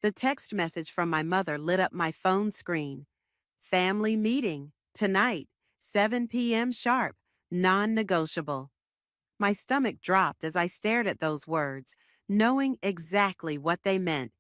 The text message from my mother lit up my phone screen. Family meeting, tonight, 7 p.m. sharp, non-negotiable. My stomach dropped as I stared at those words, knowing exactly what they meant.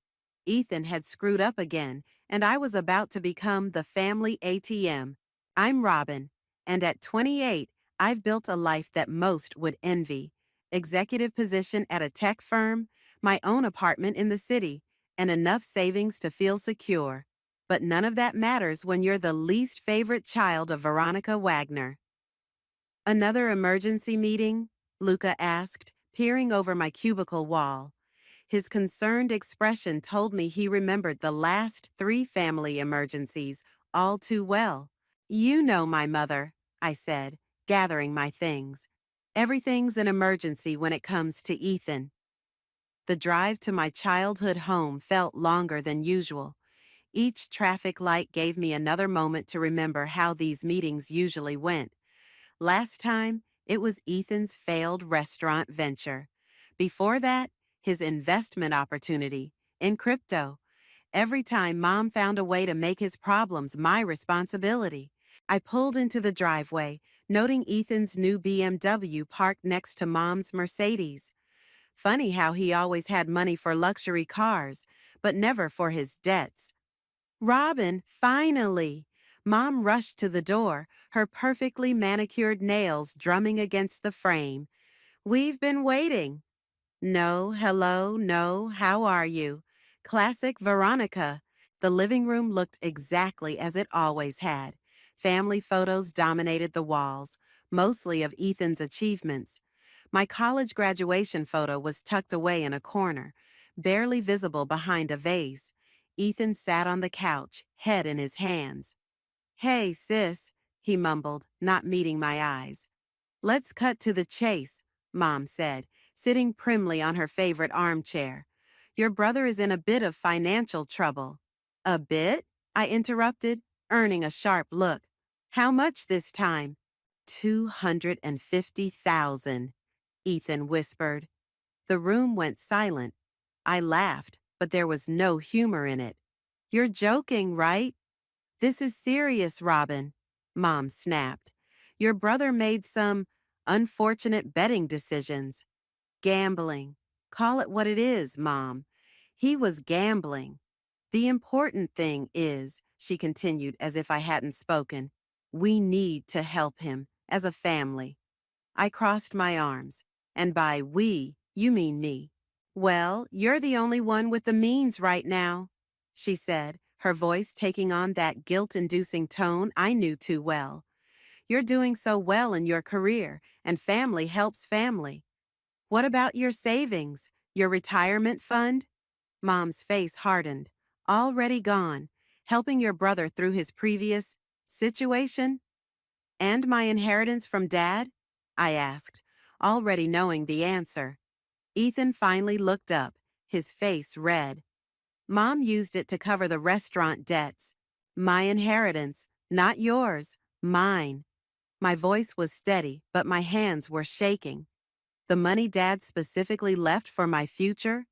Ethan had screwed up again, and I was about to become the family ATM. I'm Robin, and at 28, I've built a life that most would envy. Executive position at a tech firm, my own apartment in the city, and enough savings to feel secure. But none of that matters when you're the least favorite child of Veronica Wagner. Another emergency meeting? Luca asked, peering over my cubicle wall. His concerned expression told me he remembered the last 3 family emergencies all too well. You know my mother, I said, gathering my things. Everything's an emergency when it comes to Ethan. The drive to my childhood home felt longer than usual. Each traffic light gave me another moment to remember how these meetings usually went. Last time, it was Ethan's failed restaurant venture. Before that, his investment opportunity in crypto. Every time Mom found a way to make his problems my responsibility. I pulled into the driveway, noting Ethan's new BMW parked next to Mom's Mercedes. Funny how he always had money for luxury cars, but never for his debts. Robin, finally! Mom rushed to the door, her perfectly manicured nails drumming against the frame. We've been waiting. No, hello, no, how are you? Classic Veronica. The living room looked exactly as it always had. Family photos dominated the walls, mostly of Ethan's achievements. My college graduation photo was tucked away in a corner, barely visible behind a vase. Ethan sat on the couch, head in his hands. Hey, sis, he mumbled, not meeting my eyes. Let's cut to the chase, Mom said, sitting primly on her favorite armchair. Your brother is in a bit of financial trouble. A bit? I interrupted, earning a sharp look. How much this time? 250,000, Ethan whispered. The room went silent. I laughed, but there was no humor in it. You're joking, right? This is serious, Robin, Mom snapped. Your brother made some unfortunate betting decisions. Gambling. Call it what it is, Mom. He was gambling. The important thing is, she continued as if I hadn't spoken, we need to help him, as a family. I crossed my arms. And by we, you mean me. Well, you're the only one with the means right now, she said, her voice taking on that guilt-inducing tone I knew too well. You're doing so well in your career, and family helps family. What about your savings, your retirement fund? Mom's face hardened. Already gone, helping your brother through his previous situation? And my inheritance from Dad? I asked, already knowing the answer. Ethan finally looked up, his face red. Mom used it to cover the restaurant debts. My inheritance, not yours, mine. My voice was steady, but my hands were shaking. The money Dad specifically left for my future?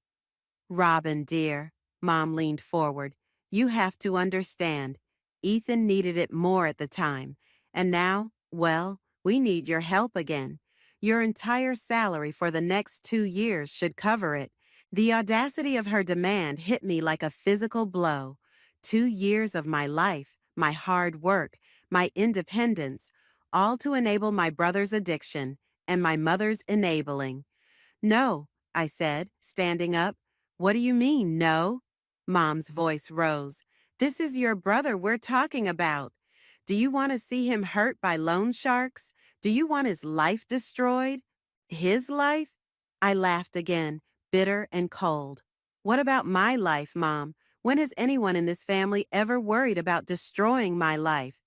Robin, dear, Mom leaned forward. You have to understand. Ethan needed it more at the time. And now, well, we need your help again. Your entire salary for the next 2 years should cover it. The audacity of her demand hit me like a physical blow. 2 years of my life, my hard work, my independence, all to enable my brother's addiction and my mother's enabling. No, I said, standing up. What do you mean, no? Mom's voice rose. This is your brother we're talking about. Do you want to see him hurt by loan sharks? Do you want his life destroyed? His life? I laughed again, bitter and cold. What about my life, Mom? When has anyone in this family ever worried about destroying my life?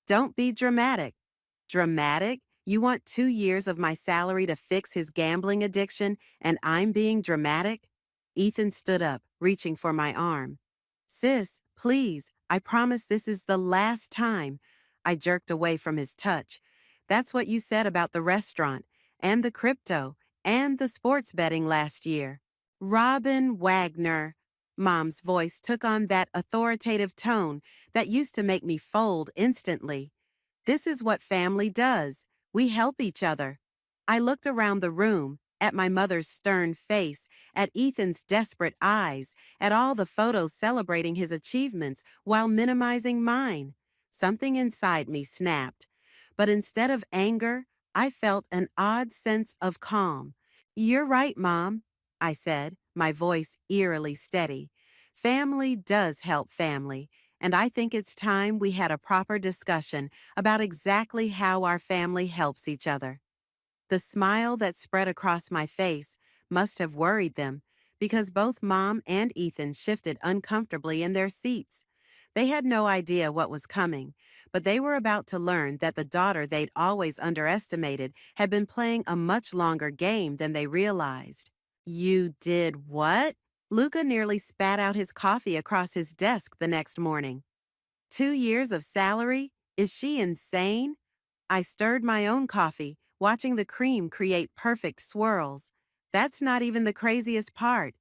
Don't be dramatic. Dramatic? You want 2 years of my salary to fix his gambling addiction, and I'm being dramatic? Ethan stood up, reaching for my arm. Sis, please, I promise this is the last time. I jerked away from his touch. That's what you said about the restaurant, and the crypto, and the sports betting last year. Robin Wagner. Mom's voice took on that authoritative tone that used to make me fold instantly. This is what family does. We help each other. I looked around the room, at my mother's stern face, at Ethan's desperate eyes, at all the photos celebrating his achievements while minimizing mine. Something inside me snapped. But instead of anger, I felt an odd sense of calm. You're right, Mom, I said, my voice eerily steady. Family does help family, and I think it's time we had a proper discussion about exactly how our family helps each other. The smile that spread across my face must have worried them because both Mom and Ethan shifted uncomfortably in their seats. They had no idea what was coming, but they were about to learn that the daughter they'd always underestimated had been playing a much longer game than they realized. You did what? Luca nearly spat out his coffee across his desk the next morning. 2 years of salary? Is she insane? I stirred my own coffee, watching the cream create perfect swirls. That's not even the craziest part.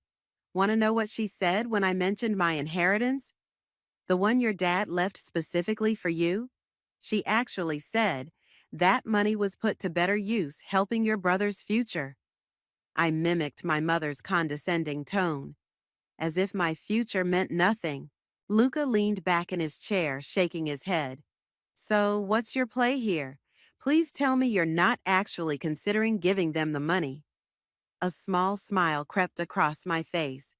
Want to know what she said when I mentioned my inheritance? The one your dad left specifically for you? She actually said, that money was put to better use helping your brother's future. I mimicked my mother's condescending tone. As if my future meant nothing. Luca leaned back in his chair, shaking his head. So, what's your play here? Please tell me you're not actually considering giving them the money. A small smile crept across my face.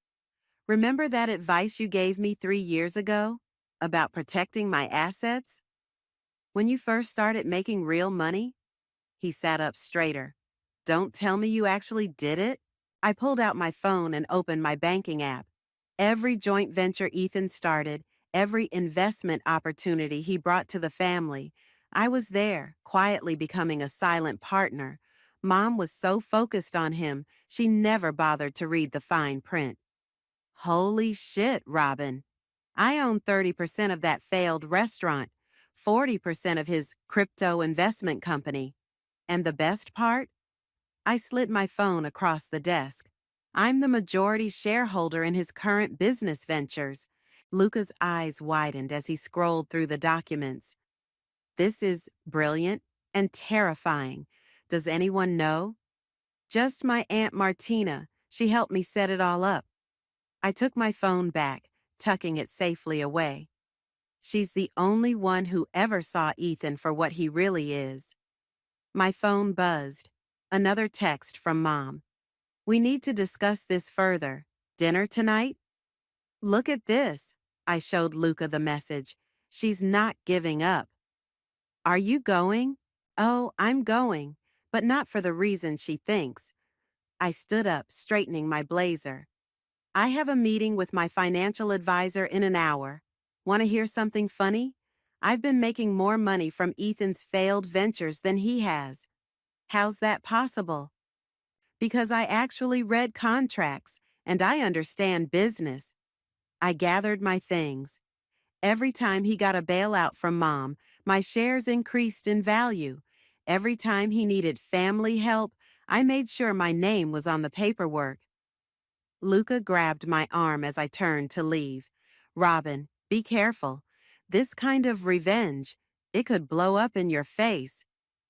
Remember that advice you gave me 3 years ago? About protecting my assets? When you first started making real money? He sat up straighter. Don't tell me you actually did it? I pulled out my phone and opened my banking app. Every joint venture Ethan started, every investment opportunity he brought to the family, I was there, quietly becoming a silent partner. Mom was so focused on him, she never bothered to read the fine print. Holy shit, Robin. I own 30% of that failed restaurant, 40% of his crypto investment company. And the best part? I slid my phone across the desk. I'm the majority shareholder in his current business ventures. Luca's eyes widened as he scrolled through the documents. This is brilliant and terrifying. Does anyone know? Just my Aunt Martina. She helped me set it all up. I took my phone back, tucking it safely away. She's the only one who ever saw Ethan for what he really is. My phone buzzed. Another text from Mom. We need to discuss this further. Dinner tonight? Look at this. I showed Luca the message. She's not giving up. Are you going? Oh, I'm going, but not for the reason she thinks. I stood up, straightening my blazer. I have a meeting with my financial advisor in an hour. Want to hear something funny? I've been making more money from Ethan's failed ventures than he has. How's that possible? Because I actually read contracts and I understand business. I gathered my things. Every time he got a bailout from Mom, my shares increased in value. Every time he needed family help, I made sure my name was on the paperwork. Luca grabbed my arm as I turned to leave. Robin, be careful. This kind of revenge, it could blow up in your face.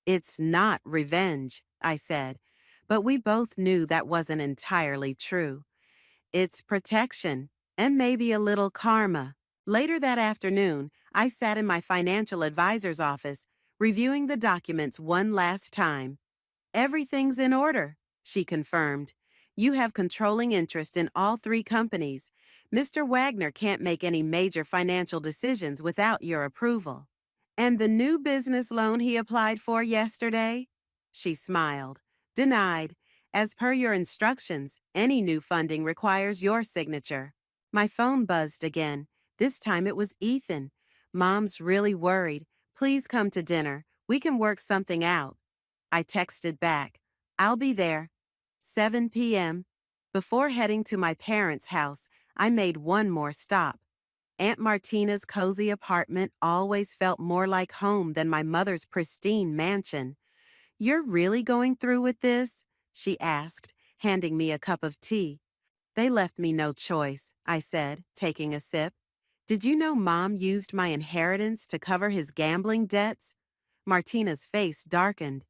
It's not revenge, I said, but we both knew that wasn't entirely true. It's protection, and maybe a little karma. Later that afternoon, I sat in my financial advisor's office, reviewing the documents one last time. Everything's in order, she confirmed. You have controlling interest in all three companies. Mr. Wagner can't make any major financial decisions without your approval. And the new business loan he applied for yesterday? She smiled. Denied. As per your instructions, any new funding requires your signature. My phone buzzed again. This time it was Ethan. Mom's really worried. Please come to dinner. We can work something out. I texted back. I'll be there. 7 p.m. Before heading to my parents' house, I made one more stop. Aunt Martina's cozy apartment always felt more like home than my mother's pristine mansion. You're really going through with this? She asked, handing me a cup of tea. They left me no choice, I said, taking a sip. Did you know Mom used my inheritance to cover his gambling debts? Martina's face darkened.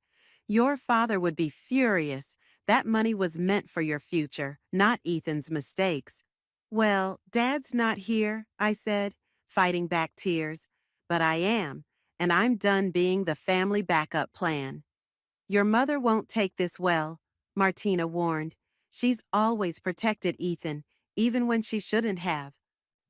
Your father would be furious. That money was meant for your future, not Ethan's mistakes. Well, Dad's not here, I said, fighting back tears. But I am, and I'm done being the family backup plan. Your mother won't take this well, Martina warned. She's always protected Ethan, even when she shouldn't have.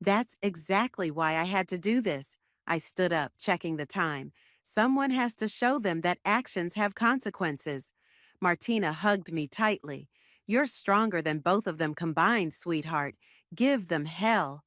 That's exactly why I had to do this. I stood up, checking the time. Someone has to show them that actions have consequences. Martina hugged me tightly. You're stronger than both of them combined, sweetheart. Give them hell.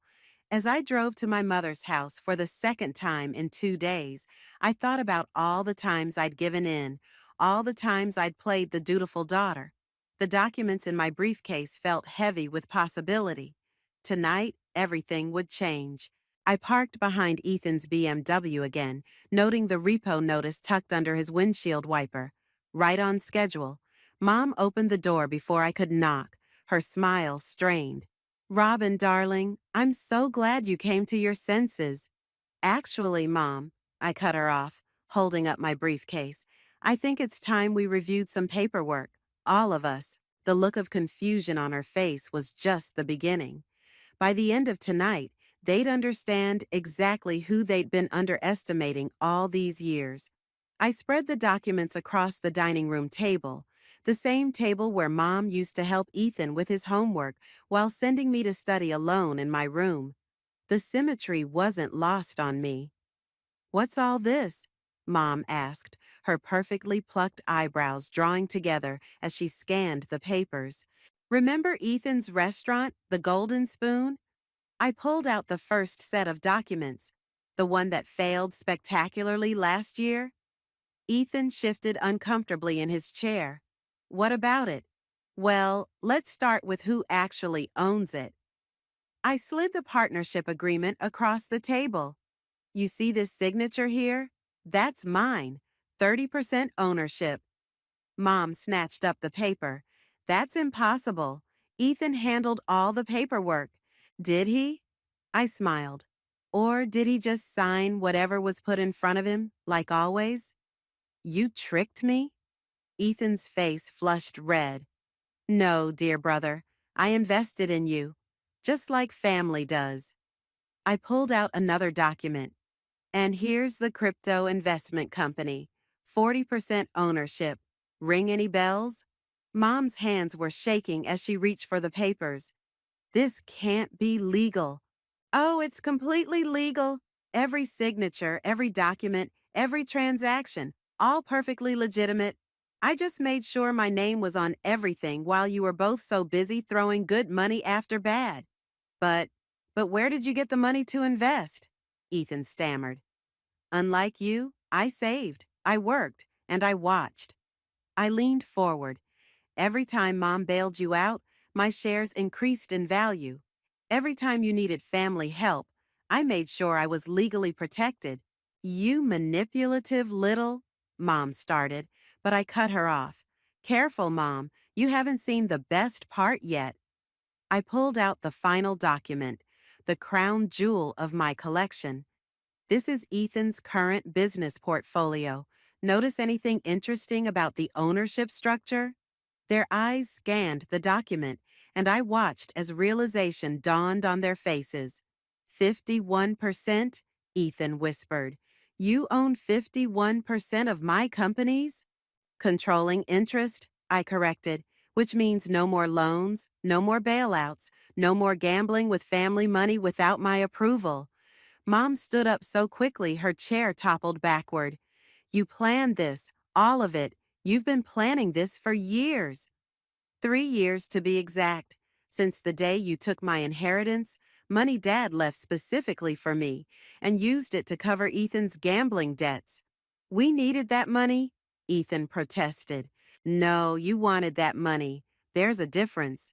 As I drove to my mother's house for the second time in 2 days, I thought about all the times I'd given in, all the times I'd played the dutiful daughter. The documents in my briefcase felt heavy with possibility. Tonight, everything would change. I parked behind Ethan's BMW again, noting the repo notice tucked under his windshield wiper. Right on schedule. Mom opened the door before I could knock, her smile strained. Robin, darling, I'm so glad you came to your senses. Actually, Mom, I cut her off, holding up my briefcase. I think it's time we reviewed some paperwork. All of us. The look of confusion on her face was just the beginning. By the end of tonight, they'd understand exactly who they'd been underestimating all these years. I spread the documents across the dining room table, the same table where Mom used to help Ethan with his homework while sending me to study alone in my room. The symmetry wasn't lost on me. What's all this? Mom asked, her perfectly plucked eyebrows drawing together as she scanned the papers. Remember Ethan's restaurant, the Golden Spoon? I pulled out the first set of documents, the one that failed spectacularly last year. Ethan shifted uncomfortably in his chair. What about it? Well, let's start with who actually owns it. I slid the partnership agreement across the table. You see this signature here? That's mine. 30% ownership. Mom snatched up the paper. That's impossible. Ethan handled all the paperwork. Did he? I smiled. Or did he just sign whatever was put in front of him, like always? You tricked me? Ethan's face flushed red. No, dear brother. I invested in you, just like family does. I pulled out another document. And here's the crypto investment company. 40% ownership. Ring any bells? Mom's hands were shaking as she reached for the papers. This can't be legal. Oh, it's completely legal. Every signature, every document, every transaction, all perfectly legitimate. I just made sure my name was on everything while you were both so busy throwing good money after bad. But, but where did you get the money to invest? Ethan stammered. Unlike you, I saved, I worked, and I watched. I leaned forward. Every time Mom bailed you out, my shares increased in value. Every time you needed family help, I made sure I was legally protected. You manipulative little, Mom started, but I cut her off. Careful, Mom, you haven't seen the best part yet. I pulled out the final document, the crown jewel of my collection. This is Ethan's current business portfolio. Notice anything interesting about the ownership structure? Their eyes scanned the document, and I watched as realization dawned on their faces. 51%? Ethan whispered. You own 51% of my companies? Controlling interest? I corrected, which means no more loans, no more bailouts, no more gambling with family money without my approval. Mom stood up so quickly her chair toppled backward. You planned this, all of it. You've been planning this for years. 3 years to be exact. Since the day you took my inheritance, money Dad left specifically for me, and used it to cover Ethan's gambling debts. We needed that money, Ethan protested. No, you wanted that money. There's a difference.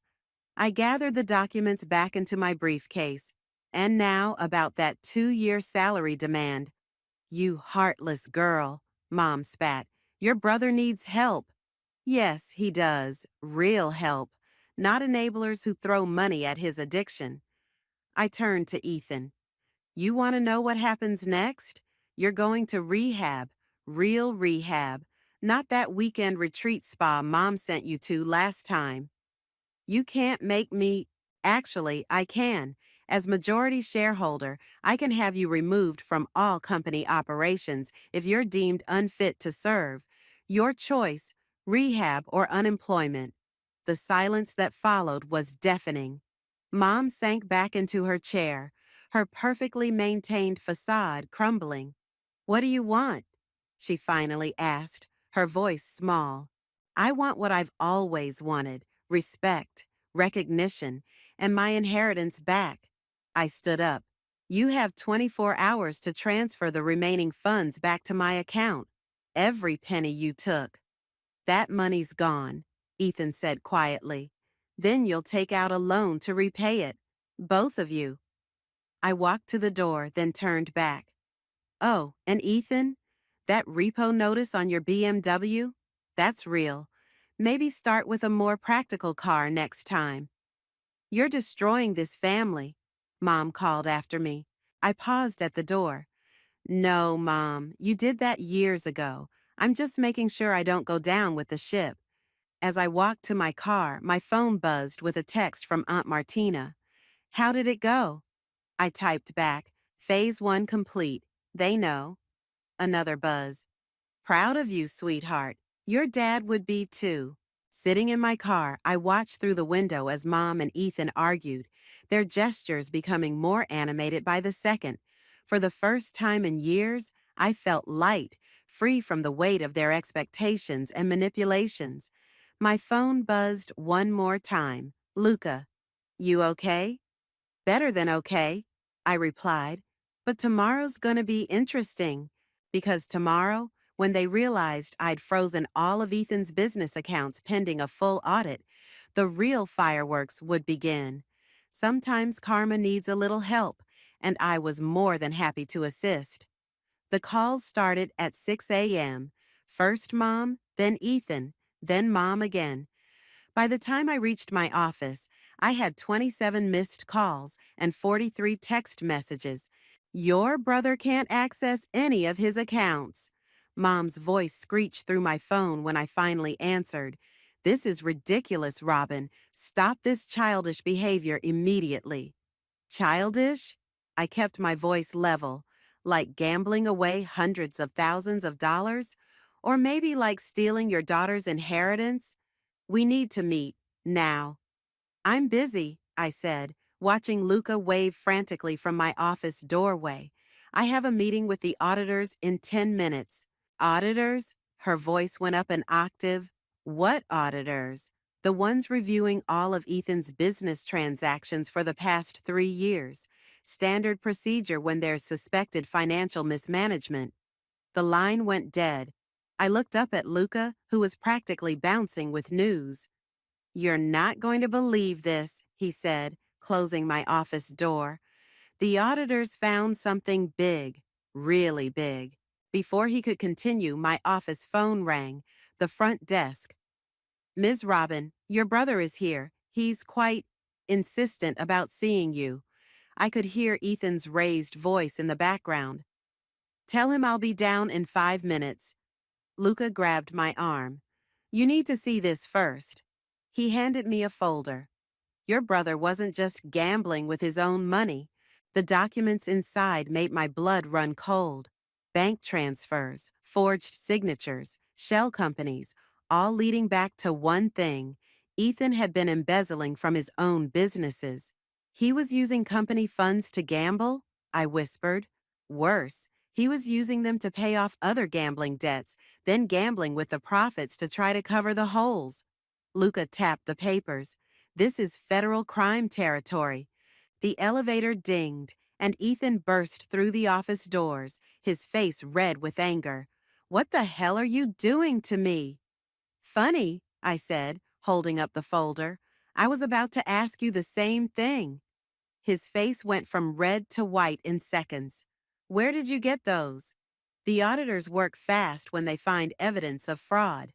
I gathered the documents back into my briefcase. And now about that 2-year salary demand. You heartless girl, Mom spat. Your brother needs help. Yes, he does. Real help. not enablers who throw money at his addiction. I turned to Ethan. You want to know what happens next? You're going to rehab, real rehab, not that weekend retreat spa Mom sent you to last time. You can't make me. Actually, I can. As majority shareholder, I can have you removed from all company operations if you're deemed unfit to serve. Your choice, rehab or unemployment. The silence that followed was deafening. Mom sank back into her chair, her perfectly maintained facade crumbling. What do you want? She finally asked, her voice small. I want what I've always wanted, respect, recognition, and my inheritance back. I stood up. You have 24 hours to transfer the remaining funds back to my account. Every penny you took. That money's gone, Ethan said quietly. Then you'll take out a loan to repay it. Both of you. I walked to the door, then turned back. Oh, and Ethan? That repo notice on your BMW? That's real. Maybe start with a more practical car next time. You're destroying this family, Mom called after me. I paused at the door. No, Mom, you did that years ago. I'm just making sure I don't go down with the ship. As I walked to my car, my phone buzzed with a text from Aunt Martina. How did it go? I typed back, Phase 1 complete. They know. Another buzz. Proud of you, sweetheart. Your dad would be too. Sitting in my car, I watched through the window as Mom and Ethan argued, their gestures becoming more animated by the second. For the first time in years, I felt light, free from the weight of their expectations and manipulations. My phone buzzed one more time. Luca, you okay? Better than okay, I replied. But tomorrow's gonna be interesting. Because tomorrow, when they realized I'd frozen all of Ethan's business accounts pending a full audit, the real fireworks would begin. Sometimes karma needs a little help, and I was more than happy to assist. The calls started at 6 a.m. First Mom, then Ethan, then Mom again. By the time I reached my office, I had 27 missed calls and 43 text messages. Your brother can't access any of his accounts. Mom's voice screeched through my phone when I finally answered. This is ridiculous, Robin. Stop this childish behavior immediately. Childish? I kept my voice level, like gambling away hundreds of thousands of dollars? Or maybe like stealing your daughter's inheritance? We need to meet, now. I'm busy, I said, watching Luca wave frantically from my office doorway. I have a meeting with the auditors in 10 minutes. Auditors? Her voice went up an octave. What auditors? The ones reviewing all of Ethan's business transactions for the past 3 years. Standard procedure when there's suspected financial mismanagement. The line went dead. I looked up at Luca, who was practically bouncing with news. You're not going to believe this, he said, closing my office door. The auditors found something big, really big. Before he could continue, my office phone rang, the front desk. Ms. Robin, your brother is here. He's quite insistent about seeing you. I could hear Ethan's raised voice in the background. Tell him I'll be down in 5 minutes. Luca grabbed my arm. You need to see this first. He handed me a folder. Your brother wasn't just gambling with his own money. The documents inside made my blood run cold. Bank transfers, forged signatures, shell companies, all leading back to one thing. Ethan had been embezzling from his own businesses. He was using company funds to gamble? I whispered. Worse, he was using them to pay off other gambling debts, then gambling with the profits to try to cover the holes. Luca tapped the papers. This is federal crime territory. The elevator dinged, and Ethan burst through the office doors, his face red with anger. What the hell are you doing to me? Funny, I said, holding up the folder. I was about to ask you the same thing. His face went from red to white in seconds. Where did you get those? The auditors work fast when they find evidence of fraud.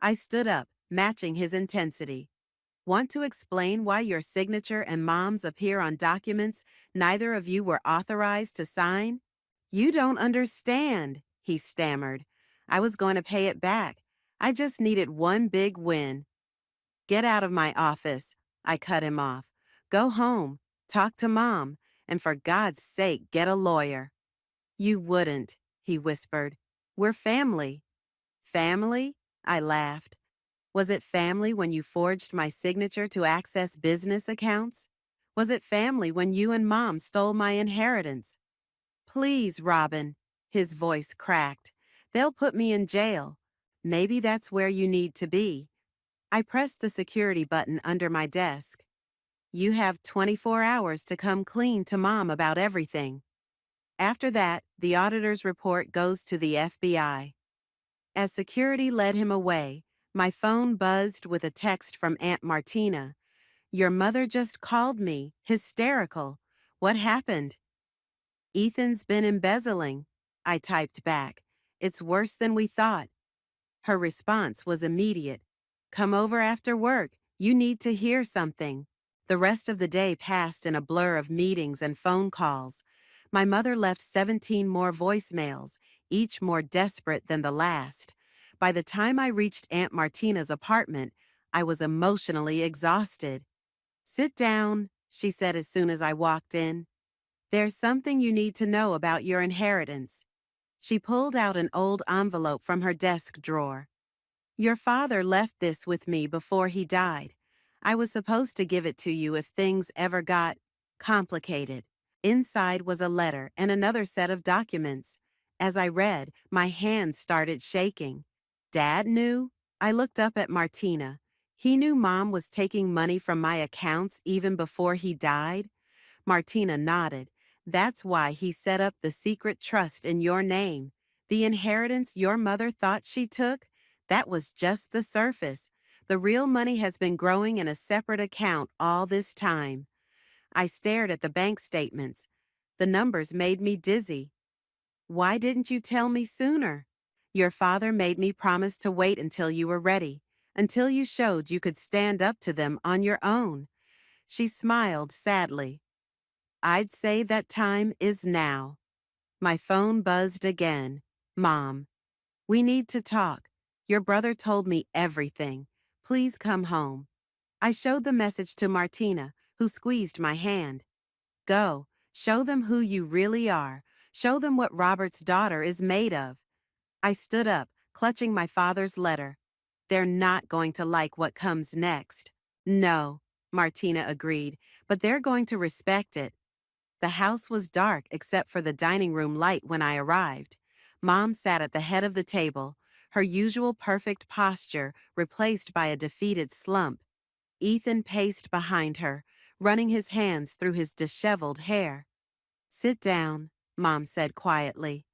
I stood up, matching his intensity. Want to explain why your signature and mom's appear on documents neither of you were authorized to sign? You don't understand, he stammered. I was going to pay it back. I just needed one big win. Get out of my office, I cut him off. Go home, talk to mom, and for God's sake, get a lawyer. You wouldn't, he whispered. We're family. Family? I laughed. Was it family when you forged my signature to access business accounts? Was it family when you and Mom stole my inheritance? Please, Robin, his voice cracked. They'll put me in jail. Maybe that's where you need to be. I pressed the security button under my desk. You have 24 hours to come clean to Mom about everything. After that, the auditor's report goes to the FBI. As security led him away, my phone buzzed with a text from Aunt Martina. Your mother just called me, hysterical. What happened? Ethan's been embezzling, I typed back. It's worse than we thought. Her response was immediate. Come over after work. You need to hear something. The rest of the day passed in a blur of meetings and phone calls. My mother left 17 more voicemails, each more desperate than the last. By the time I reached Aunt Martina's apartment, I was emotionally exhausted. Sit down, she said as soon as I walked in. There's something you need to know about your inheritance. She pulled out an old envelope from her desk drawer. Your father left this with me before he died. I was supposed to give it to you if things ever got complicated. Inside was a letter and another set of documents. As I read, my hands started shaking. Dad knew? I looked up at Martina. He knew Mom was taking money from my accounts even before he died? Martina nodded. That's why he set up the secret trust in your name. The inheritance your mother thought she took? That was just the surface. The real money has been growing in a separate account all this time. I stared at the bank statements. The numbers made me dizzy. Why didn't you tell me sooner? Your father made me promise to wait until you were ready, until you showed you could stand up to them on your own. She smiled sadly. I'd say that time is now. My phone buzzed again. Mom. We need to talk. Your brother told me everything. Please come home. I showed the message to Martina, who squeezed my hand. Go. Show them who you really are. Show them what Robert's daughter is made of. I stood up, clutching my father's letter. They're not going to like what comes next. No, Martina agreed, but they're going to respect it. The house was dark except for the dining room light when I arrived. Mom sat at the head of the table, her usual perfect posture replaced by a defeated slump. Ethan paced behind her, running his hands through his disheveled hair. Sit down, Mom said quietly.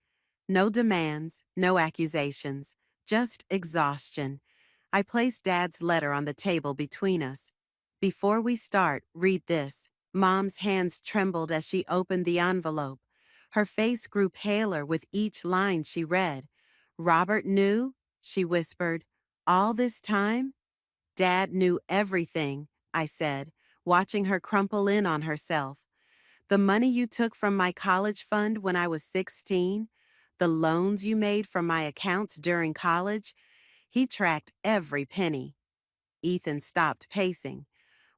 No demands, no accusations, just exhaustion. I placed Dad's letter on the table between us. Before we start, read this. Mom's hands trembled as she opened the envelope. Her face grew paler with each line she read. Robert knew, she whispered. All this time? Dad knew everything, I said, watching her crumple in on herself. The money you took from my college fund when I was 16, the loans you made from my accounts during college, he tracked every penny. Ethan stopped pacing.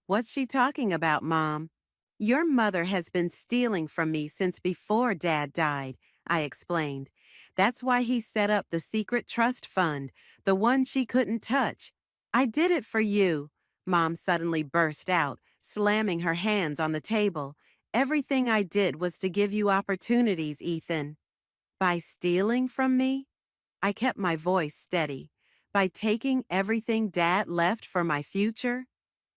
What's she talking about, Mom? Your mother has been stealing from me since before Dad died, I explained. That's why he set up the secret trust fund, the one she couldn't touch. I did it for you, Mom suddenly burst out, slamming her hands on the table. Everything I did was to give you opportunities, Ethan. By stealing from me? I kept my voice steady. By taking everything Dad left for my future?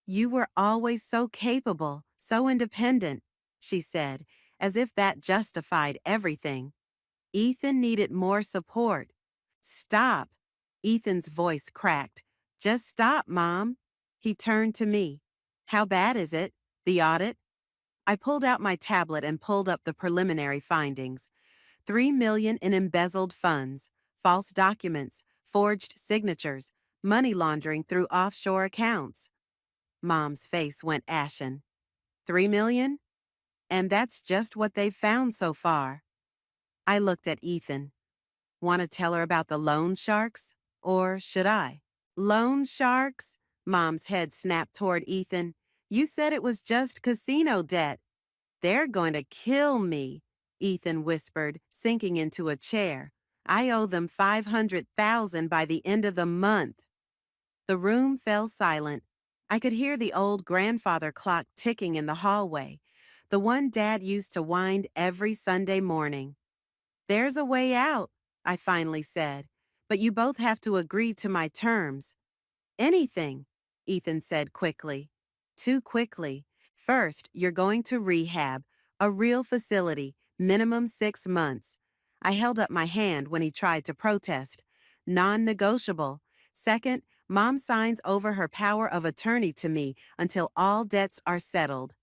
You were always so capable, so independent, she said, as if that justified everything. Ethan needed more support. Stop. Ethan's voice cracked. Just stop, Mom. He turned to me. How bad is it? The audit? I pulled out my tablet and pulled up the preliminary findings. 3 million in embezzled funds, false documents, forged signatures, money laundering through offshore accounts. Mom's face went ashen. 3 million? And that's just what they've found so far. I looked at Ethan. Want to tell her about the loan sharks? Or should I? Loan sharks? Mom's head snapped toward Ethan. You said it was just casino debt. They're going to kill me, Ethan whispered, sinking into a chair. I owe them 500,000 by the end of the month. The room fell silent. I could hear the old grandfather clock ticking in the hallway, the one Dad used to wind every Sunday morning. There's a way out, I finally said, but you both have to agree to my terms. Anything, Ethan said quickly. Too quickly. First, you're going to rehab, a real facility, minimum 6 months. I held up my hand when he tried to protest. Non-negotiable. Second, Mom signs over her power of attorney to me until all debts are settled.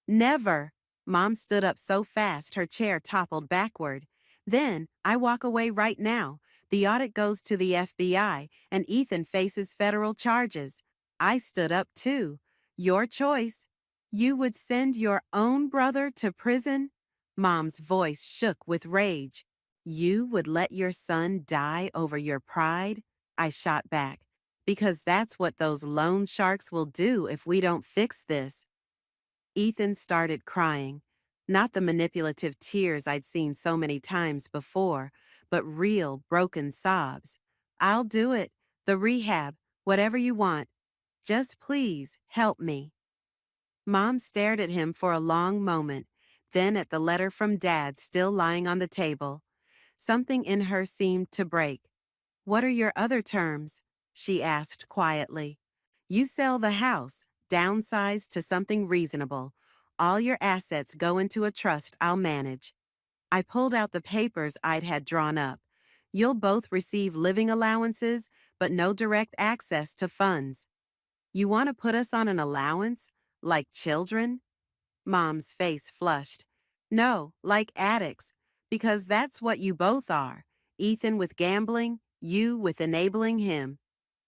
Never. Mom stood up so fast her chair toppled backward. Then, I walk away right now. The audit goes to the FBI, and Ethan faces federal charges. I stood up too. Your choice. You would send your own brother to prison? Mom's voice shook with rage. You would let your son die over your pride? I shot back. Because that's what those loan sharks will do if we don't fix this. Ethan started crying. Not the manipulative tears I'd seen so many times before, but real, broken sobs. I'll do it. The rehab. Whatever you want. Just please help me. Mom stared at him for a long moment, then at the letter from Dad still lying on the table. Something in her seemed to break. What are your other terms? She asked quietly. You sell the house, downsize to something reasonable. All your assets go into a trust I'll manage. I pulled out the papers I'd had drawn up. You'll both receive living allowances, but no direct access to funds. You want to put us on an allowance? Like children? Mom's face flushed. No, like addicts, because that's what you both are. Ethan with gambling, you with enabling him.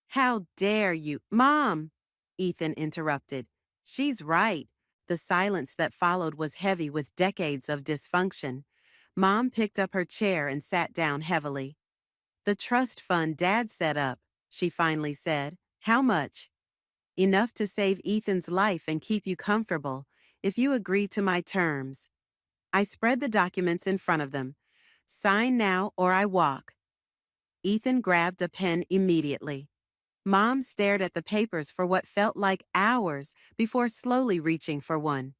How dare you? Mom! Ethan interrupted. She's right. The silence that followed was heavy with decades of dysfunction. Mom picked up her chair and sat down heavily. The trust fund Dad set up, she finally said. How much? Enough to save Ethan's life and keep you comfortable, if you agree to my terms. I spread the documents in front of them. Sign now or I walk. Ethan grabbed a pen immediately. Mom stared at the papers for what felt like hours before slowly reaching for one.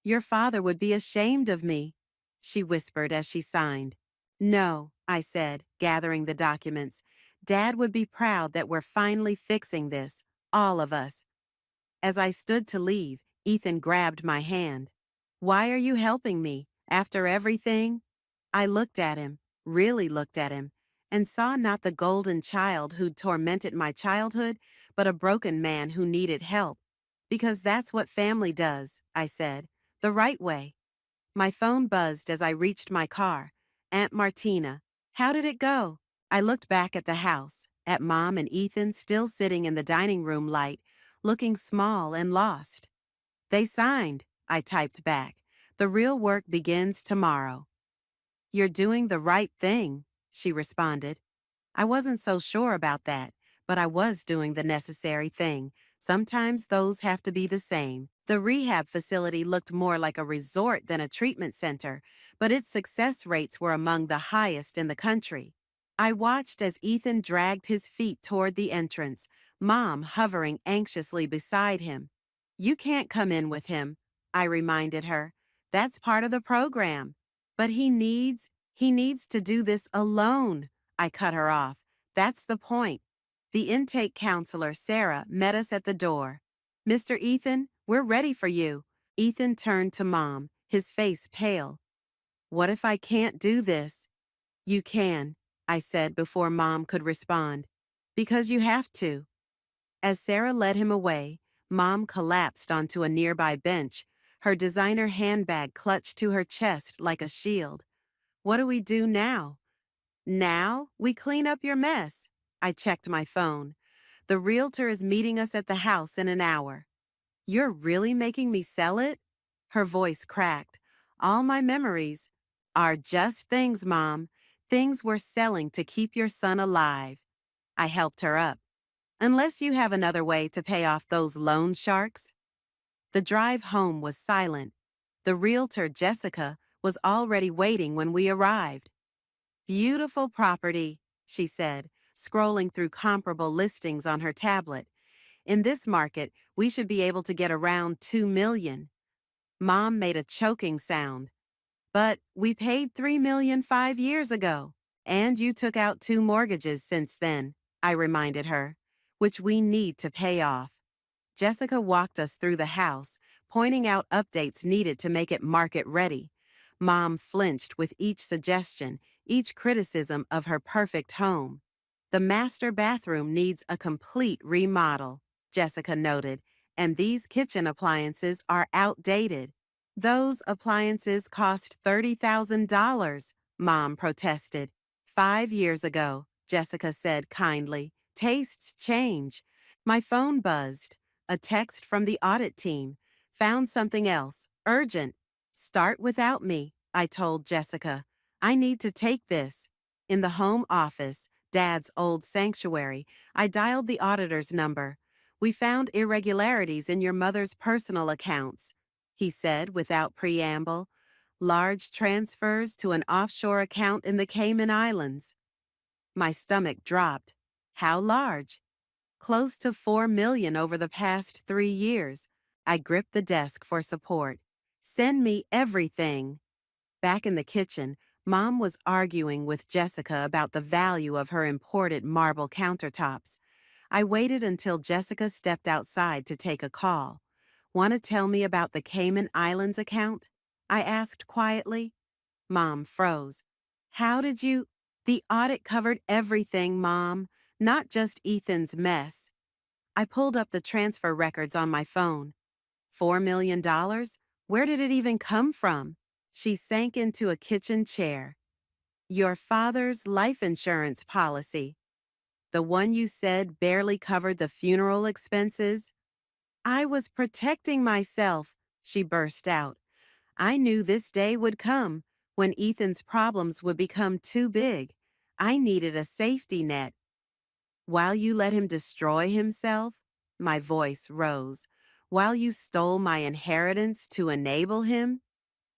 Your father would be ashamed of me, she whispered as she signed. No, I said, gathering the documents. Dad would be proud that we're finally fixing this, all of us. As I stood to leave, Ethan grabbed my hand. Why are you helping me? After everything? I looked at him, really looked at him, and saw not the golden child who'd tormented my childhood, but a broken man who needed help. Because that's what family does, I said, the right way. My phone buzzed as I reached my car. Aunt Martina. How did it go? I looked back at the house, at Mom and Ethan still sitting in the dining room light, looking small and lost. They signed, I typed back. The real work begins tomorrow. You're doing the right thing, she responded. I wasn't so sure about that, but I was doing the necessary thing. Sometimes those have to be the same. The rehab facility looked more like a resort than a treatment center, but its success rates were among the highest in the country. I watched as Ethan dragged his feet toward the entrance, Mom hovering anxiously beside him. You can't come in with him, I reminded her. That's part of the program. But he needs to do this alone. I cut her off. That's the point. The intake counselor, Sarah, met us at the door. Mr. Ethan, we're ready for you. Ethan turned to Mom, his face pale. What if I can't do this? You can, I said before Mom could respond. Because you have to. As Sarah led him away, Mom collapsed onto a nearby bench, her designer handbag clutched to her chest like a shield. What do we do now? Now, we clean up your mess. I checked my phone. The realtor is meeting us at the house in an hour. You're really making me sell it? Her voice cracked. All my memories are just things, Mom. Things we're selling to keep your son alive. I helped her up. Unless you have another way to pay off those loan sharks. The drive home was silent. The realtor, Jessica, was already waiting when we arrived. Beautiful property, she said, scrolling through comparable listings on her tablet. In this market, we should be able to get around 2 million. Mom made a choking sound. But we paid 3 million 5 years ago. And you took out 2 mortgages since then, I reminded her, which we need to pay off. Jessica walked us through the house, pointing out updates needed to make it market ready. Mom flinched with each suggestion, each criticism of her perfect home. The master bathroom needs a complete remodel, Jessica noted, and these kitchen appliances are outdated. Those appliances cost $30,000, Mom protested. 5 years ago, Jessica said kindly. Tastes change. My phone buzzed. A text from the audit team. Found something else. Urgent. Start without me, I told Jessica. I need to take this. In the home office, Dad's old sanctuary, I dialed the auditor's number. We found irregularities in your mother's personal accounts, he said without preamble. Large transfers to an offshore account in the Cayman Islands. My stomach dropped. How large? Close to 4 million over the past 3 years. I gripped the desk for support. Send me everything. Back in the kitchen, Mom was arguing with Jessica about the value of her imported marble countertops. I waited until Jessica stepped outside to take a call. Want to tell me about the Cayman Islands account? I asked quietly. Mom froze. How did you? The audit covered everything, Mom, not just Ethan's mess. I pulled up the transfer records on my phone. $4 million? Where did it even come from? She sank into a kitchen chair. Your father's life insurance policy. The one you said barely covered the funeral expenses? I was protecting myself, she burst out. I knew this day would come, when Ethan's problems would become too big. I needed a safety net. While you let him destroy himself, my voice rose. While you stole my inheritance to enable him?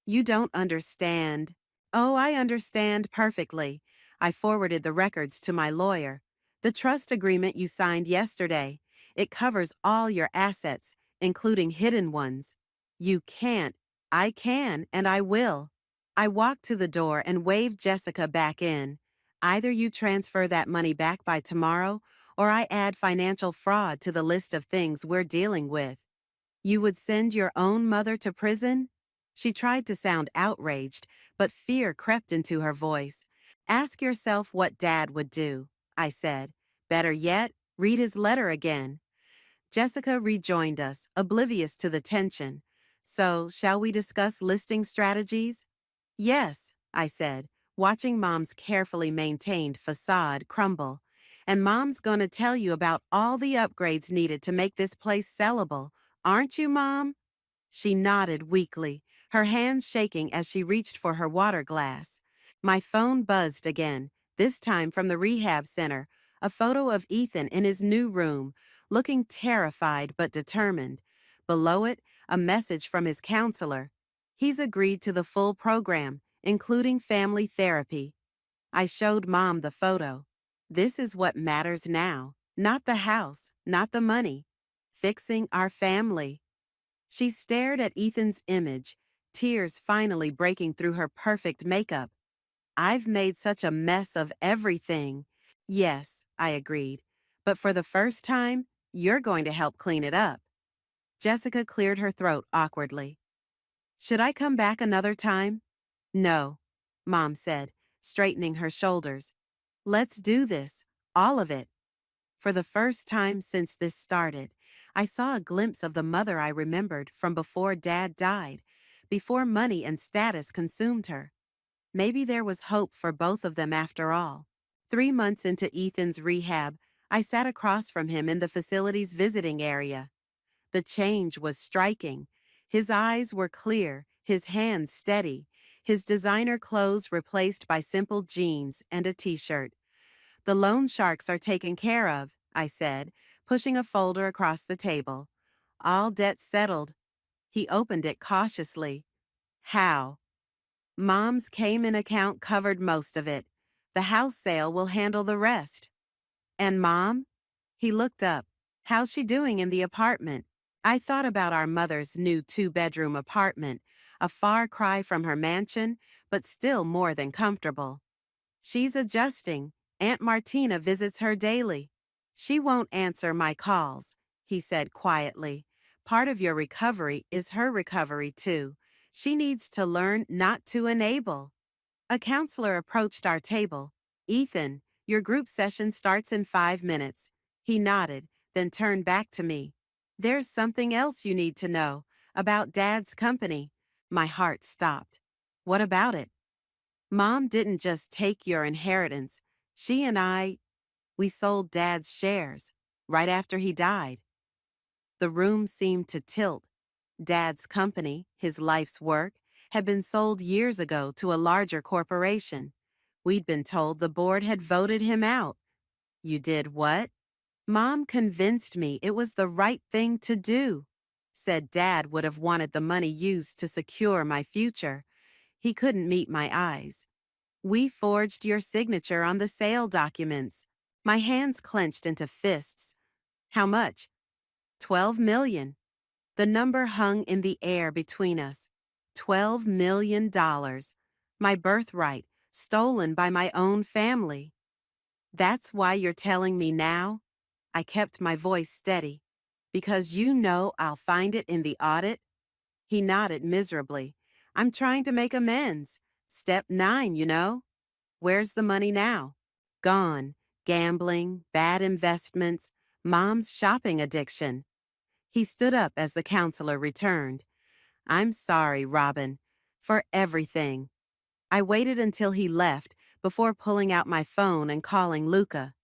You don't understand. Oh, I understand perfectly. I forwarded the records to my lawyer. The trust agreement you signed yesterday. It covers all your assets, including hidden ones. You can't. I can, and I will. I walked to the door and waved Jessica back in. Either you transfer that money back by tomorrow, or I add financial fraud to the list of things we're dealing with. You would send your own mother to prison? She tried to sound outraged, but fear crept into her voice. Ask yourself what Dad would do, I said. Better yet, read his letter again. Jessica rejoined us, oblivious to the tension. So, shall we discuss listing strategies? Yes, I said, watching Mom's carefully maintained facade crumble. And Mom's going to tell you about all the upgrades needed to make this place sellable. Aren't you, Mom? She nodded weakly, her hands shaking as she reached for her water glass. My phone buzzed again, this time from the rehab center, a photo of Ethan in his new room, looking terrified but determined. Below it, a message from his counselor. He's agreed to the full program, including family therapy. I showed Mom the photo. This is what matters now, not the house, not the money. Fixing our family. She stared at Ethan's image, tears finally breaking through her perfect makeup. I've made such a mess of everything. Yes, I agreed. But for the first time, you're going to help clean it up. Jessica cleared her throat awkwardly. Should I come back another time? No, Mom said, straightening her shoulders. Let's do this, all of it. For the first time since this started, I saw a glimpse of the mother I remembered from before Dad died, before money and status consumed her. Maybe there was hope for both of them after all. 3 months into Ethan's rehab, I sat across from him in the facility's visiting area. The change was striking. His eyes were clear, his hands steady, his designer clothes replaced by simple jeans and a t-shirt. "The loan sharks are taken care of," I said, pushing a folder across the table. "All debts settled." He opened it cautiously. "How?" "Mom's Cayman account covered most of it. The house sale will handle the rest." "And Mom?" He looked up. "How's she doing in the apartment?" I thought about our mother's new two-bedroom apartment, a far cry from her mansion, but still more than comfortable. "She's adjusting. Aunt Martina visits her daily." "She won't answer my calls," he said quietly. "Part of your recovery is her recovery too. She needs to learn not to enable." A counselor approached our table. "Ethan, your group session starts in 5 minutes." He nodded, then turned back to me. "There's something else you need to know about Dad's company." My heart stopped. "What about it?" "Mom didn't just take your inheritance. She and we sold Dad's shares right after he died." The room seemed to tilt. Dad's company, his life's work, had been sold years ago to a larger corporation. We'd been told the board had voted him out. "You did what?" "Mom convinced me it was the right thing to do. Said Dad would have wanted the money used to secure my future." He couldn't meet my eyes. "We forged your signature on the sale documents." My hands clenched into fists. "How much?" 12 million. The number hung in the air between us. $12 million. My birthright, stolen by my own family. "That's why you're telling me now?" I kept my voice steady. "Because you know I'll find it in the audit?" He nodded miserably. "I'm trying to make amends. Step 9, you know." "Where's the money now?" "Gone. Gambling, bad investments, Mom's shopping addiction." He stood up as the counselor returned. "I'm sorry, Robin, for everything." I waited until he left before pulling out my phone and calling Luca.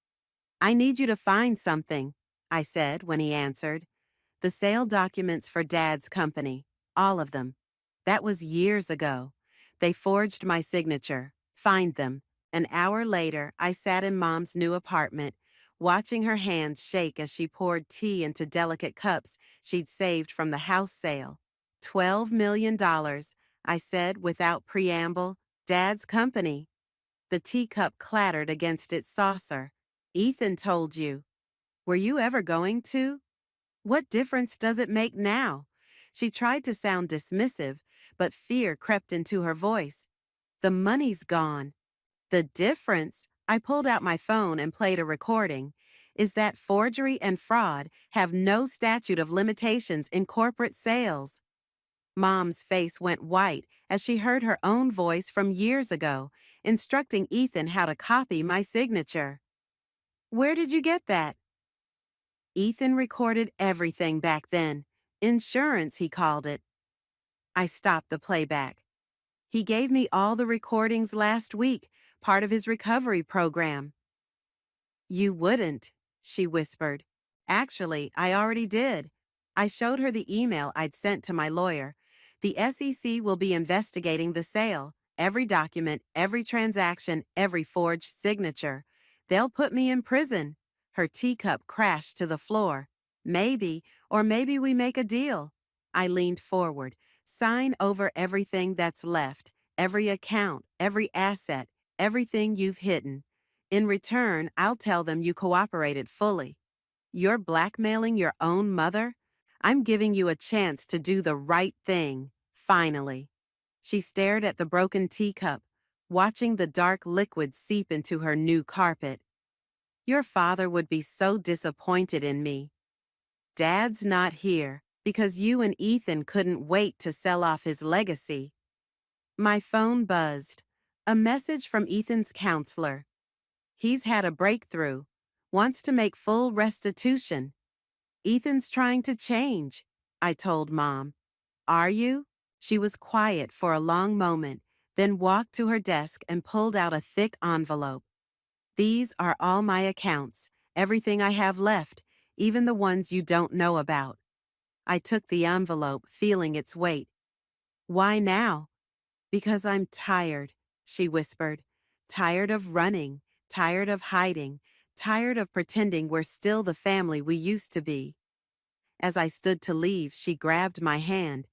"I need you to find something," I said when he answered. "The sale documents for Dad's company. All of them. That was years ago. They forged my signature. Find them." An hour later, I sat in Mom's new apartment, watching her hands shake as she poured tea into delicate cups she'd saved from the house sale. $12 million, I said without preamble. Dad's company. The teacup clattered against its saucer. "Ethan told you." "Were you ever going to?" "What difference does it make now?" She tried to sound dismissive, but fear crept into her voice. "The money's gone." "The difference," I pulled out my phone and played a recording, "is that forgery and fraud have no statute of limitations in corporate sales." Mom's face went white as she heard her own voice from years ago, instructing Ethan how to copy my signature. "Where did you get that?" "Ethan recorded everything back then. Insurance, he called it." I stopped the playback. "He gave me all the recordings last week, part of his recovery program." "You wouldn't," she whispered. "Actually, I already did." I showed her the email I'd sent to my lawyer. "The SEC will be investigating the sale, every document, every transaction, every forged signature. They'll put me in prison." Her teacup crashed to the floor. "Maybe, or maybe we make a deal." I leaned forward. "Sign over everything that's left, every account, every asset, everything you've hidden. In return, I'll tell them you cooperated fully." "You're blackmailing your own mother?" "I'm giving you a chance to do the right thing, finally." She stared at the broken teacup, watching the dark liquid seep into her new carpet. "Your father would be so disappointed in me." "Dad's not here because you and Ethan couldn't wait to sell off his legacy." My phone buzzed. A message from Ethan's counselor. "He's had a breakthrough. Wants to make full restitution." "Ethan's trying to change," I told Mom. "Are you?" She was quiet for a long moment, then walked to her desk and pulled out a thick envelope. "These are all my accounts, everything I have left, even the ones you don't know about." I took the envelope, feeling its weight. Why now? Because I'm tired, she whispered. Tired of running, tired of hiding, tired of pretending we're still the family we used to be. As I stood to leave, she grabbed my hand.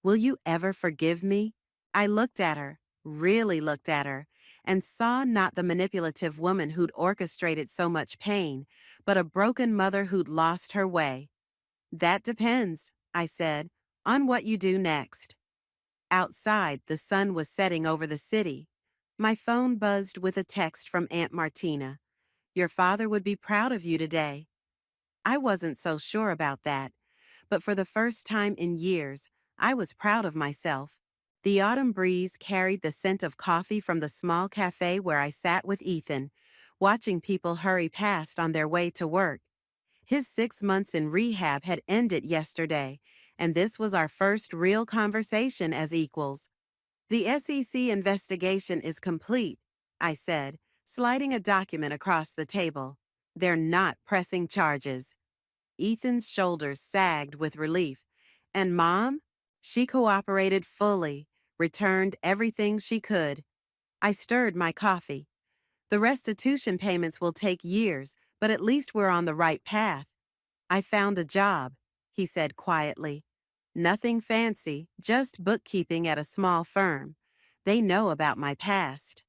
Will you ever forgive me? I looked at her, really looked at her, and saw not the manipulative woman who'd orchestrated so much pain, but a broken mother who'd lost her way. That depends, I said, on what you do next. Outside, the sun was setting over the city. My phone buzzed with a text from Aunt Martina. Your father would be proud of you today. I wasn't so sure about that, but for the first time in years, I was proud of myself. The autumn breeze carried the scent of coffee from the small cafe where I sat with Ethan, watching people hurry past on their way to work. His 6 months in rehab had ended yesterday, and this was our first real conversation as equals. The SEC investigation is complete, I said, sliding a document across the table. They're not pressing charges. Ethan's shoulders sagged with relief. And Mom? She cooperated fully, returned everything she could. I stirred my coffee. The restitution payments will take years, but at least we're on the right path. I found a job, he said quietly. Nothing fancy, just bookkeeping at a small firm. They know about my past.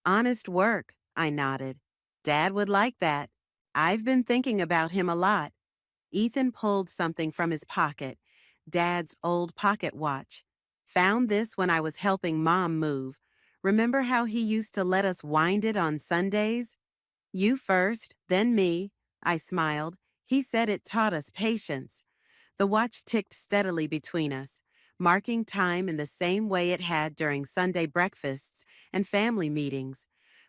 Honest work, I nodded. Dad would like that. I've been thinking about him a lot. Ethan pulled something from his pocket, Dad's old pocket watch. Found this when I was helping Mom move. Remember how he used to let us wind it on Sundays? You first, then me, I smiled. He said it taught us patience. The watch ticked steadily between us, marking time in the same way it had during Sunday breakfasts and family meetings,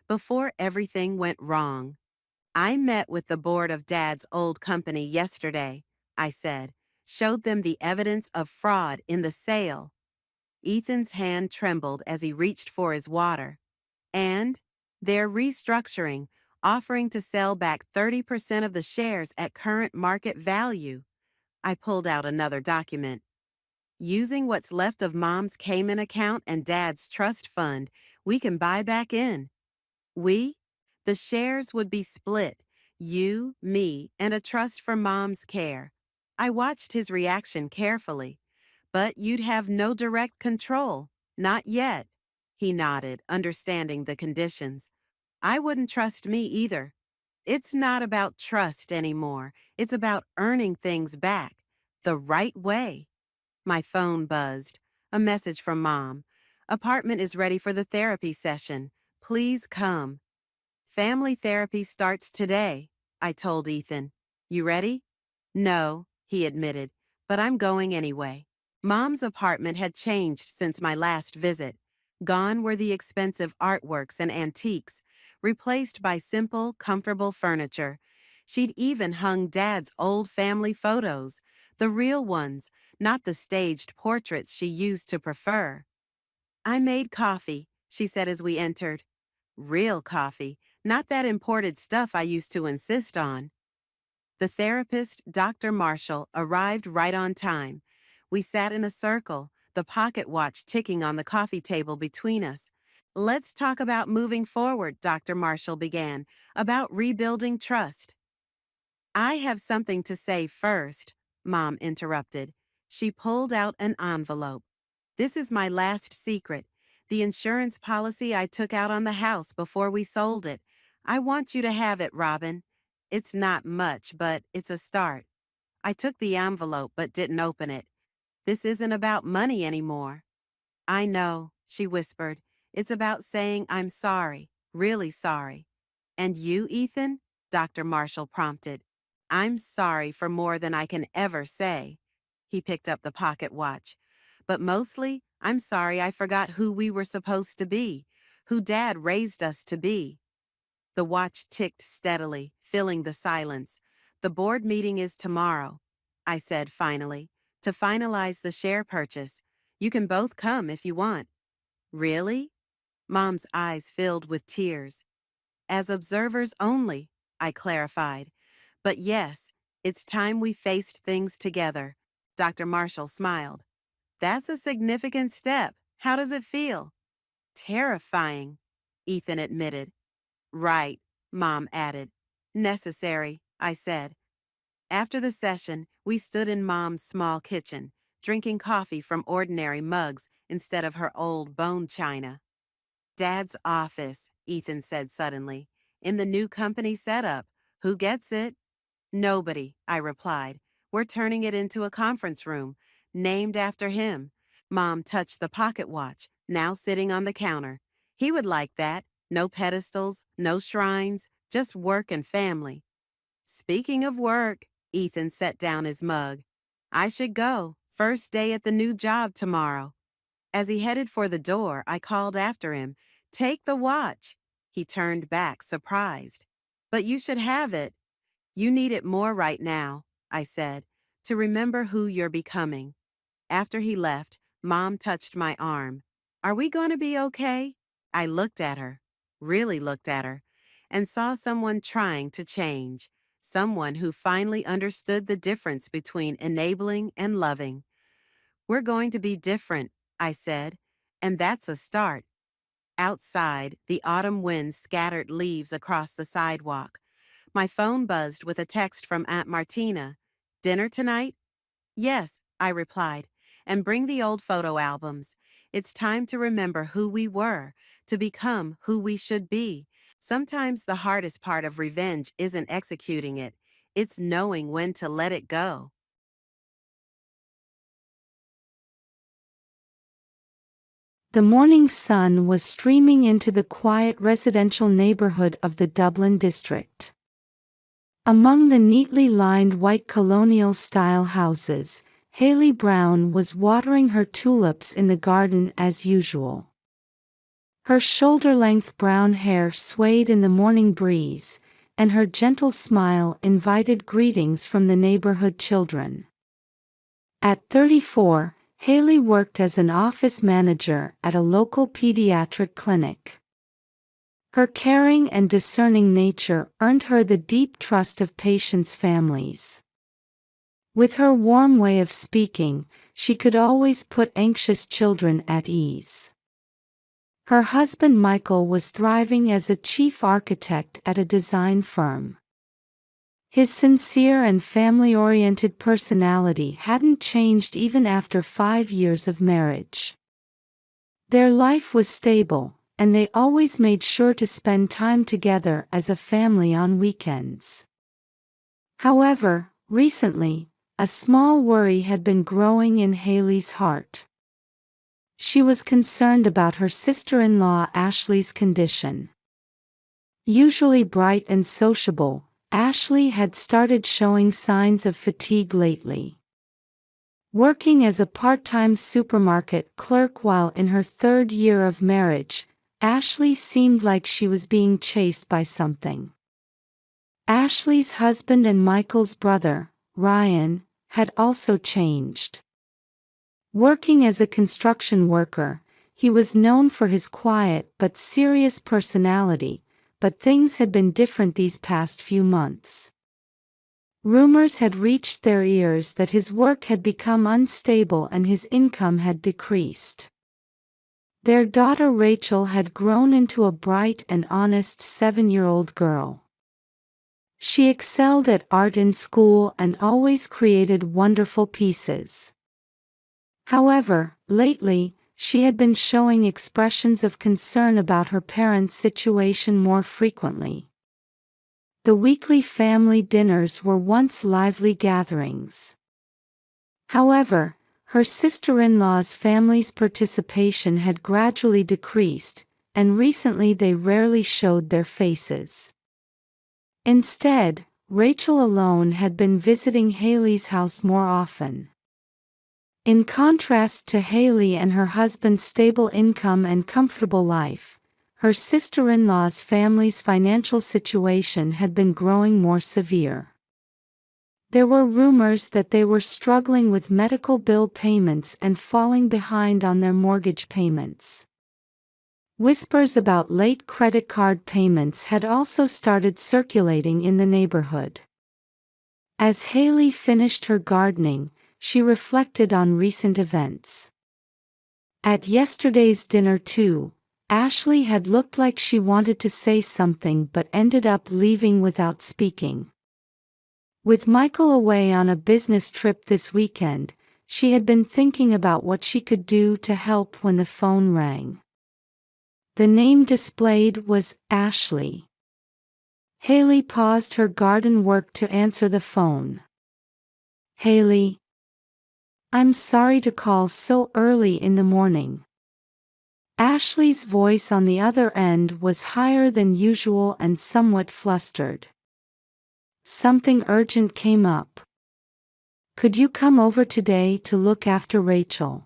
before everything went wrong. I met with the board of Dad's old company yesterday, I said, showed them the evidence of fraud in the sale. Ethan's hand trembled as he reached for his water. And they're restructuring, offering to sell back 30% of the shares at current market value. I pulled out another document. Using what's left of Mom's Cayman account and Dad's trust fund, we can buy back in. We? The shares would be split. You, me, and a trust for Mom's care. I watched his reaction carefully. But you'd have no direct control. Not yet. He nodded, understanding the conditions. I wouldn't trust me either. It's not about trust anymore. It's about earning things back. The right way. My phone buzzed. A message from Mom. Apartment is ready for the therapy session. Please come. Family therapy starts today, I told Ethan. You ready? No, he admitted, but I'm going anyway. Mom's apartment had changed since my last visit. Gone were the expensive artworks and antiques, replaced by simple, comfortable furniture. She'd even hung Dad's old family photos, the real ones, not the staged portraits she used to prefer. I made coffee, she said as we entered. Real coffee, not that imported stuff I used to insist on. The therapist, Dr. Marshall, arrived right on time. We sat in a circle, the pocket watch ticking on the coffee table between us. Let's talk about moving forward, Dr. Marshall began, about rebuilding trust. I have something to say first, Mom interrupted. She pulled out an envelope. This is my last secret, the insurance policy I took out on the house before we sold it. I want you to have it, Robin. It's not much, but it's a start. I took the envelope but didn't open it. This isn't about money anymore. I know, she whispered. It's about saying I'm sorry, really sorry. And you, Ethan? Dr. Marshall prompted. I'm sorry for more than I can ever say. He picked up the pocket watch. But mostly, I'm sorry I forgot who we were supposed to be, who Dad raised us to be. The watch ticked steadily, filling the silence. The board meeting is tomorrow, I said finally, to finalize the share purchase. You can both come if you want. Really? Mom's eyes filled with tears. As observers only, I clarified. But yes, it's time we faced things together. Dr. Marshall smiled. That's a significant step. How does it feel? Terrifying, Ethan admitted. Right, Mom added. Necessary, I said. After the session, we stood in Mom's small kitchen, drinking coffee from ordinary mugs instead of her old bone china. Dad's office, Ethan said suddenly. In the new company setup. Who gets it? Nobody, I replied. We're turning it into a conference room, named after him. Mom touched the pocket watch, now sitting on the counter. He would like that. No pedestals, no shrines, just work and family. Speaking of work, Ethan set down his mug. I should go. First day at the new job tomorrow. As he headed for the door, I called after him. Take the watch. He turned back, surprised. But you should have it. You need it more right now, I said, to remember who you're becoming. After he left, Mom touched my arm. Are we going to be okay? I looked at her, really looked at her, and saw someone trying to change, someone who finally understood the difference between enabling and loving. We're going to be different, I said, and that's a start. Outside, the autumn wind scattered leaves across the sidewalk. My phone buzzed with a text from Aunt Martina. Dinner tonight? Yes, I replied, and bring the old photo albums. It's time to remember who we were, to become who we should be. Sometimes the hardest part of revenge isn't executing it. It's knowing when to let it go. The morning sun was streaming into the quiet residential neighborhood of the Dublin district. Among the neatly lined white colonial-style houses, Hayley Brown was watering her tulips in the garden as usual. Her shoulder-length brown hair swayed in the morning breeze, and her gentle smile invited greetings from the neighborhood children. At 34, Hayley worked as an office manager at a local pediatric clinic. Her caring and discerning nature earned her the deep trust of patients' families. With her warm way of speaking, she could always put anxious children at ease. Her husband Michael was thriving as a chief architect at a design firm. His sincere and family-oriented personality hadn't changed even after 5 years of marriage. Their life was stable, and they always made sure to spend time together as a family on weekends. However, recently, a small worry had been growing in Hayley's heart. She was concerned about her sister-in-law Ashley's condition. Usually bright and sociable, Ashley had started showing signs of fatigue lately. Working as a part-time supermarket clerk while in her 3rd year of marriage, Ashley seemed like she was being chased by something. Ashley's husband and Michael's brother, Ryan, had also changed. Working as a construction worker, he was known for his quiet but serious personality, but things had been different these past few months. Rumors had reached their ears that his work had become unstable and his income had decreased. Their daughter Rachel had grown into a bright and honest 7-year-old girl. She excelled at art in school and always created wonderful pieces. However, lately, she had been showing expressions of concern about her parents' situation more frequently. The weekly family dinners were once lively gatherings. However, her sister-in-law's family's participation had gradually decreased, and recently they rarely showed their faces. Instead, Rachel alone had been visiting Hayley's house more often. In contrast to Hayley and her husband's stable income and comfortable life, her sister-in-law's family's financial situation had been growing more severe. There were rumors that they were struggling with medical bill payments and falling behind on their mortgage payments. Whispers about late credit card payments had also started circulating in the neighborhood. As Hayley finished her gardening, she reflected on recent events. At yesterday's dinner too, Ashley had looked like she wanted to say something but ended up leaving without speaking. With Michael away on a business trip this weekend, she had been thinking about what she could do to help when the phone rang. The name displayed was Ashley. Haley paused her garden work to answer the phone. Haley, I'm sorry to call so early in the morning. Ashley's voice on the other end was higher than usual and somewhat flustered. Something urgent came up. Could you come over today to look after Rachel?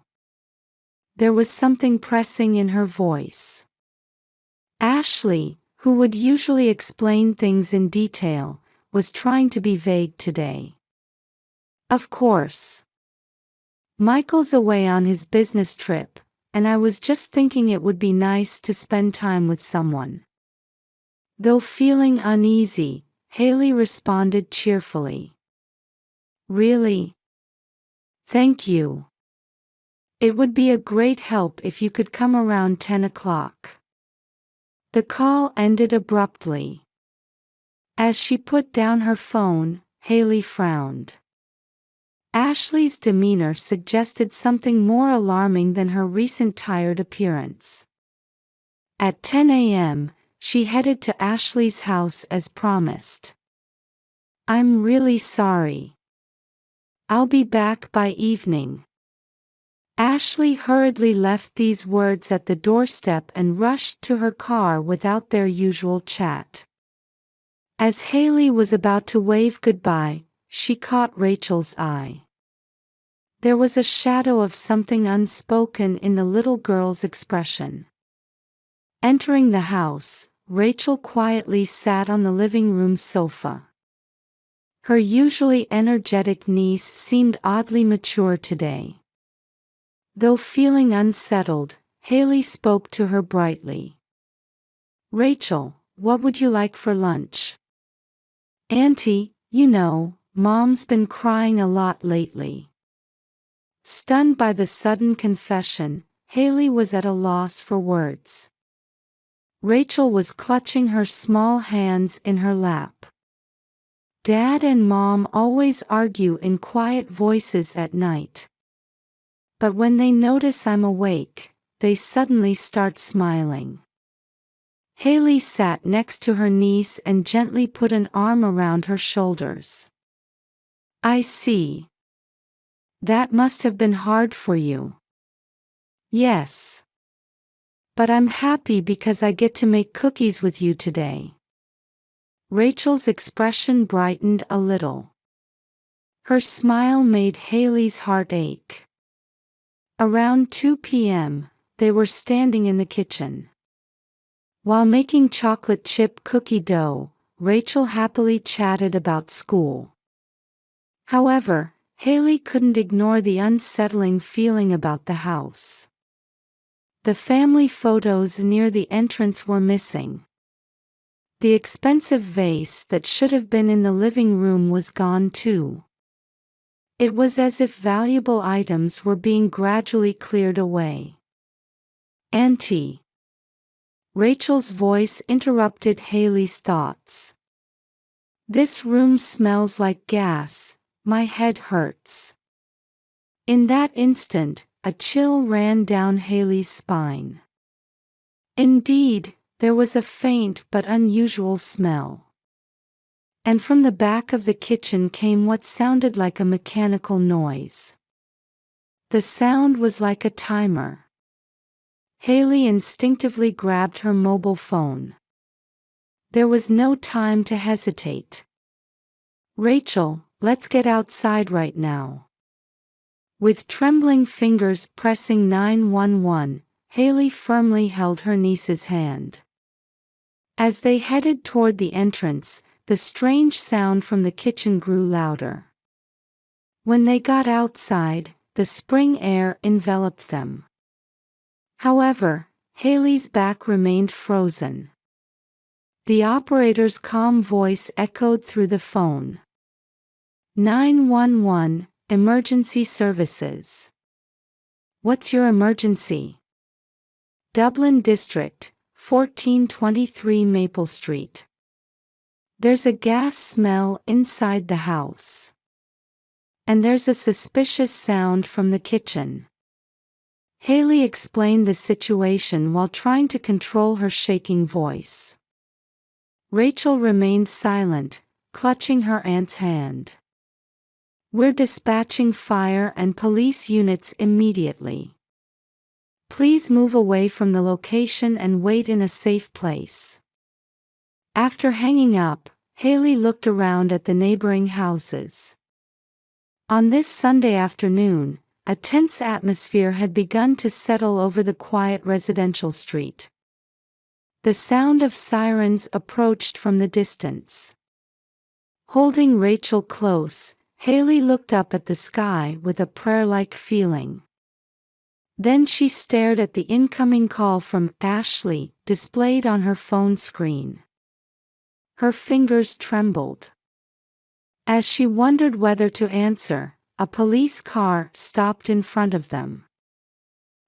There was something pressing in her voice. Ashley, who would usually explain things in detail, was trying to be vague today. Of course. Michael's away on his business trip, and I was just thinking it would be nice to spend time with someone. Though feeling uneasy, Haley responded cheerfully. Really? Thank you. It would be a great help if you could come around 10 o'clock. The call ended abruptly. As she put down her phone, Haley frowned. Ashley's demeanor suggested something more alarming than her recent tired appearance. At 10 a.m., she headed to Ashley's house as promised. I'm really sorry. I'll be back by evening. Ashley hurriedly left these words at the doorstep and rushed to her car without their usual chat. As Haley was about to wave goodbye, she caught Rachel's eye. There was a shadow of something unspoken in the little girl's expression. Entering the house, Rachel quietly sat on the living room sofa. Her usually energetic niece seemed oddly mature today. Though feeling unsettled, Haley spoke to her brightly. Rachel, what would you like for lunch? Auntie, Mom's been crying a lot lately. Stunned by the sudden confession, Haley was at a loss for words. Rachel was clutching her small hands in her lap. Dad and Mom always argue in quiet voices at night. But when they notice I'm awake, they suddenly start smiling. Haley sat next to her niece and gently put an arm around her shoulders. I see. That must have been hard for you. Yes. But I'm happy because I get to make cookies with you today. Rachel's expression brightened a little. Her smile made Haley's heart ache. Around 2 p.m., they were standing in the kitchen. While making chocolate chip cookie dough, Rachel happily chatted about school. However, Haley couldn't ignore the unsettling feeling about the house. The family photos near the entrance were missing. The expensive vase that should have been in the living room was gone too. It was as if valuable items were being gradually cleared away. Auntie. Rachel's voice interrupted Haley's thoughts. This room smells like gas, my head hurts. In that instant, a chill ran down Haley's spine. Indeed, there was a faint but unusual smell. And from the back of the kitchen came what sounded like a mechanical noise. The sound was like a timer. Haley instinctively grabbed her mobile phone. There was no time to hesitate. Rachel, let's get outside right now. With trembling fingers pressing 911, Haley firmly held her niece's hand. As they headed toward the entrance, the strange sound from the kitchen grew louder. When they got outside, the spring air enveloped them. However, Haley's back remained frozen. The operator's calm voice echoed through the phone. 911, Emergency services. What's your emergency? Dublin District, 1423 Maple Street. There's a gas smell inside the house. And there's a suspicious sound from the kitchen. Haley explained the situation while trying to control her shaking voice. Rachel remained silent, clutching her aunt's hand. We're dispatching fire and police units immediately. Please move away from the location and wait in a safe place. After hanging up, Haley looked around at the neighboring houses. On this Sunday afternoon, a tense atmosphere had begun to settle over the quiet residential street. The sound of sirens approached from the distance. Holding Rachel close, Haley looked up at the sky with a prayer-like feeling. Then she stared at the incoming call from Ashley, displayed on her phone screen. Her fingers trembled. As she wondered whether to answer, a police car stopped in front of them.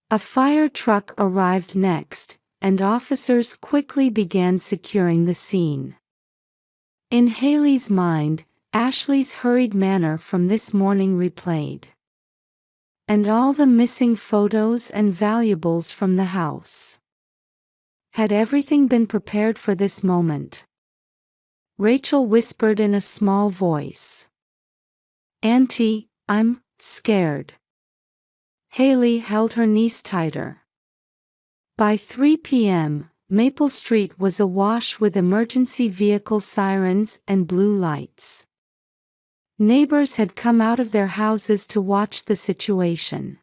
A fire truck arrived next, and officers quickly began securing the scene. In Haley's mind, Ashley's hurried manner from this morning replayed. And all the missing photos and valuables from the house. Had everything been prepared for this moment? Rachel whispered in a small voice. "Auntie, I'm scared." Haley held her niece tighter. By 3 p.m., Maple Street was awash with emergency vehicle sirens and blue lights. Neighbors had come out of their houses to watch the situation.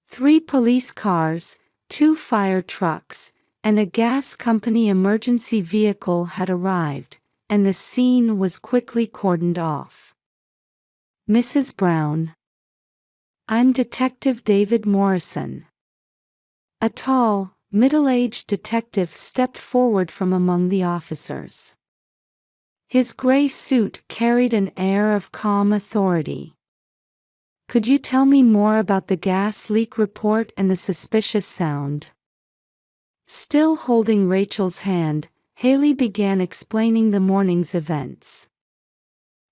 3 police cars, 2 fire trucks, and a gas company emergency vehicle had arrived, and the scene was quickly cordoned off. "Mrs. Brown." "I'm Detective David Morrison." A tall, middle-aged detective stepped forward from among the officers. His gray suit carried an air of calm authority. "Could you tell me more about the gas leak report and the suspicious sound?" Still holding Rachel's hand, Haley began explaining the morning's events.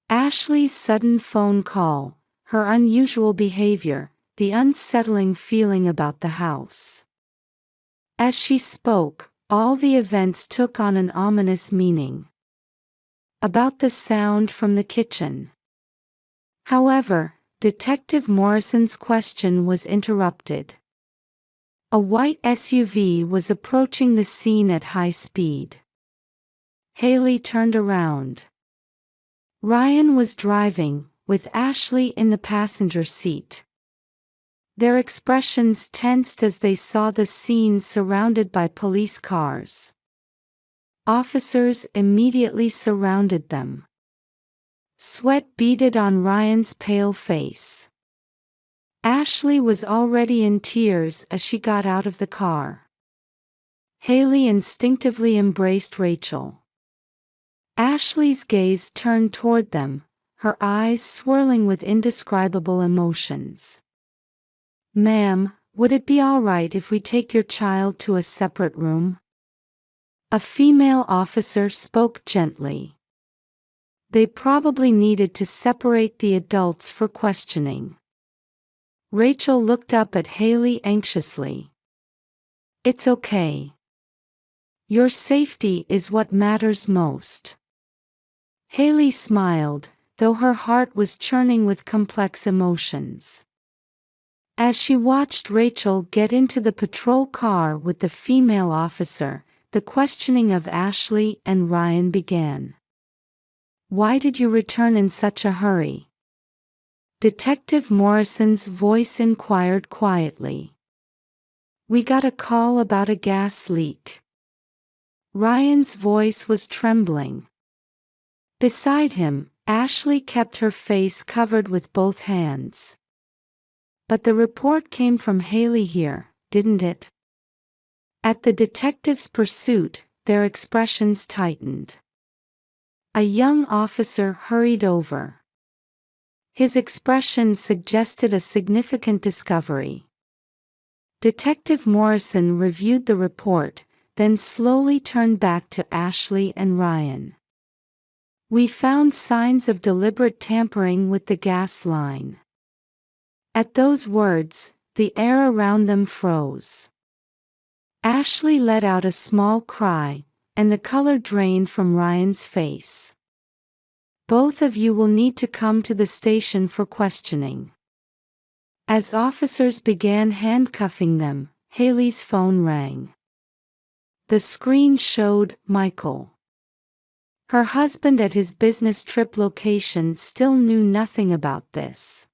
Ashley's sudden phone call, her unusual behavior, the unsettling feeling about the house. As she spoke, all the events took on an ominous meaning. About the sound from the kitchen. However, Detective Morrison's question was interrupted. A white SUV was approaching the scene at high speed. Haley turned around. Ryan was driving, with Ashley in the passenger seat. Their expressions tensed as they saw the scene surrounded by police cars. Officers immediately surrounded them. Sweat beaded on Ryan's pale face. Ashley was already in tears as she got out of the car. Haley instinctively embraced Rachel. Ashley's gaze turned toward them, her eyes swirling with indescribable emotions. "Ma'am, would it be all right if we take your child to a separate room?" A female officer spoke gently. They probably needed to separate the adults for questioning. Rachel looked up at Haley anxiously. "It's okay. Your safety is what matters most." Haley smiled, though her heart was churning with complex emotions. As she watched Rachel get into the patrol car with the female officer, the questioning of Ashley and Ryan began. "Why did you return in such a hurry?" Detective Morrison's voice inquired quietly. "We got a call about a gas leak." Ryan's voice was trembling. Beside him, Ashley kept her face covered with both hands. "But the report came from Haley here, didn't it?" At the detective's pursuit, their expressions tightened. A young officer hurried over. His expression suggested a significant discovery. Detective Morrison reviewed the report, then slowly turned back to Ashley and Ryan. "We found signs of deliberate tampering with the gas line." At those words, the air around them froze. Ashley let out a small cry, and the color drained from Ryan's face. "Both of you will need to come to the station for questioning." As officers began handcuffing them, Haley's phone rang. The screen showed Michael. Her husband at his business trip location still knew nothing about this.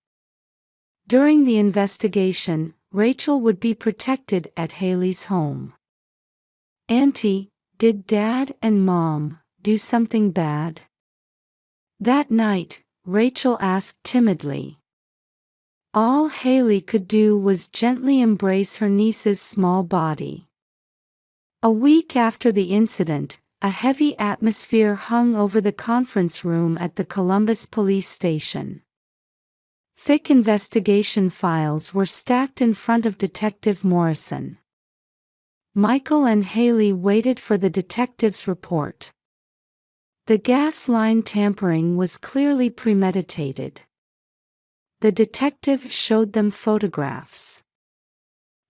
During the investigation, Rachel would be protected at Haley's home. "Auntie, did Dad and Mom do something bad?" That night, Rachel asked timidly. All Haley could do was gently embrace her niece's small body. A week after the incident, a heavy atmosphere hung over the conference room at the Columbus police station. Thick investigation files were stacked in front of Detective Morrison. Michael and Haley waited for the detective's report. The gas line tampering was clearly premeditated. The detective showed them photographs.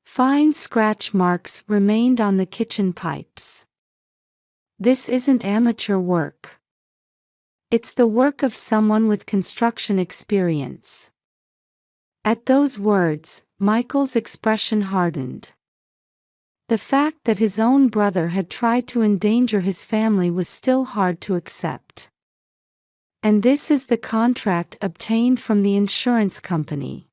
Fine scratch marks remained on the kitchen pipes. "This isn't amateur work. It's the work of someone with construction experience." At those words, Michael's expression hardened. The fact that his own brother had tried to endanger his family was still hard to accept. "And this is the contract obtained from the insurance company."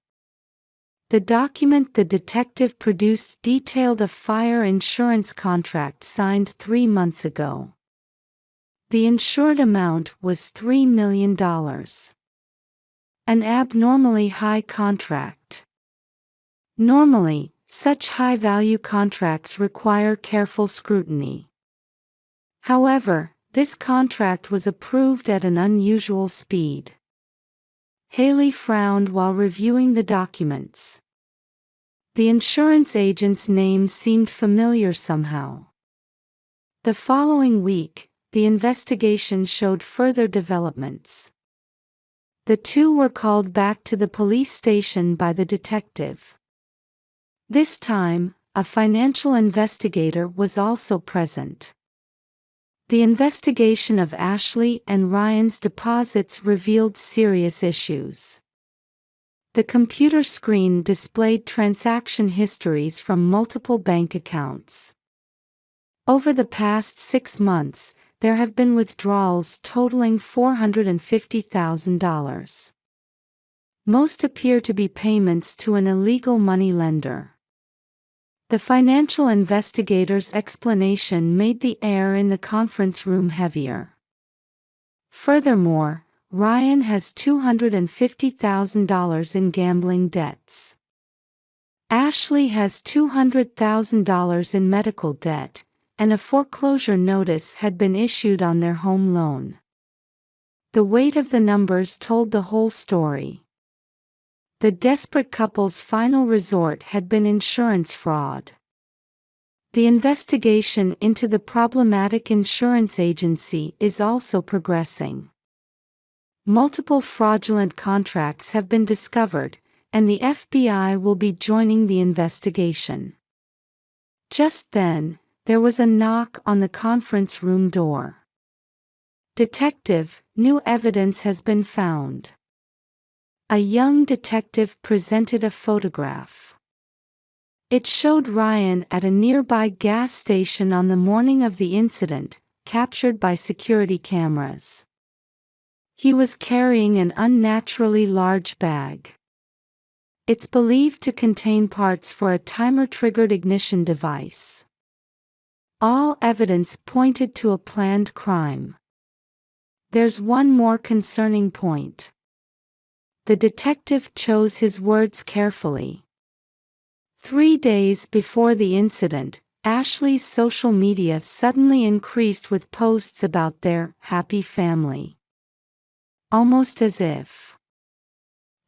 The document the detective produced detailed a fire insurance contract signed 3 months ago. The insured amount was $3 million. An abnormally high contract. Normally, such high-value contracts require careful scrutiny. However, this contract was approved at an unusual speed. Haley frowned while reviewing the documents. The insurance agent's name seemed familiar somehow. The following week, the investigation showed further developments. The two were called back to the police station by the detective. This time, a financial investigator was also present. The investigation of Ashley and Ryan's deposits revealed serious issues. The computer screen displayed transaction histories from multiple bank accounts. Over the past 6 months, there have been withdrawals totaling $450,000. Most appear to be payments to an illegal moneylender. The financial investigator's explanation made the air in the conference room heavier. Furthermore, Ryan has $250,000 in gambling debts. Ashley has $200,000 in medical debt, and a foreclosure notice had been issued on their home loan. The weight of the numbers told the whole story. The desperate couple's final resort had been insurance fraud. The investigation into the problematic insurance agency is also progressing. Multiple fraudulent contracts have been discovered, and the FBI will be joining the investigation. Just then, there was a knock on the conference room door. "Detective, new evidence has been found." A young detective presented a photograph. It showed Ryan at a nearby gas station on the morning of the incident, captured by security cameras. He was carrying an unnaturally large bag. It's believed to contain parts for a timer-triggered ignition device. All evidence pointed to a planned crime. There's one more concerning point. The detective chose his words carefully. 3 days before the incident, Ashley's social media suddenly increased with posts about their happy family. Almost as if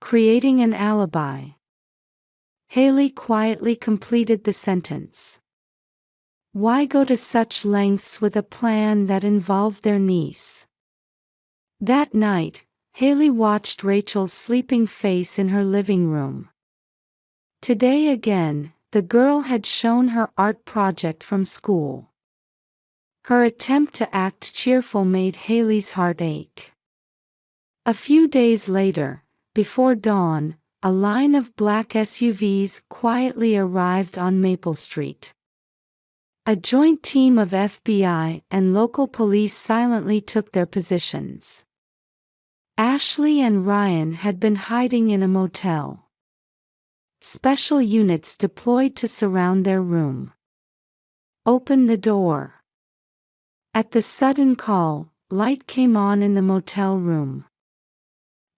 creating an alibi. Haley quietly completed the sentence. Why go to such lengths with a plan that involved their niece? That night, Haley watched Rachel's sleeping face in her living room. Today again, the girl had shown her art project from school. Her attempt to act cheerful made Haley's heart ache. A few days later, before dawn, a line of black SUVs quietly arrived on Maple Street. A joint team of FBI and local police silently took their positions. Ashley and Ryan had been hiding in a motel. Special units deployed to surround their room. Open the door. At the sudden call, light came on in the motel room.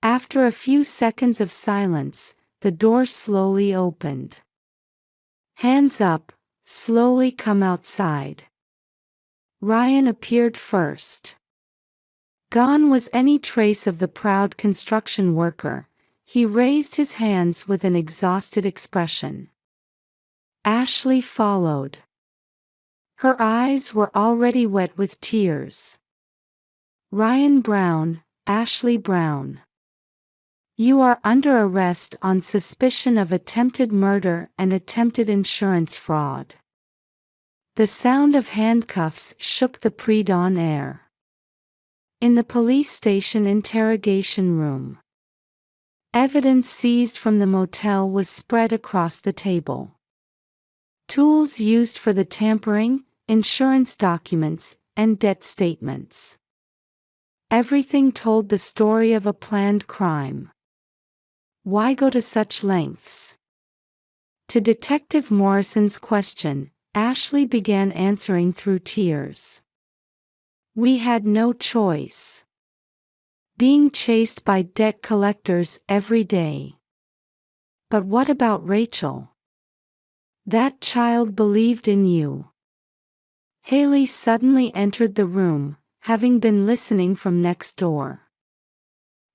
After a few seconds of silence, the door slowly opened. Hands up, slowly come outside. Ryan appeared first. Gone was any trace of the proud construction worker. He raised his hands with an exhausted expression. Ashley followed. Her eyes were already wet with tears. Ryan Brown, Ashley Brown. You are under arrest on suspicion of attempted murder and attempted insurance fraud. The sound of handcuffs shook the pre-dawn air. In the police station interrogation room. Evidence seized from the motel was spread across the table. Tools used for the tampering, insurance documents, and debt statements. Everything told the story of a planned crime. Why go to such lengths? To Detective Morrison's question, Ashley began answering through tears. We had no choice. Being chased by debt collectors every day. But what about Rachel? That child believed in you. Haley suddenly entered the room, having been listening from next door.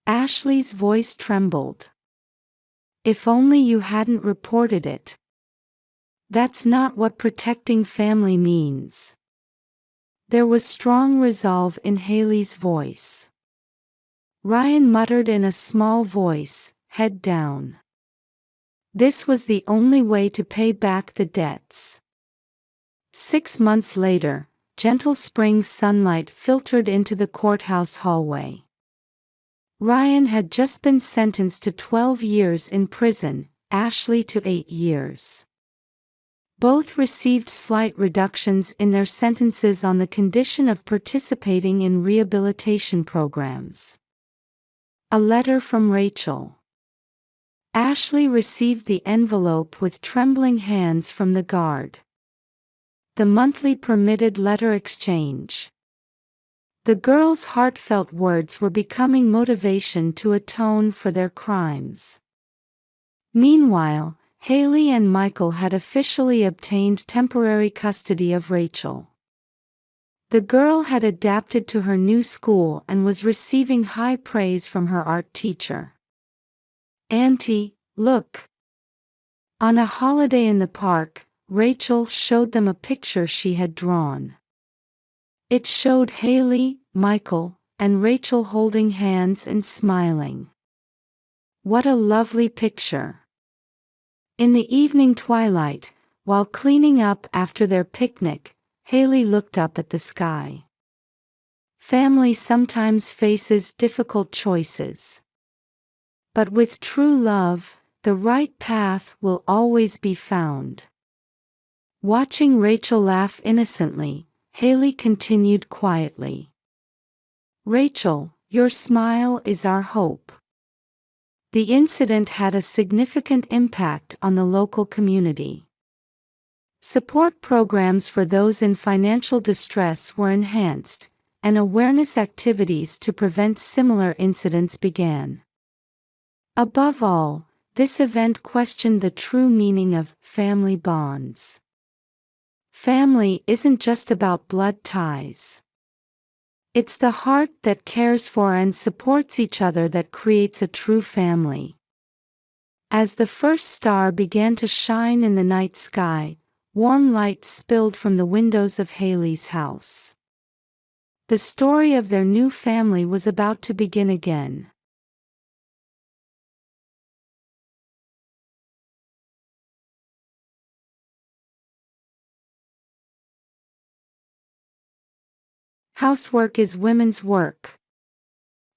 Ashley's voice trembled. If only you hadn't reported it. That's not what protecting family means. There was strong resolve in Haley's voice. Ryan muttered in a small voice, head down. This was the only way to pay back the debts. 6 months later, gentle spring sunlight filtered into the courthouse hallway. Ryan had just been sentenced to 12 years in prison, Ashley to 8 years. Both received slight reductions in their sentences on the condition of participating in rehabilitation programs. A letter from Rachel. Ashley received the envelope with trembling hands from the guard. The monthly permitted letter exchange. The girls' heartfelt words were becoming motivation to atone for their crimes. Meanwhile, Haley and Michael had officially obtained temporary custody of Rachel. The girl had adapted to her new school and was receiving high praise from her art teacher. Auntie, look! On a holiday in the park, Rachel showed them a picture she had drawn. It showed Haley, Michael, and Rachel holding hands and smiling. What a lovely picture! In the evening twilight, while cleaning up after their picnic, Haley looked up at the sky. Family sometimes faces difficult choices. But with true love, the right path will always be found. Watching Rachel laugh innocently, Haley continued quietly. Rachel, your smile is our hope. The incident had a significant impact on the local community. Support programs for those in financial distress were enhanced, and awareness activities to prevent similar incidents began. Above all, this event questioned the true meaning of family bonds. Family isn't just about blood ties. It's the heart that cares for and supports each other that creates a true family. As the first star began to shine in the night sky, warm light spilled from the windows of Haley's house. The story of their new family was about to begin again. Housework is women's work.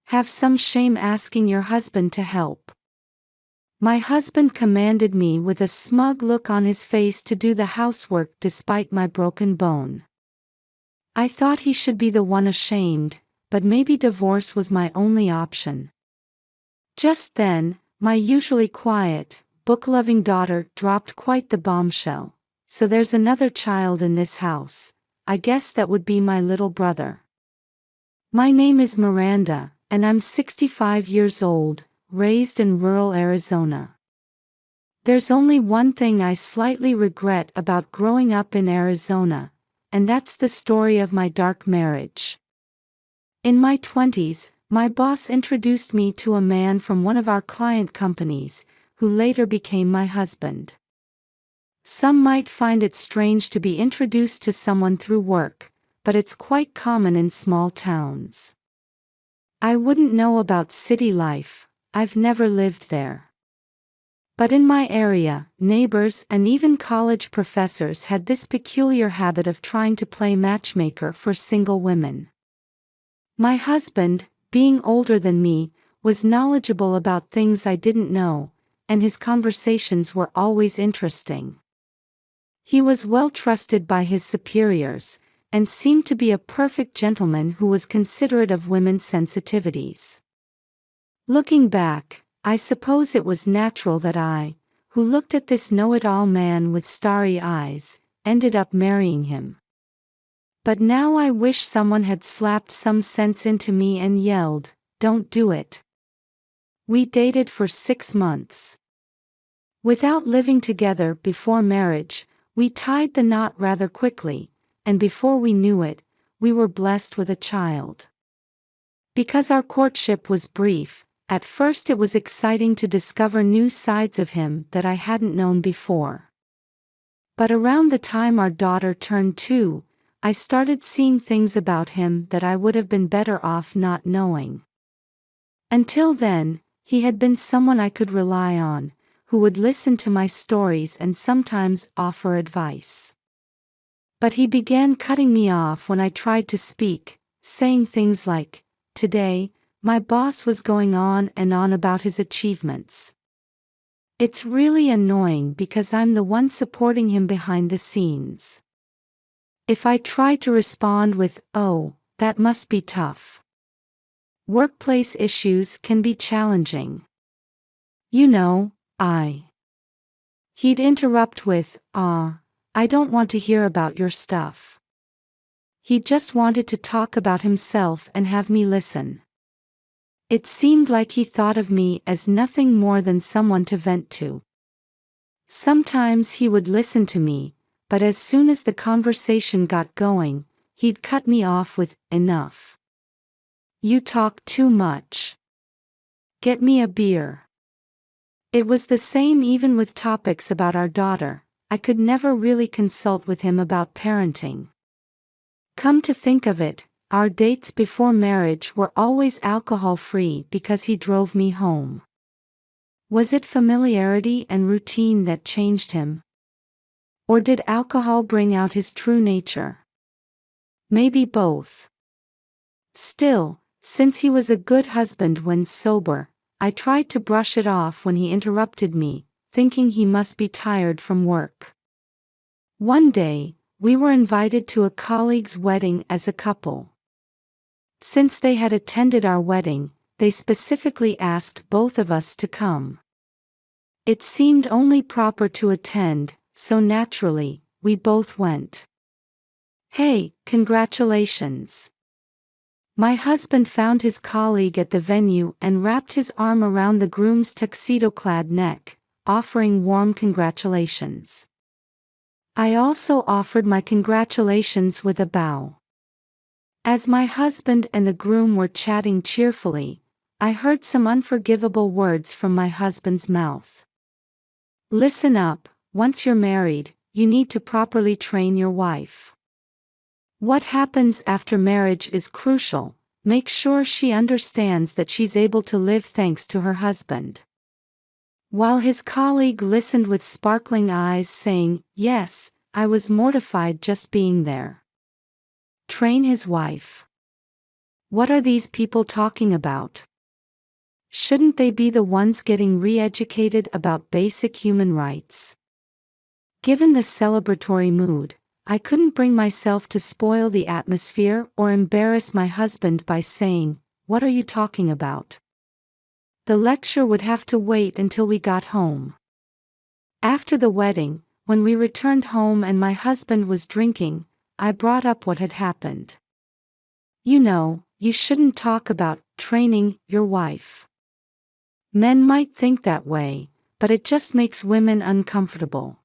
Have some shame asking your husband to help. My husband commanded me with a smug look on his face to do the housework despite my broken bone. I thought he should be the one ashamed, but maybe divorce was my only option. Just then, my usually quiet, book-loving daughter dropped quite the bombshell. So there's another child in this house. I guess that would be my little brother. My name is Miranda, and I'm 65 years old, raised in rural Arizona. There's only one thing I slightly regret about growing up in Arizona, and that's the story of my dark marriage. In my 20s, my boss introduced me to a man from one of our client companies, who later became my husband. Some might find it strange to be introduced to someone through work, but it's quite common in small towns. I wouldn't know about city life, I've never lived there. But in my area, neighbors and even college professors had this peculiar habit of trying to play matchmaker for single women. My husband, being older than me, was knowledgeable about things I didn't know, and his conversations were always interesting. He was well trusted by his superiors, and seemed to be a perfect gentleman who was considerate of women's sensitivities. Looking back, I suppose it was natural that I, who looked at this know-it-all man with starry eyes, ended up marrying him. But now I wish someone had slapped some sense into me and yelled, "Don't do it." We dated for 6 months. Without living together before marriage, we tied the knot rather quickly, and before we knew it, we were blessed with a child. Because our courtship was brief, at first it was exciting to discover new sides of him that I hadn't known before. But around the time our daughter turned 2, I started seeing things about him that I would have been better off not knowing. Until then, he had been someone I could rely on, who would listen to my stories and sometimes offer advice. But he began cutting me off when I tried to speak, saying things like, "Today, my boss was going on and on about his achievements. It's really annoying because I'm the one supporting him behind the scenes." If I try to respond with, "Oh, that must be tough. Workplace issues can be challenging. You know, He'd interrupt with, I don't want to hear about your stuff." He just wanted to talk about himself and have me listen. It seemed like he thought of me as nothing more than someone to vent to. Sometimes he would listen to me, but as soon as the conversation got going, he'd cut me off with, "Enough. You talk too much. Get me a beer." It was the same even with topics about our daughter. I could never really consult with him about parenting. Come to think of it, our dates before marriage were always alcohol-free because he drove me home. Was it familiarity and routine that changed him? Or did alcohol bring out his true nature? Maybe both. Still, since he was a good husband when sober, I tried to brush it off when he interrupted me, thinking he must be tired from work. One day, we were invited to a colleague's wedding as a couple. Since they had attended our wedding, they specifically asked both of us to come. It seemed only proper to attend, so naturally, we both went. "Hey, congratulations." My husband found his colleague at the venue and wrapped his arm around the groom's tuxedo-clad neck, offering warm congratulations. I also offered my congratulations with a bow. As my husband and the groom were chatting cheerfully, I heard some unforgivable words from my husband's mouth. Listen up, once you're married, you need to properly train your wife. What happens after marriage is crucial. Make sure she understands that she's able to live thanks to her husband. While his colleague listened with sparkling eyes saying, "Yes, I was mortified just being there." Train his wife. What are these people talking about? Shouldn't they be the ones getting re-educated about basic human rights? Given the celebratory mood, I couldn't bring myself to spoil the atmosphere or embarrass my husband by saying, "What are you talking about?" The lecture would have to wait until we got home. After the wedding, when we returned home and my husband was drinking, I brought up what had happened. "You know, you shouldn't talk about training your wife. Men might think that way, but it just makes women uncomfortable."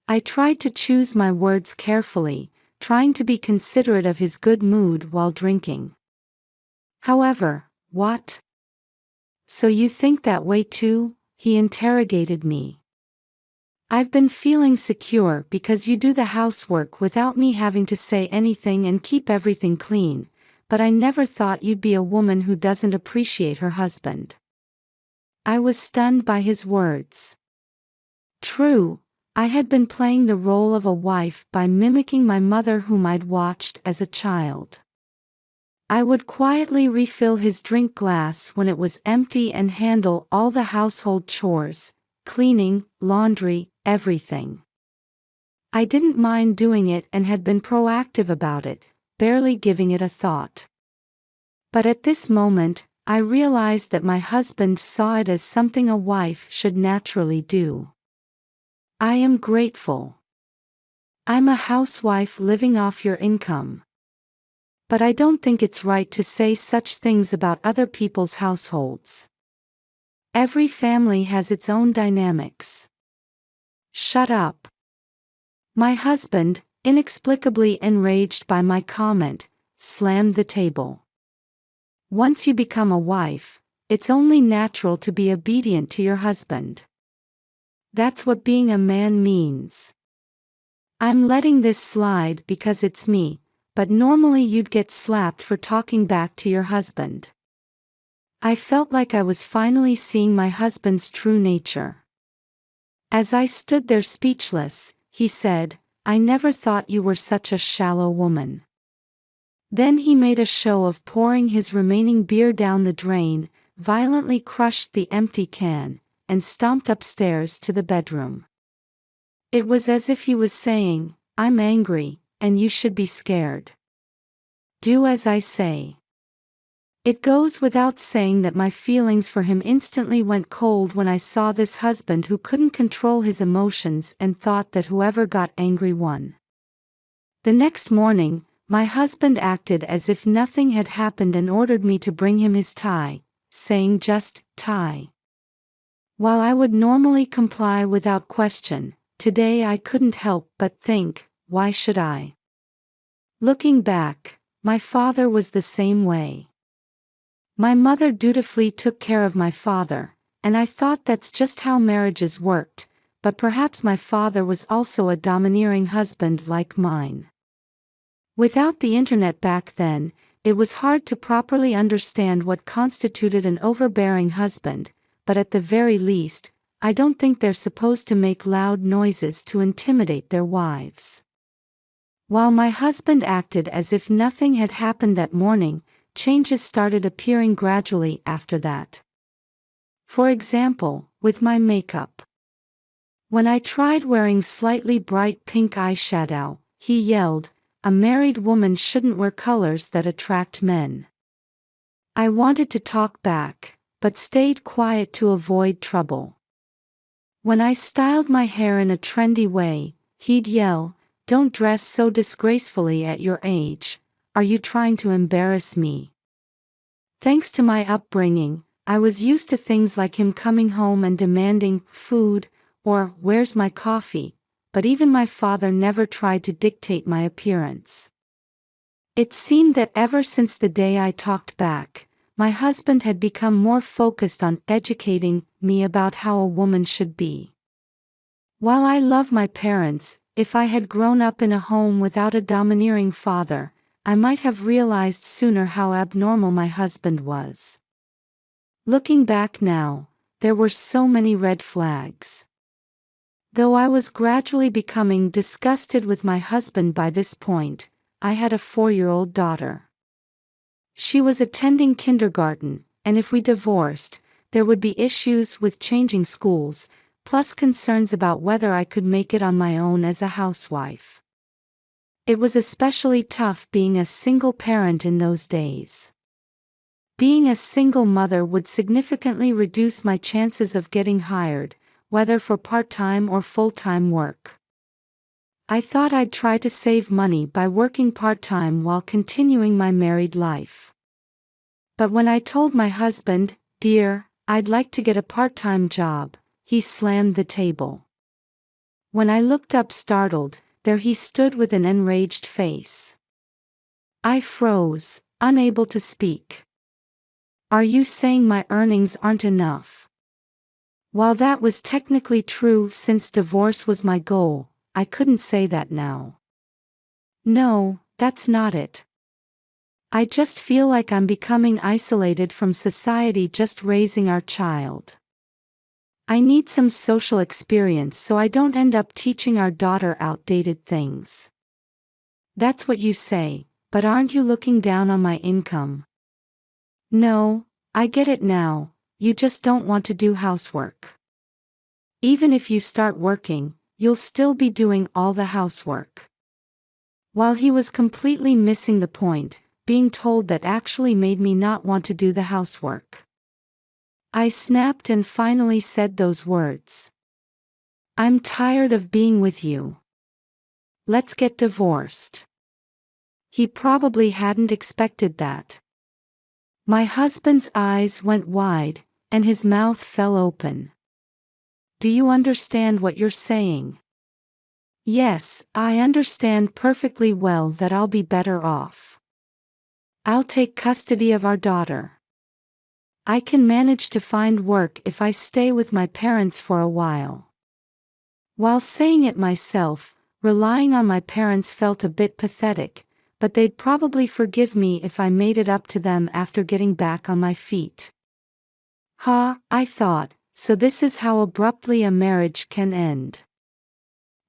I tried to choose my words carefully, trying to be considerate of his good mood while drinking. However, what? "So you think that way too?" he interrogated me. "I've been feeling secure because you do the housework without me having to say anything and keep everything clean, but I never thought you'd be a woman who doesn't appreciate her husband." I was stunned by his words. True, I had been playing the role of a wife by mimicking my mother whom I'd watched as a child. I would quietly refill his drink glass when it was empty and handle all the household chores, cleaning, laundry, everything. I didn't mind doing it and had been proactive about it, barely giving it a thought. But at this moment, I realized that my husband saw it as something a wife should naturally do. "I am grateful. I'm a housewife living off your income. But I don't think it's right to say such things about other people's households. Every family has its own dynamics." "Shut up." My husband, inexplicably enraged by my comment, slammed the table. "Once you become a wife, it's only natural to be obedient to your husband. That's what being a man means. I'm letting this slide because it's me, but normally you'd get slapped for talking back to your husband." I felt like I was finally seeing my husband's true nature. As I stood there speechless, he said, "I never thought you were such a shallow woman." Then he made a show of pouring his remaining beer down the drain, violently crushed the empty can, and stomped upstairs to the bedroom. It was as if he was saying, "I'm angry, and you should be scared. Do as I say." It goes without saying that my feelings for him instantly went cold when I saw this husband who couldn't control his emotions and thought that whoever got angry won. The next morning, my husband acted as if nothing had happened and ordered me to bring him his tie, saying just, "Tie." While I would normally comply without question, today I couldn't help but think, why should I? Looking back, my father was the same way. My mother dutifully took care of my father, and I thought that's just how marriages worked, but perhaps my father was also a domineering husband like mine. Without the internet back then, it was hard to properly understand what constituted an overbearing husband, but at the very least, I don't think they're supposed to make loud noises to intimidate their wives. While my husband acted as if nothing had happened that morning, changes started appearing gradually after that. For example, with my makeup. When I tried wearing slightly bright pink eyeshadow, he yelled, "A married woman shouldn't wear colors that attract men." I wanted to talk back, but stayed quiet to avoid trouble. When I styled my hair in a trendy way, he'd yell, "Don't dress so disgracefully at your age. Are you trying to embarrass me?" Thanks to my upbringing, I was used to things like him coming home and demanding food, or "Where's my coffee?" But even my father never tried to dictate my appearance. It seemed that ever since the day I talked back, my husband had become more focused on educating me about how a woman should be. While I love my parents, if I had grown up in a home without a domineering father, I might have realized sooner how abnormal my husband was. Looking back now, there were so many red flags. Though I was gradually becoming disgusted with my husband by this point, I had a 4-year-old daughter. She was attending kindergarten, and if we divorced, there would be issues with changing schools, plus concerns about whether I could make it on my own as a housewife. It was especially tough being a single parent in those days. Being a single mother would significantly reduce my chances of getting hired, whether for part-time or full-time work. I thought I'd try to save money by working part-time while continuing my married life. But when I told my husband, "Dear, I'd like to get a part-time job," he slammed the table. When I looked up startled, there he stood with an enraged face. I froze, unable to speak. "Are you saying my earnings aren't enough?" While that was technically true since divorce was my goal, I couldn't say that now. "No, that's not it. I just feel like I'm becoming isolated from society just raising our child. I need some social experience so I don't end up teaching our daughter outdated things." "That's what you say, but aren't you looking down on my income?" "No, I get it now, you just don't want to do housework. Even if you start working, you'll still be doing all the housework." While he was completely missing the point, being told that actually made me not want to do the housework. I snapped and finally said those words. "I'm tired of being with you. Let's get divorced." He probably hadn't expected that. My husband's eyes went wide, and his mouth fell open. "Do you understand what you're saying?" "Yes, I understand perfectly well that I'll be better off. I'll take custody of our daughter. I can manage to find work if I stay with my parents for a while." While saying it myself, relying on my parents felt a bit pathetic, but they'd probably forgive me if I made it up to them after getting back on my feet. I thought, so this is how abruptly a marriage can end.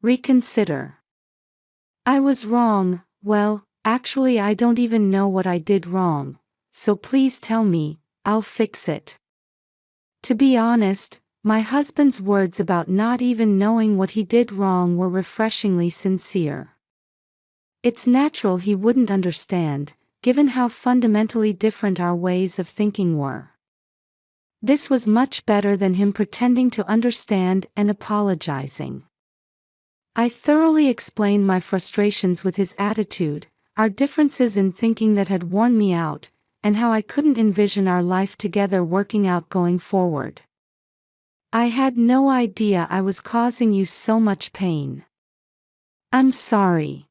Reconsider. I was wrong. Well, actually I don't even know what I did wrong, so please tell me, I'll fix it. To be honest, my husband's words about not even knowing what he did wrong were refreshingly sincere. It's natural he wouldn't understand, given how fundamentally different our ways of thinking were. This was much better than him pretending to understand and apologizing. I thoroughly explained my frustrations with his attitude, our differences in thinking that had worn me out, and how I couldn't envision our life together working out going forward. "I had no idea I was causing you so much pain. I'm sorry.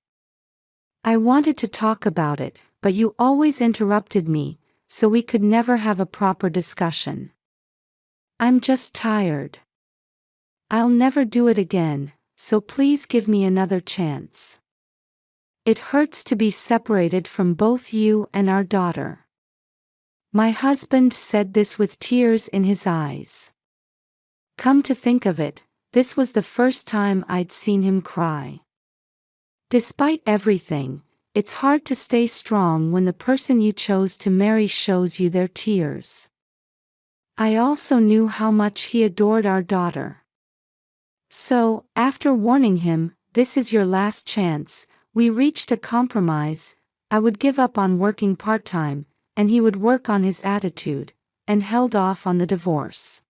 I wanted to talk about it, but you always interrupted me, so we could never have a proper discussion. I'm just tired. I'll never do it again, so please give me another chance. It hurts to be separated from both you and our daughter." My husband said this with tears in his eyes. Come to think of it, this was the first time I'd seen him cry. Despite everything, it's hard to stay strong when the person you chose to marry shows you their tears. I also knew how much he adored our daughter. So, after warning him, "This is your last chance," we reached a compromise. I would give up on working part-time, and he would work on his attitude, and held off on the divorce.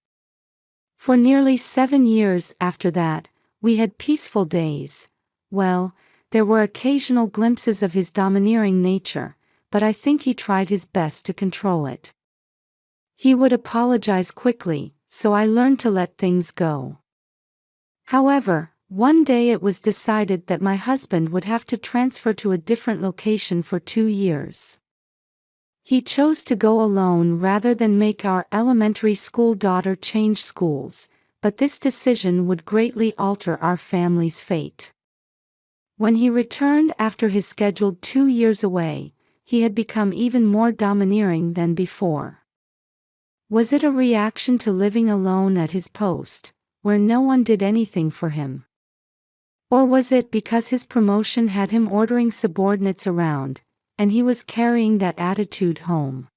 For nearly 7 years after that, we had peaceful days. Well, there were occasional glimpses of his domineering nature, but I think he tried his best to control it. He would apologize quickly, so I learned to let things go. However, one day it was decided that my husband would have to transfer to a different location for 2 years. He chose to go alone rather than make our elementary school daughter change schools, but this decision would greatly alter our family's fate. When he returned after his scheduled 2 years away, he had become even more domineering than before. Was it a reaction to living alone at his post, where no one did anything for him? Or was it because his promotion had him ordering subordinates around, and he was carrying that attitude home?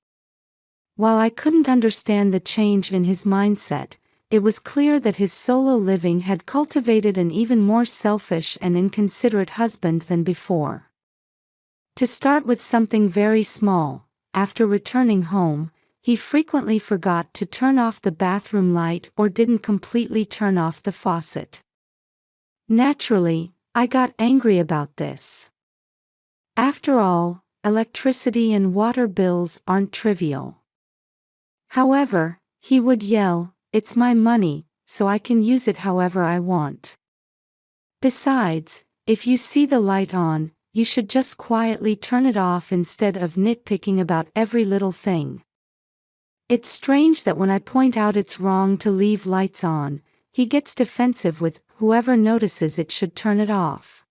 While I couldn't understand the change in his mindset, it was clear that his solo living had cultivated an even more selfish and inconsiderate husband than before. To start with something very small, after returning home, he frequently forgot to turn off the bathroom light or didn't completely turn off the faucet. Naturally, I got angry about this. After all, electricity and water bills aren't trivial. However, he would yell, "It's my money, so I can use it however I want. Besides, if you see the light on, you should just quietly turn it off instead of nitpicking about every little thing." It's strange that when I point out it's wrong to leave lights on, he gets defensive with whoever notices it should turn it off.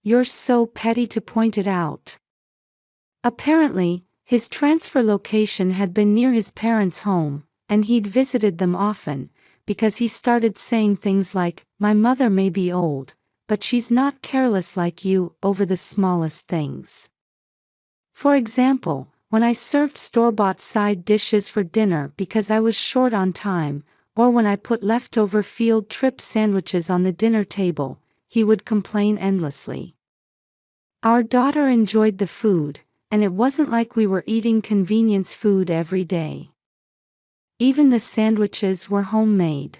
You're so petty to point it out. Apparently, his transfer location had been near his parents' home, and he'd visited them often, because he started saying things like, "My mother may be old, but she's not careless like you over the smallest things." For example, when I served store-bought side dishes for dinner because I was short on time, or when I put leftover field trip sandwiches on the dinner table, he would complain endlessly. Our daughter enjoyed the food, and it wasn't like we were eating convenience food every day. Even the sandwiches were homemade.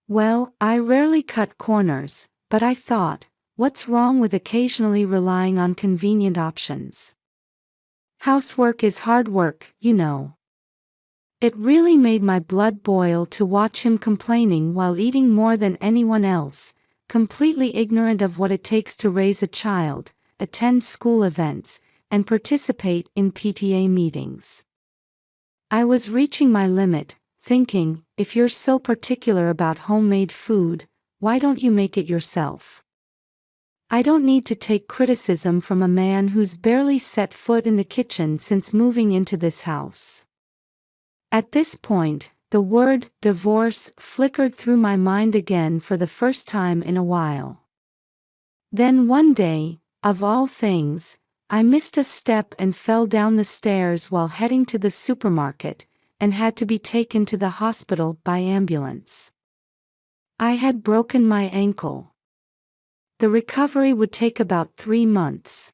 Well, I rarely cut corners, but I thought, what's wrong with occasionally relying on convenient options? Housework is hard work, you know. It really made my blood boil to watch him complaining while eating more than anyone else, completely ignorant of what it takes to raise a child, attend school events, and participate in PTA meetings. I was reaching my limit, thinking, if you're so particular about homemade food, why don't you make it yourself? I don't need to take criticism from a man who's barely set foot in the kitchen since moving into this house. At this point, the word divorce flickered through my mind again for the first time in a while. Then one day, of all things, I missed a step and fell down the stairs while heading to the supermarket, and had to be taken to the hospital by ambulance. I had broken my ankle. The recovery would take about 3 months.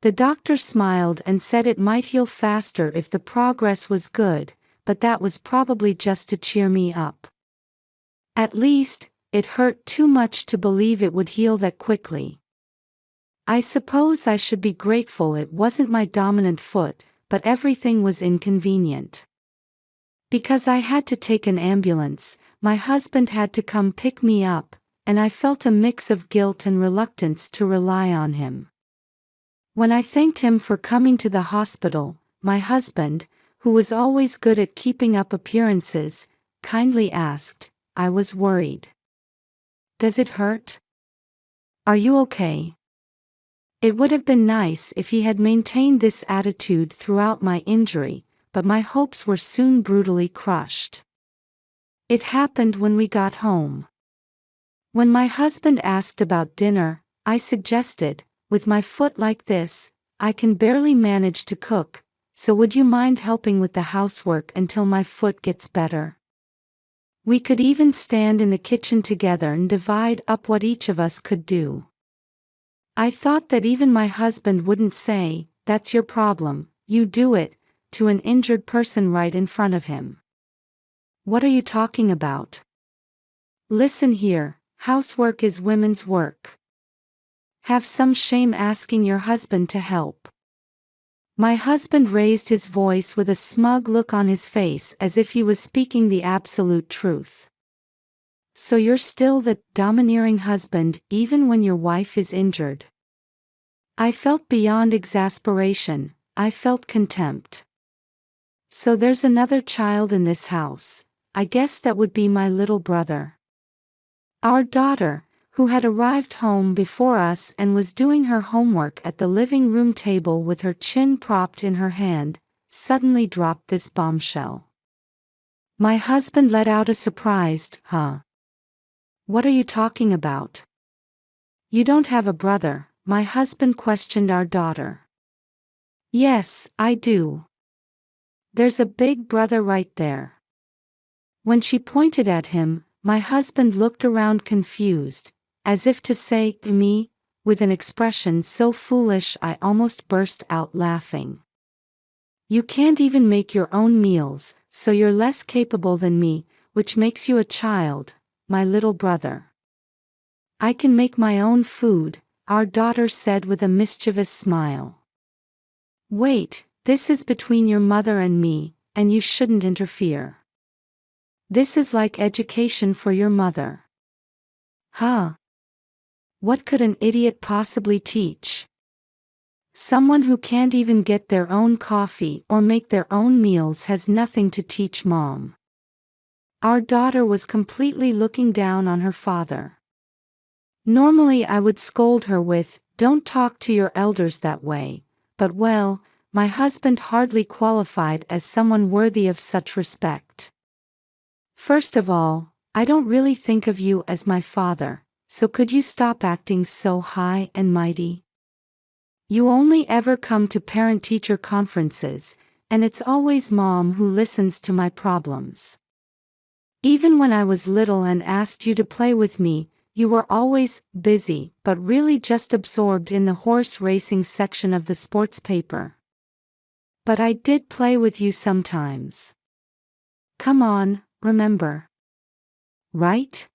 The doctor smiled and said it might heal faster if the progress was good, but that was probably just to cheer me up. At least, it hurt too much to believe it would heal that quickly. I suppose I should be grateful it wasn't my dominant foot, but everything was inconvenient. Because I had to take an ambulance, my husband had to come pick me up, and I felt a mix of guilt and reluctance to rely on him. When I thanked him for coming to the hospital, my husband, who was always good at keeping up appearances, kindly asked, "I was worried. Does it hurt? Are you okay?" It would have been nice if he had maintained this attitude throughout my injury, but my hopes were soon brutally crushed. It happened when we got home. When my husband asked about dinner, I suggested, "With my foot like this, I can barely manage to cook, so would you mind helping with the housework until my foot gets better? We could even stand in the kitchen together and divide up what each of us could do." I thought that even my husband wouldn't say, "That's your problem, you do it," to an injured person right in front of him. What are you talking about? Listen here, housework is women's work. Have some shame asking your husband to help. My husband raised his voice with a smug look on his face as if he was speaking the absolute truth. "So you're still the domineering husband even when your wife is injured?" I felt beyond exasperation, I felt contempt. "So there's another child in this house," I guess that would be my little brother. Our daughter, who had arrived home before us and was doing her homework at the living room table with her chin propped in her hand, suddenly dropped this bombshell. My husband let out a surprised, "Huh? What are you talking about? You don't have a brother?" My husband questioned our daughter. "Yes, I do. There's a big brother right there." When she pointed at him, my husband looked around confused, as if to say, "Me?" with an expression so foolish I almost burst out laughing. "You can't even make your own meals, so you're less capable than me, which makes you a child, my little brother." "I can make my own food," our daughter said with a mischievous smile. "Wait, this is between your mother and me, and you shouldn't interfere. This is like education for your mother." Huh? What could an idiot possibly teach? Someone who can't even get their own coffee or make their own meals has nothing to teach mom. Our daughter was completely looking down on her father. Normally I would scold her with, "Don't talk to your elders that way," but well, my husband hardly qualified as someone worthy of such respect. "First of all, I don't really think of you as my father, so could you stop acting so high and mighty? You only ever come to parent-teacher conferences, and it's always mom who listens to my problems. Even when I was little and asked you to play with me, you were always busy, but really just absorbed in the horse racing section of the sports paper. But I did play with you sometimes. Come on, remember. Right?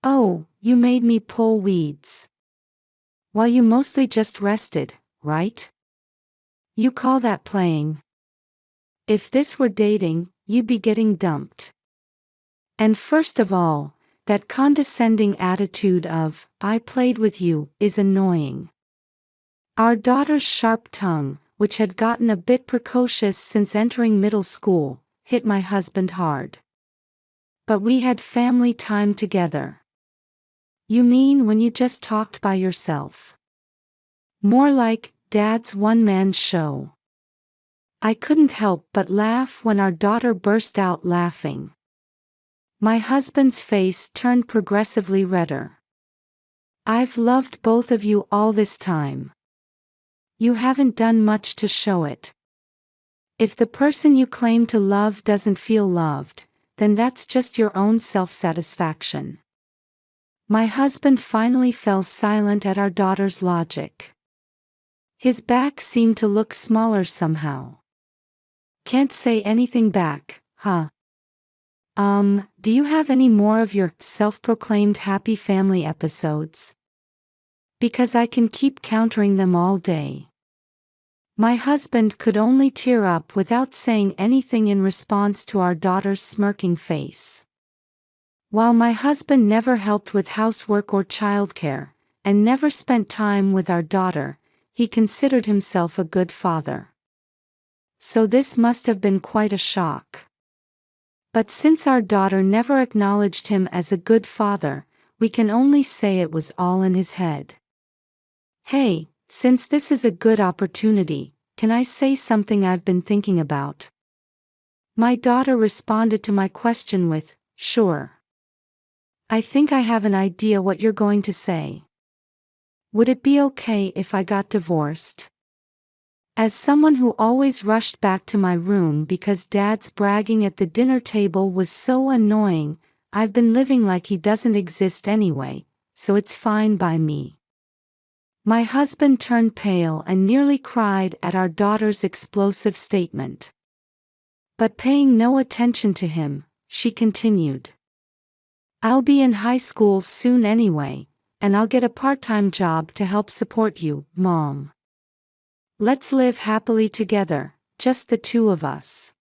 Oh, you made me pull weeds. While you mostly just rested, right? You call that playing? If this were dating, you'd be getting dumped. And first of all, that condescending attitude of, 'I played with you,' is annoying." Our daughter's sharp tongue, which had gotten a bit precocious since entering middle school, hit my husband hard. "But we had family time together." "You mean when you just talked by yourself?" "More like Dad's one-man show." I couldn't help but laugh when our daughter burst out laughing. My husband's face turned progressively redder. "I've loved both of you all this time. You haven't done much to show it. If the person you claim to love doesn't feel loved, then that's just your own self-satisfaction." My husband finally fell silent at our daughter's logic. His back seemed to look smaller somehow. "Can't say anything back, huh? Do you have any more of your self-proclaimed happy family episodes? Because I can keep countering them all day." My husband could only tear up without saying anything in response to our daughter's smirking face. While my husband never helped with housework or childcare, and never spent time with our daughter, he considered himself a good father. So this must have been quite a shock. But since our daughter never acknowledged him as a good father, we can only say it was all in his head. "Hey, since this is a good opportunity, can I say something I've been thinking about?" My daughter responded to my question with, "Sure. I think I have an idea what you're going to say. Would it be okay if I got divorced?" As someone who always rushed back to my room because Dad's bragging at the dinner table was so annoying, I've been living like he doesn't exist anyway, so it's fine by me. My husband turned pale and nearly cried at our daughter's explosive statement. But paying no attention to him, she continued. "I'll be in high school soon anyway, and I'll get a part-time job to help support you, Mom. Let's live happily together, just the two of us."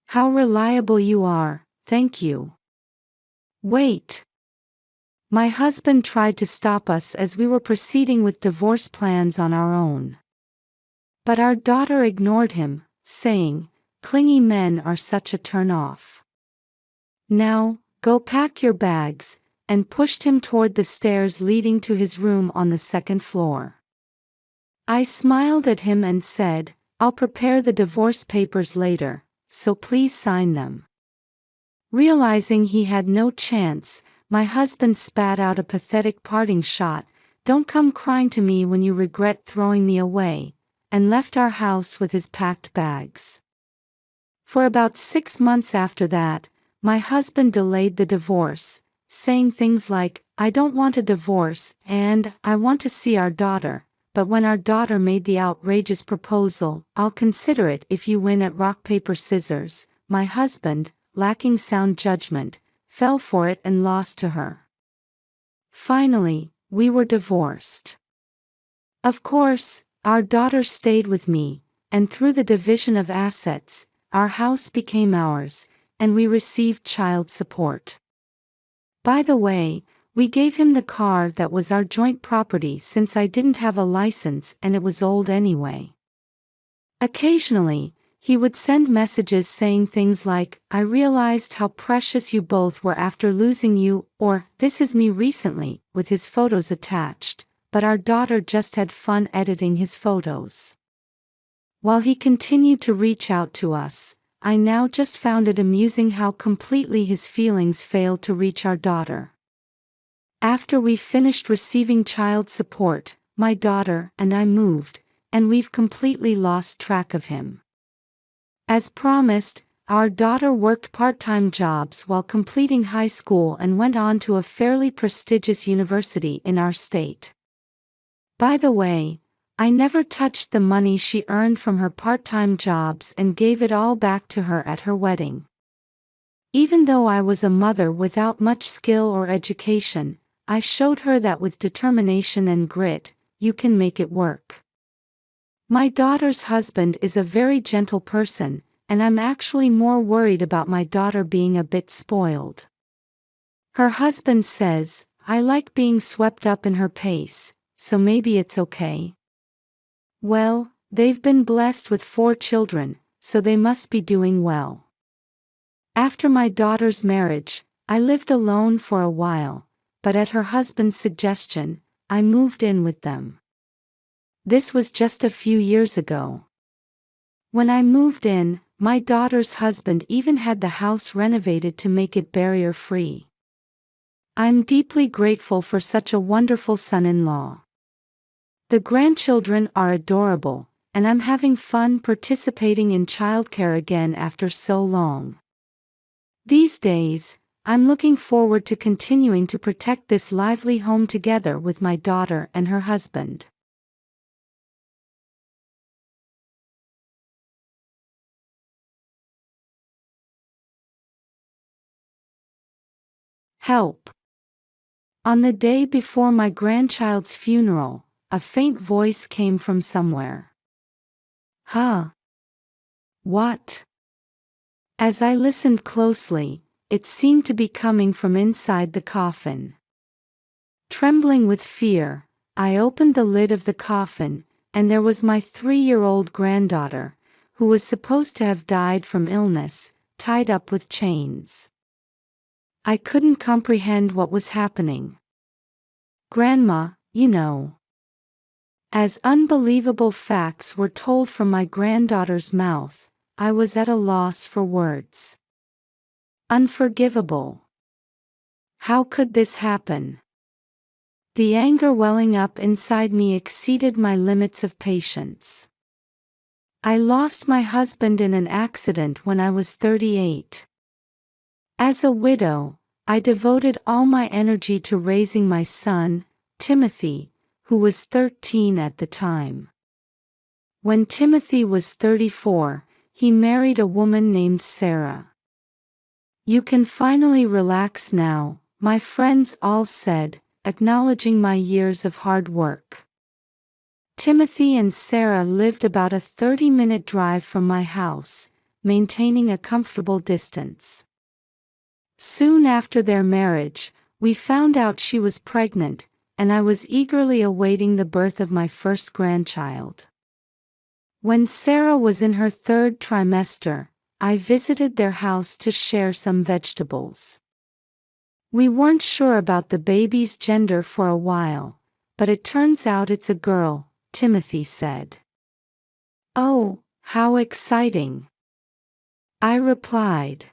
"How reliable you are, thank you." "Wait." My husband tried to stop us as we were proceeding with divorce plans on our own. But our daughter ignored him, saying, "Clingy men are such a turn-off. Now, go pack your bags, and pushed him toward the stairs leading to his room on the second floor. I smiled at him and said, "I'll prepare the divorce papers later, so please sign them." Realizing he had no chance, my husband spat out a pathetic parting shot, "Don't come crying to me when you regret throwing me away," and left our house with his packed bags. For about 6 months after that, my husband delayed the divorce, saying things like, "I don't want a divorce," and "I want to see our daughter," but when our daughter made the outrageous proposal, "I'll consider it if you win at rock paper scissors," my husband, lacking sound judgment, fell for it and lost to her. Finally, we were divorced. Of course, our daughter stayed with me, and through the division of assets, our house became ours, and we received child support. By the way, we gave him the car that was our joint property since I didn't have a license and it was old anyway. Occasionally, he would send messages saying things like, "I realized how precious you both were after losing you," or "This is me recently," with his photos attached, but our daughter just had fun editing his photos. While he continued to reach out to us, I now just found it amusing how completely his feelings failed to reach our daughter. After we finished receiving child support, my daughter and I moved, and we've completely lost track of him. As promised, our daughter worked part-time jobs while completing high school and went on to a fairly prestigious university in our state. By the way, I never touched the money she earned from her part-time jobs and gave it all back to her at her wedding. Even though I was a mother without much skill or education, I showed her that with determination and grit, you can make it work. My daughter's husband is a very gentle person, and I'm actually more worried about my daughter being a bit spoiled. Her husband says, "I like being swept up in her pace, so maybe it's okay." Well, they've been blessed with 4 children, so they must be doing well. After my daughter's marriage, I lived alone for a while, but at her husband's suggestion, I moved in with them. This was just a few years ago. When I moved in, my daughter's husband even had the house renovated to make it barrier-free. I'm deeply grateful for such a wonderful son-in-law. The grandchildren are adorable, and I'm having fun participating in childcare again after so long. These days, I'm looking forward to continuing to protect this lively home together with my daughter and her husband. Help! On the day before my grandchild's funeral, a faint voice came from somewhere. Huh? What? As I listened closely, it seemed to be coming from inside the coffin. Trembling with fear, I opened the lid of the coffin, and there was my 3-year-old granddaughter, who was supposed to have died from illness, tied up with chains. I couldn't comprehend what was happening. "Grandma, you know." As unbelievable facts were told from my granddaughter's mouth, I was at a loss for words. Unforgivable. How could this happen? The anger welling up inside me exceeded my limits of patience. I lost my husband in an accident when I was 38. As a widow, I devoted all my energy to raising my son, Timothy, who was 13 at the time. When Timothy was 34, he married a woman named Sarah. "You can finally relax now," my friends all said, acknowledging my years of hard work. Timothy and Sarah lived about a 30-minute drive from my house, maintaining a comfortable distance. Soon after their marriage, we found out she was pregnant, and I was eagerly awaiting the birth of my first grandchild. When Sarah was in her 3rd trimester, I visited their house to share some vegetables. We weren't sure about the baby's gender for a while, but it turns out it's a girl, Timothy said. Oh, how exciting! I replied.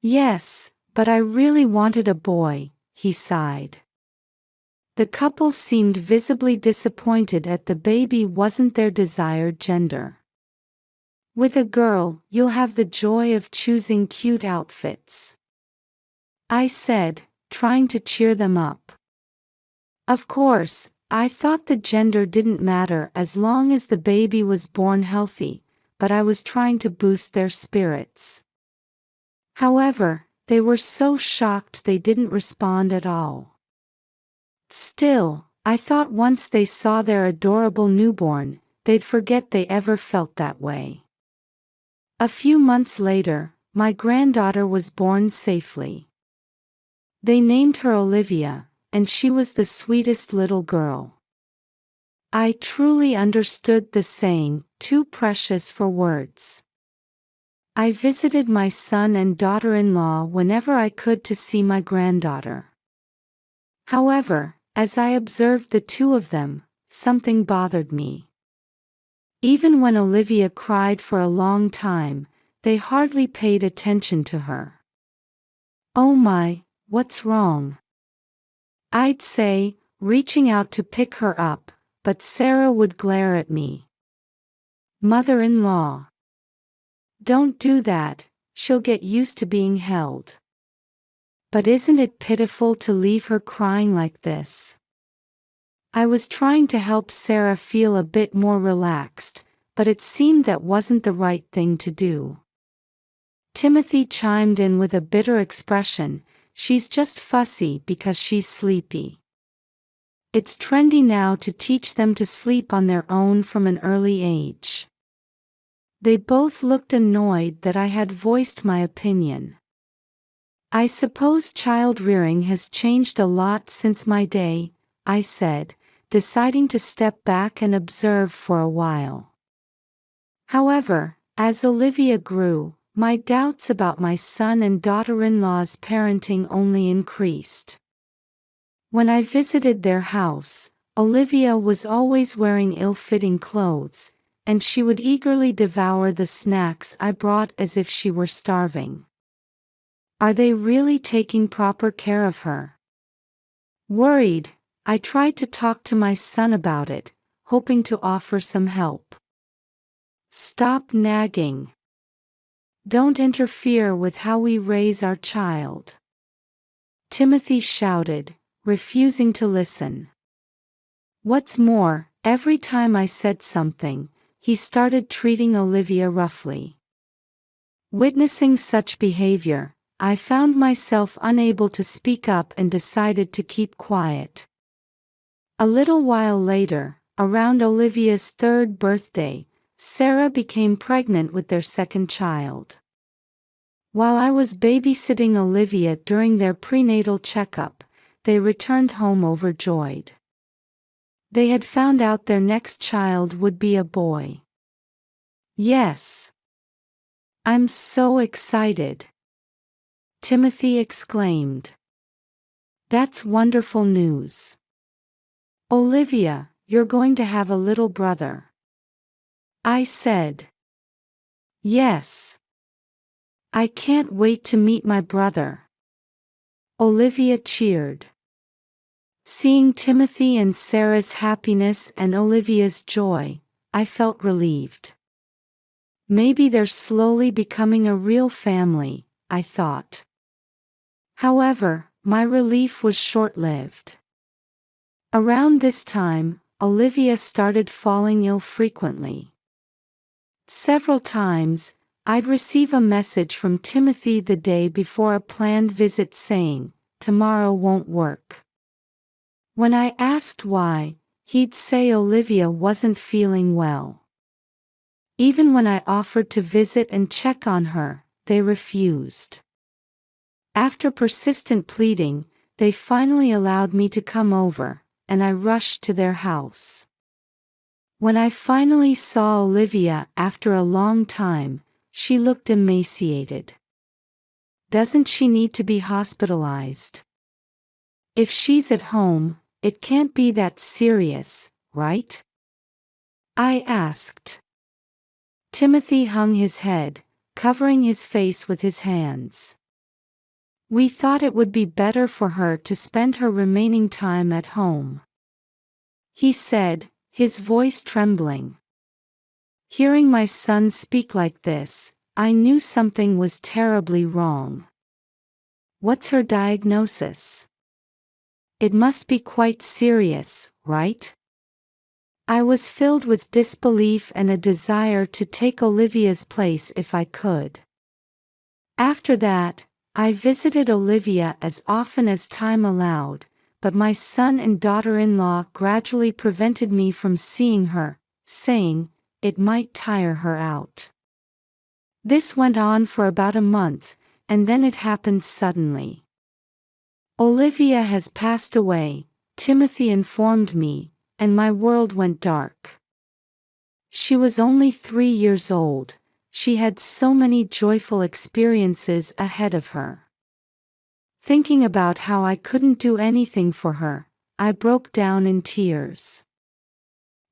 Yes, but I really wanted a boy, he sighed. The couple seemed visibly disappointed that the baby wasn't their desired gender. With a girl, you'll have the joy of choosing cute outfits, I said, trying to cheer them up. Of course, I thought the gender didn't matter as long as the baby was born healthy, but I was trying to boost their spirits. However, they were so shocked they didn't respond at all. Still, I thought once they saw their adorable newborn, they'd forget they ever felt that way. A few months later, my granddaughter was born safely. They named her Olivia, and she was the sweetest little girl. I truly understood the saying, too precious for words. I visited my son and daughter-in-law whenever I could to see my granddaughter. However, as I observed the two of them, something bothered me. Even when Olivia cried for a long time, they hardly paid attention to her. Oh my, what's wrong? I'd say, reaching out to pick her up, but Sarah would glare at me. Mother-in-law. Don't do that, she'll get used to being held. But isn't it pitiful to leave her crying like this? I was trying to help Sarah feel a bit more relaxed, but it seemed that wasn't the right thing to do. Timothy chimed in with a bitter expression, she's just fussy because she's sleepy. It's trendy now to teach them to sleep on their own from an early age. They both looked annoyed that I had voiced my opinion. I suppose child-rearing has changed a lot since my day, I said, deciding to step back and observe for a while. However, as Olivia grew, my doubts about my son and daughter-in-law's parenting only increased. When I visited their house, Olivia was always wearing ill-fitting clothes, and she would eagerly devour the snacks I brought as if she were starving. Are they really taking proper care of her? Worried, I tried to talk to my son about it, hoping to offer some help. Stop nagging. Don't interfere with how we raise our child. Timothy shouted, refusing to listen. What's more, every time I said something, he started treating Olivia roughly. Witnessing such behavior, I found myself unable to speak up and decided to keep quiet. A little while later, around Olivia's third birthday, Sarah became pregnant with their second child. While I was babysitting Olivia during their prenatal checkup, they returned home overjoyed. They had found out their next child would be a boy. Yes. I'm so excited, Timothy exclaimed. That's wonderful news. Olivia, you're going to have a little brother, I said. Yes. I can't wait to meet my brother, Olivia cheered. Seeing Timothy and Sarah's happiness and Olivia's joy, I felt relieved. Maybe they're slowly becoming a real family, I thought. However, my relief was short-lived. Around this time, Olivia started falling ill frequently. Several times, I'd receive a message from Timothy the day before a planned visit saying, "Tomorrow won't work." When I asked why, he'd say Olivia wasn't feeling well. Even when I offered to visit and check on her, they refused. After persistent pleading, they finally allowed me to come over, and I rushed to their house. When I finally saw Olivia after a long time, She looked emaciated. Doesn't she need to be hospitalized? If she's at home, it can't be that serious, right? I asked. Timothy hung his head, covering his face with his hands. We thought it would be better for her to spend her remaining time at home, he said, his voice trembling. Hearing my son speak like this, I knew something was terribly wrong. What's her diagnosis? It must be quite serious, right? I was filled with disbelief and a desire to take Olivia's place if I could. After that, I visited Olivia as often as time allowed, but my son and daughter-in-law gradually prevented me from seeing her, saying it might tire her out. This went on for about a month, and then it happened suddenly. Olivia has passed away, Timothy informed me, and my world went dark. She was only 3 years old. She had so many joyful experiences ahead of her. Thinking about how I couldn't do anything for her, I broke down in tears.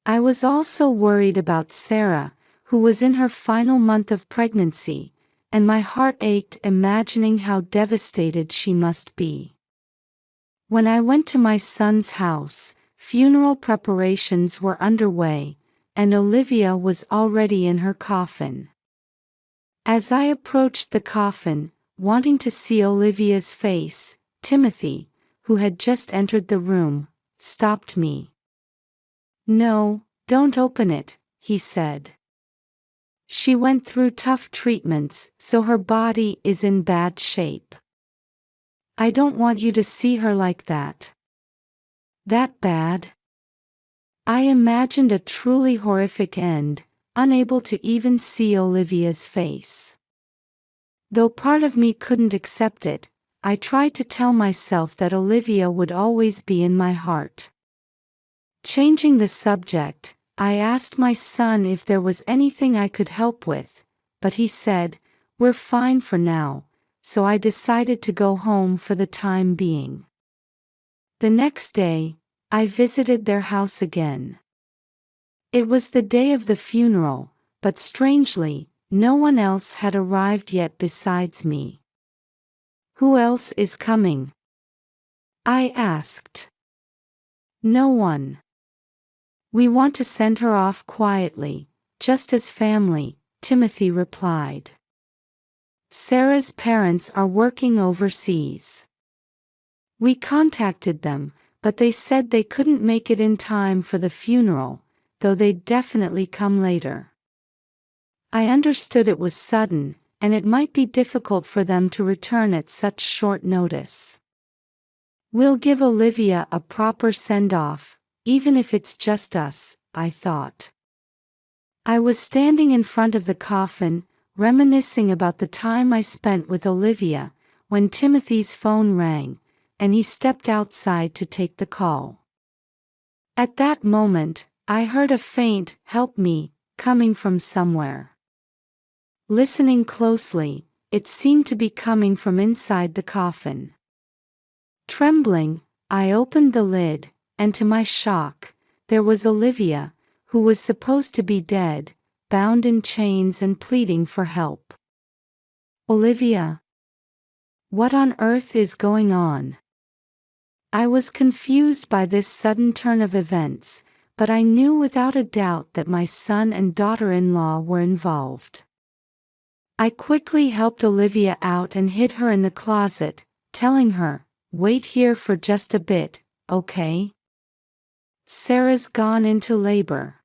I was also worried about Sarah, who was in her final month of pregnancy, and my heart ached imagining how devastated she must be. When I went to my son's house, funeral preparations were underway, and Olivia was already in her coffin. As I approached the coffin, wanting to see Olivia's face, Timothy, who had just entered the room, stopped me. "No, don't open it," he said. "She went through tough treatments, so her body is in bad shape. I don't want you to see her like that." That bad? I imagined a truly horrific end, unable to even see Olivia's face. Though part of me couldn't accept it, I tried to tell myself that Olivia would always be in my heart. Changing the subject, I asked my son if there was anything I could help with, but he said, "We're fine for now," so I decided to go home for the time being. The next day, I visited their house again. It was the day of the funeral, but strangely, no one else had arrived yet besides me. "Who else is coming?" I asked. "No one. We want to send her off quietly, just as family," Timothy replied. "Sarah's parents are working overseas. We contacted them, but they said they couldn't make it in time for the funeral, though they'd definitely come later." I understood it was sudden, and it might be difficult for them to return at such short notice. "We'll give Olivia a proper send-off, even if it's just us," I thought. I was standing in front of the coffin, reminiscing about the time I spent with Olivia, when Timothy's phone rang, and he stepped outside to take the call. At that moment, I heard a faint "help me" coming from somewhere. Listening closely, it seemed to be coming from inside the coffin. Trembling, I opened the lid, and to my shock, there was Olivia, who was supposed to be dead, bound in chains and pleading for help. "Olivia? What on earth is going on?" I was confused by this sudden turn of events, but I knew without a doubt that my son and daughter-in-law were involved. I quickly helped Olivia out and hid her in the closet, telling her, "Wait here for just a bit, okay? Sarah's gone into labor."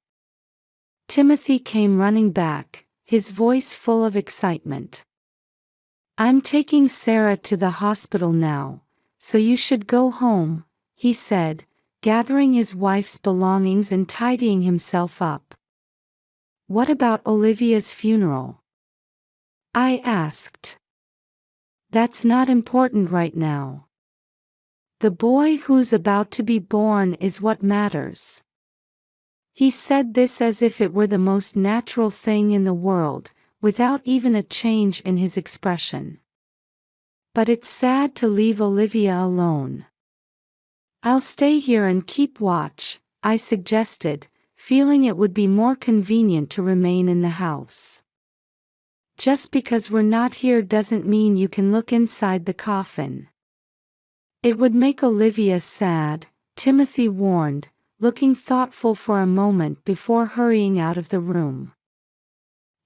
Timothy came running back, his voice full of excitement. "I'm taking Sarah to the hospital now, so you should go home," he said, gathering his wife's belongings and tidying himself up. "What about Olivia's funeral?" I asked. "That's not important right now. The boy who's about to be born is what matters." He said this as if it were the most natural thing in the world, without even a change in his expression. But it's sad to leave Olivia alone. I'll stay here and keep watch, I suggested, feeling it would be more convenient to remain in the house. Just because we're not here doesn't mean you can look inside the coffin. It would make Olivia sad, Timothy warned, looking thoughtful for a moment before hurrying out of the room.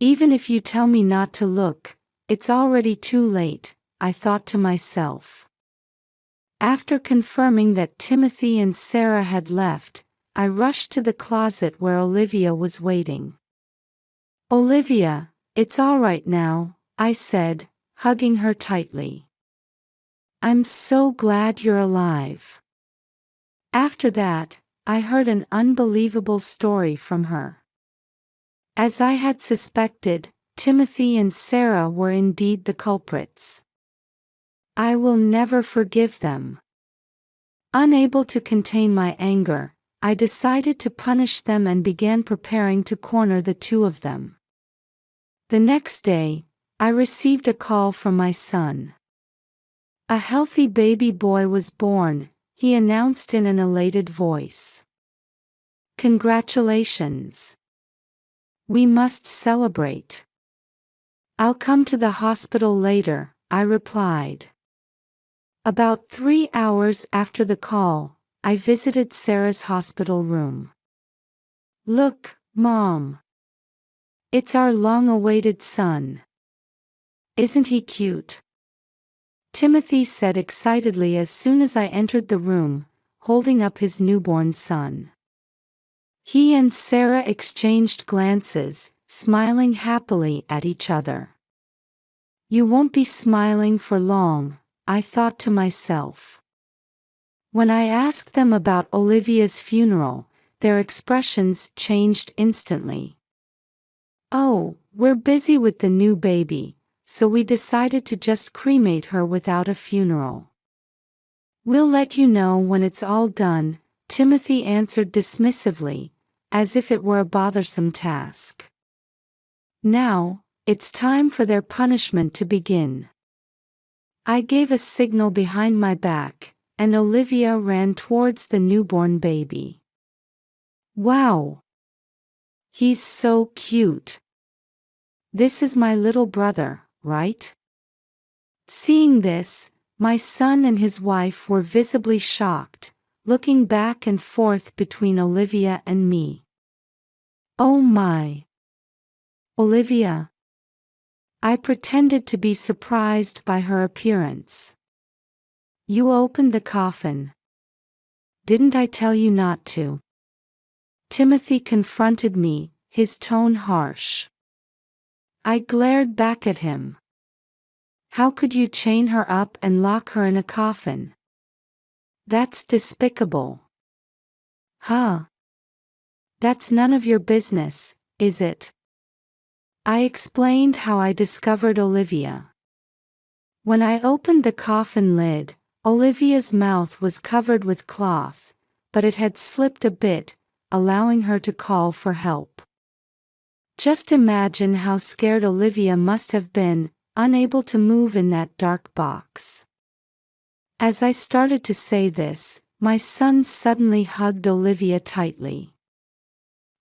Even if you tell me not to look, it's already too late, I thought to myself. After confirming that Timothy and Sarah had left, I rushed to the closet where Olivia was waiting. "Olivia, it's all right now," I said, hugging her tightly. "I'm so glad you're alive." After that, I heard an unbelievable story from her. As I had suspected, Timothy and Sarah were indeed the culprits. I will never forgive them. Unable to contain my anger, I decided to punish them and began preparing to corner the two of them. The next day, I received a call from my son. A healthy baby boy was born, he announced in an elated voice. "Congratulations. We must celebrate." "I'll come to the hospital later," I replied. About 3 hours after the call, I visited Sarah's hospital room. "Look, Mom. It's our long-awaited son. Isn't he cute?" Timothy said excitedly as soon as I entered the room, holding up his newborn son. He and Sarah exchanged glances, smiling happily at each other. You won't be smiling for long, I thought to myself. When I asked them about Olivia's funeral, their expressions changed instantly. "Oh, we're busy with the new baby, so we decided to just cremate her without a funeral. We'll let you know when it's all done," Timothy answered dismissively, as if it were a bothersome task. Now, it's time for their punishment to begin. I gave a signal behind my back, and Olivia ran towards the newborn baby. "Wow! He's so cute. This is my little brother, right?" Seeing this, my son and his wife were visibly shocked, looking back and forth between Olivia and me. "Oh my! Olivia!" I pretended to be surprised by her appearance. "You opened the coffin. Didn't I tell you not to?" Timothy confronted me, his tone harsh. I glared back at him. "How could you chain her up and lock her in a coffin? That's despicable." "Huh? That's none of your business, is it?" I explained how I discovered Olivia. When I opened the coffin lid, Olivia's mouth was covered with cloth, but it had slipped a bit, allowing her to call for help. Just imagine how scared Olivia must have been, unable to move in that dark box. As I started to say this, my son suddenly hugged Olivia tightly.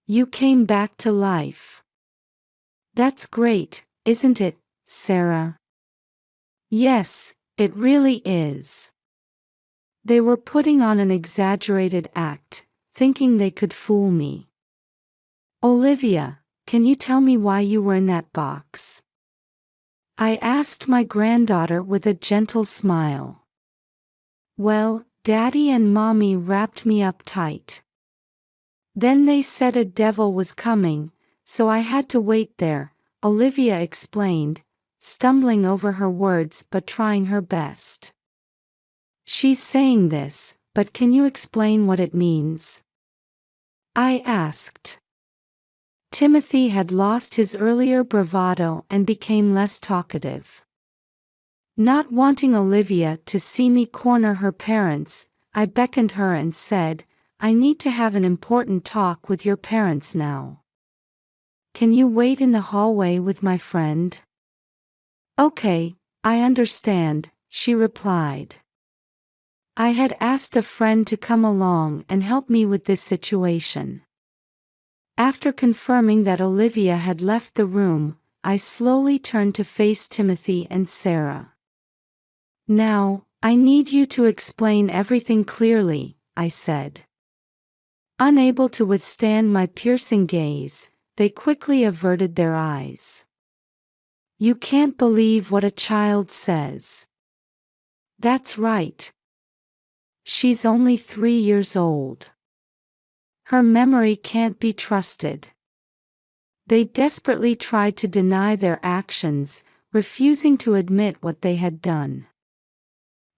"You came back to life. That's great, isn't it, Sarah?" "Yes, it really is." They were putting on an exaggerated act, thinking they could fool me. "Olivia, can you tell me why you were in that box?" I asked my granddaughter with a gentle smile. "Well, Daddy and Mommy wrapped me up tight. Then they said a devil was coming, so I had to wait there," Olivia explained, stumbling over her words but trying her best. "She's saying this, but can you explain what it means?" I asked. Timothy had lost his earlier bravado and became less talkative. Not wanting Olivia to see me corner her parents, I beckoned her and said, "I need to have an important talk with your parents now." Can you wait in the hallway with my friend? Okay, I understand, she replied. I had asked a friend to come along and help me with this situation. After confirming that Olivia had left the room, I slowly turned to face Timothy and Sarah. Now, I need you to explain everything clearly, I said. Unable to withstand my piercing gaze, they quickly averted their eyes. You can't believe what a child says. That's right. She's only 3 years old. Her memory can't be trusted. They desperately tried to deny their actions, refusing to admit what they had done.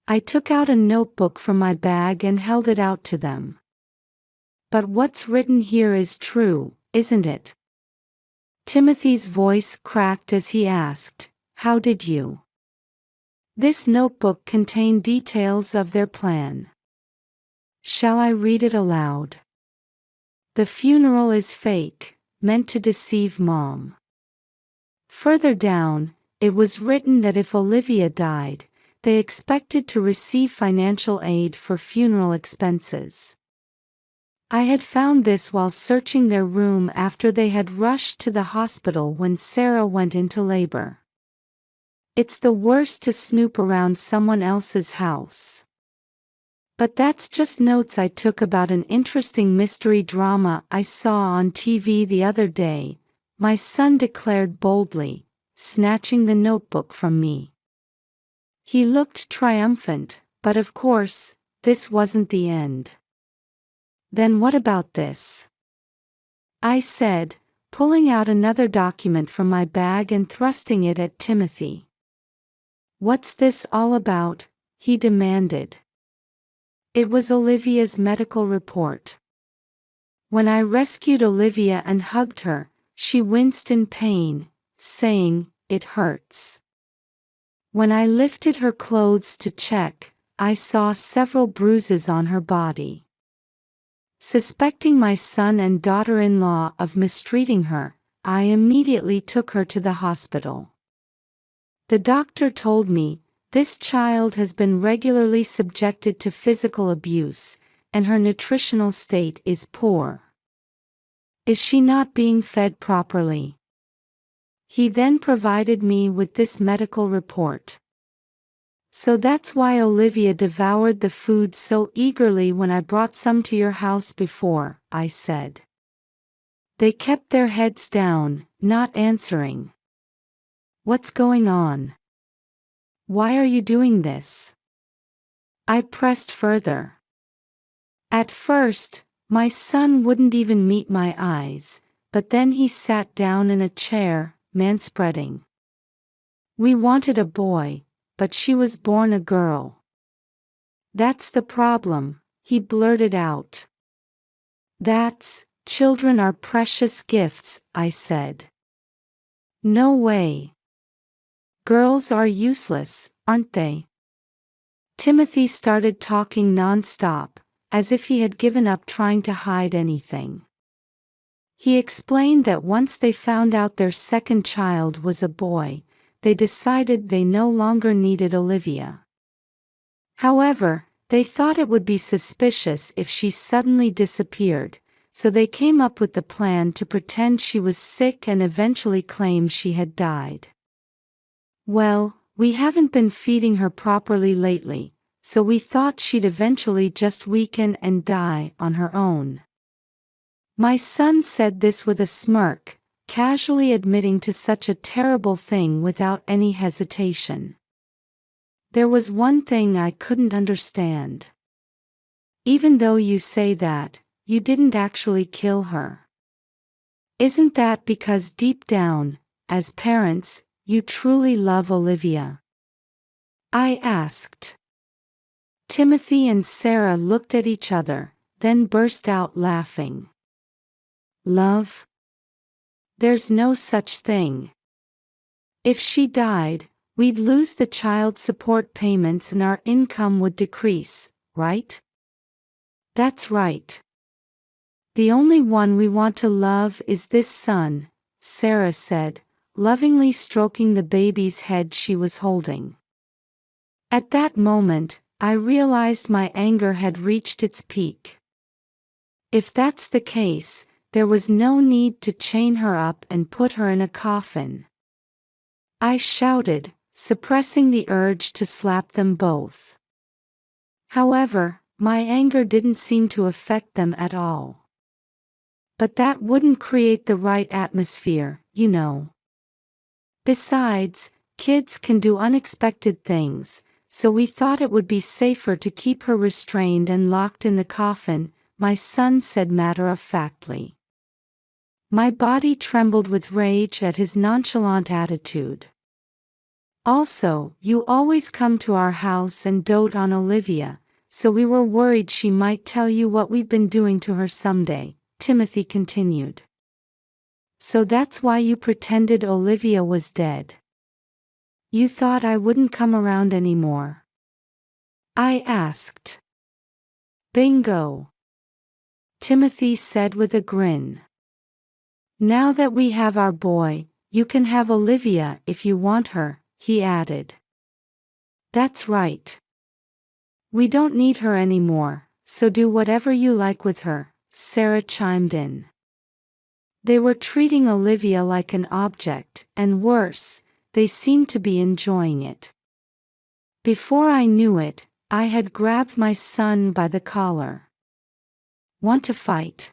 I took out a notebook from my bag and held it out to them. But what's written here is true, isn't it? Timothy's voice cracked as he asked, "How did you?" This notebook contained details of their plan. Shall I read it aloud? The funeral is fake, meant to deceive Mom. Further down, it was written that if Olivia died, they expected to receive financial aid for funeral expenses. I had found this while searching their room after they had rushed to the hospital when Sarah went into labor. It's the worst to snoop around someone else's house. But that's just notes I took about an interesting mystery drama I saw on TV the other day, my son declared boldly, snatching the notebook from me. He looked triumphant, but of course, this wasn't the end. Then what about this? I said, pulling out another document from my bag and thrusting it at Timothy. What's this all about? He demanded. It was Olivia's medical report. When I rescued Olivia and hugged her, she winced in pain, saying, "It hurts." When I lifted her clothes to check, I saw several bruises on her body. Suspecting my son and daughter-in-law of mistreating her, I immediately took her to the hospital. The doctor told me, this child has been regularly subjected to physical abuse, and her nutritional state is poor. Is she not being fed properly? He then provided me with this medical report. So that's why Olivia devoured the food so eagerly when I brought some to your house before, I said. They kept their heads down, not answering. What's going on? Why are you doing this? I pressed further. At first, my son wouldn't even meet my eyes, but then he sat down in a chair, manspreading. We wanted a boy, but she was born a girl. That's the problem, he blurted out. Children are precious gifts, I said. No way. Girls are useless, aren't they? Timothy started talking non-stop, as if he had given up trying to hide anything. He explained that once they found out their second child was a boy, they decided they no longer needed Olivia. However, they thought it would be suspicious if she suddenly disappeared, so they came up with the plan to pretend she was sick and eventually claim she had died. Well, we haven't been feeding her properly lately, so we thought she'd eventually just weaken and die on her own. My son said this with a smirk, casually admitting to such a terrible thing without any hesitation. There was one thing I couldn't understand. Even though you say that, you didn't actually kill her. Isn't that because deep down, as parents, you truly love Olivia? I asked. Timothy and Sarah looked at each other, then burst out laughing. Love? There's no such thing. If she died, we'd lose the child support payments and our income would decrease, right? That's right. The only one we want to love is this son, Sarah said, lovingly stroking the baby's head she was holding. At that moment, I realized my anger had reached its peak. If that's the case, there was no need to chain her up and put her in a coffin. I shouted, suppressing the urge to slap them both. However, my anger didn't seem to affect them at all. But that wouldn't create the right atmosphere, you know. Besides, kids can do unexpected things, so we thought it would be safer to keep her restrained and locked in the coffin, my son said matter-of-factly. My body trembled with rage at his nonchalant attitude. Also, you always come to our house and dote on Olivia, so we were worried she might tell you what we've been doing to her someday, Timothy continued. So that's why you pretended Olivia was dead. You thought I wouldn't come around anymore? I asked. Bingo, Timothy said with a grin. Now that we have our boy, you can have Olivia if you want her, he added. That's right. We don't need her anymore, so do whatever you like with her, Sarah chimed in. They were treating Olivia like an object, and worse, they seemed to be enjoying it. Before I knew it, I had grabbed my son by the collar. Want to fight?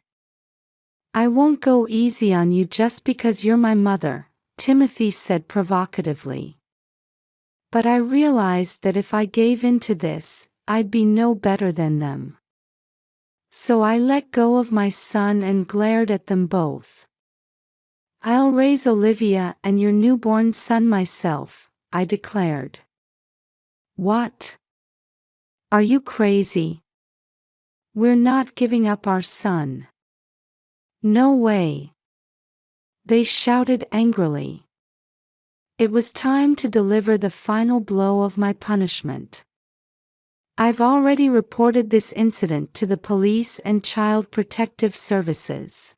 I won't go easy on you just because you're my mother, Timothy said provocatively. But I realized that if I gave in to this, I'd be no better than them. So I let go of my son and glared at them both. I'll raise Olivia and your newborn son myself, I declared. What? Are you crazy? We're not giving up our son. No way. They shouted angrily. It was time to deliver the final blow of my punishment. I've already reported this incident to the police and Child Protective Services.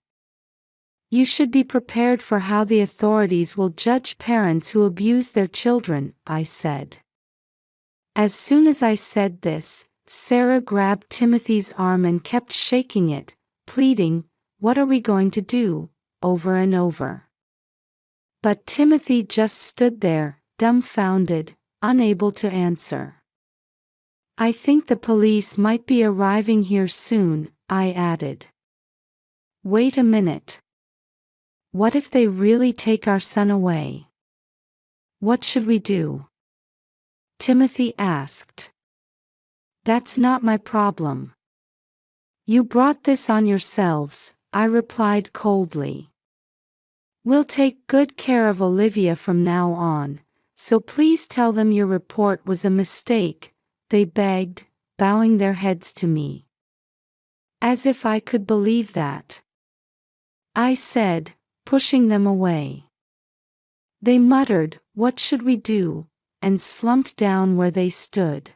You should be prepared for how the authorities will judge parents who abuse their children, I said. As soon as I said this, Sarah grabbed Timothy's arm and kept shaking it, pleading, "What are we going to do?" over and over. But Timothy just stood there, dumbfounded, unable to answer. I think the police might be arriving here soon, I added. Wait a minute. What if they really take our son away? What should we do? Timothy asked. That's not my problem. You brought this on yourselves, I replied coldly. We'll take good care of Olivia from now on, so please tell them your report was a mistake, they begged, bowing their heads to me. As if I could believe that. I said, pushing them away. They muttered, "What should we do?" and slumped down where they stood.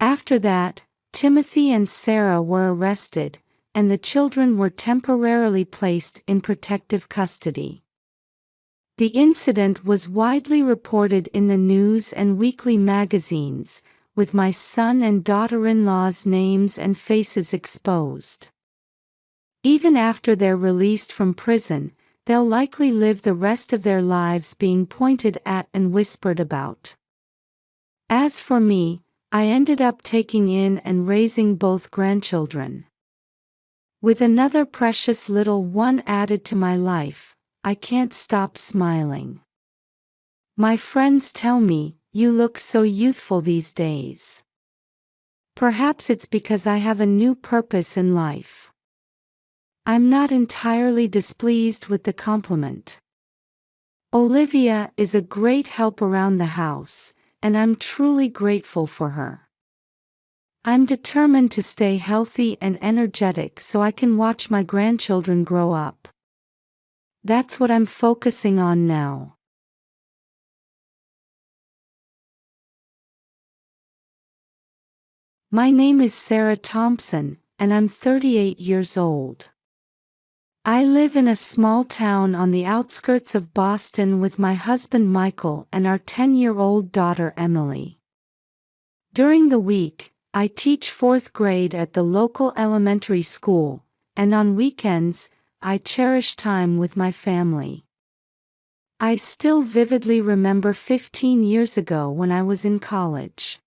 After that, Timothy and Sarah were arrested, and the children were temporarily placed in protective custody. The incident was widely reported in the news and weekly magazines, with my son and daughter-in-law's names and faces exposed. Even after they're released from prison, they'll likely live the rest of their lives being pointed at and whispered about. As for me, I ended up taking in and raising both grandchildren. With another precious little one added to my life, I can't stop smiling. My friends tell me, "You look so youthful these days." Perhaps it's because I have a new purpose in life. I'm not entirely displeased with the compliment. Olivia is a great help around the house, and I'm truly grateful for her. I'm determined to stay healthy and energetic so I can watch my grandchildren grow up. That's what I'm focusing on now. My name is Sarah Thompson, and I'm 38 years old. I live in a small town on the outskirts of Boston with my husband Michael and our 10-year-old daughter Emily. During the week, I teach 4th grade at the local elementary school, and on weekends, I cherish time with my family. I still vividly remember 15 years ago when I was in college.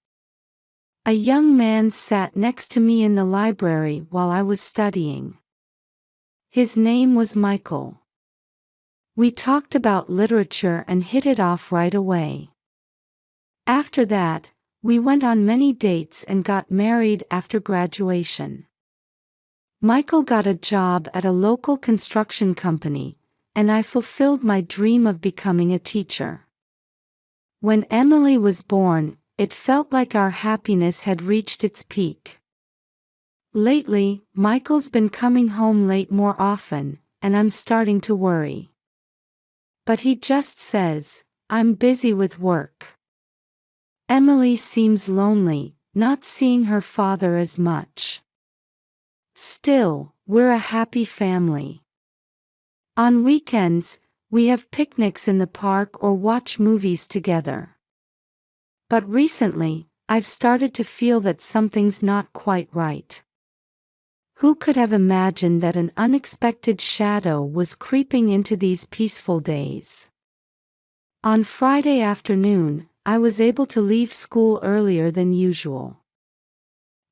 A young man sat next to me in the library while I was studying. His name was Michael. We talked about literature and hit it off right away. After that, we went on many dates and got married after graduation. Michael got a job at a local construction company, and I fulfilled my dream of becoming a teacher. When Emily was born, it felt like our happiness had reached its peak. Lately, Michael's been coming home late more often, and I'm starting to worry. But he just says, "I'm busy with work." Emily seems lonely, not seeing her father as much. Still, we're a happy family. On weekends, we have picnics in the park or watch movies together. But recently, I've started to feel that something's not quite right. Who could have imagined that an unexpected shadow was creeping into these peaceful days? On Friday afternoon, I was able to leave school earlier than usual.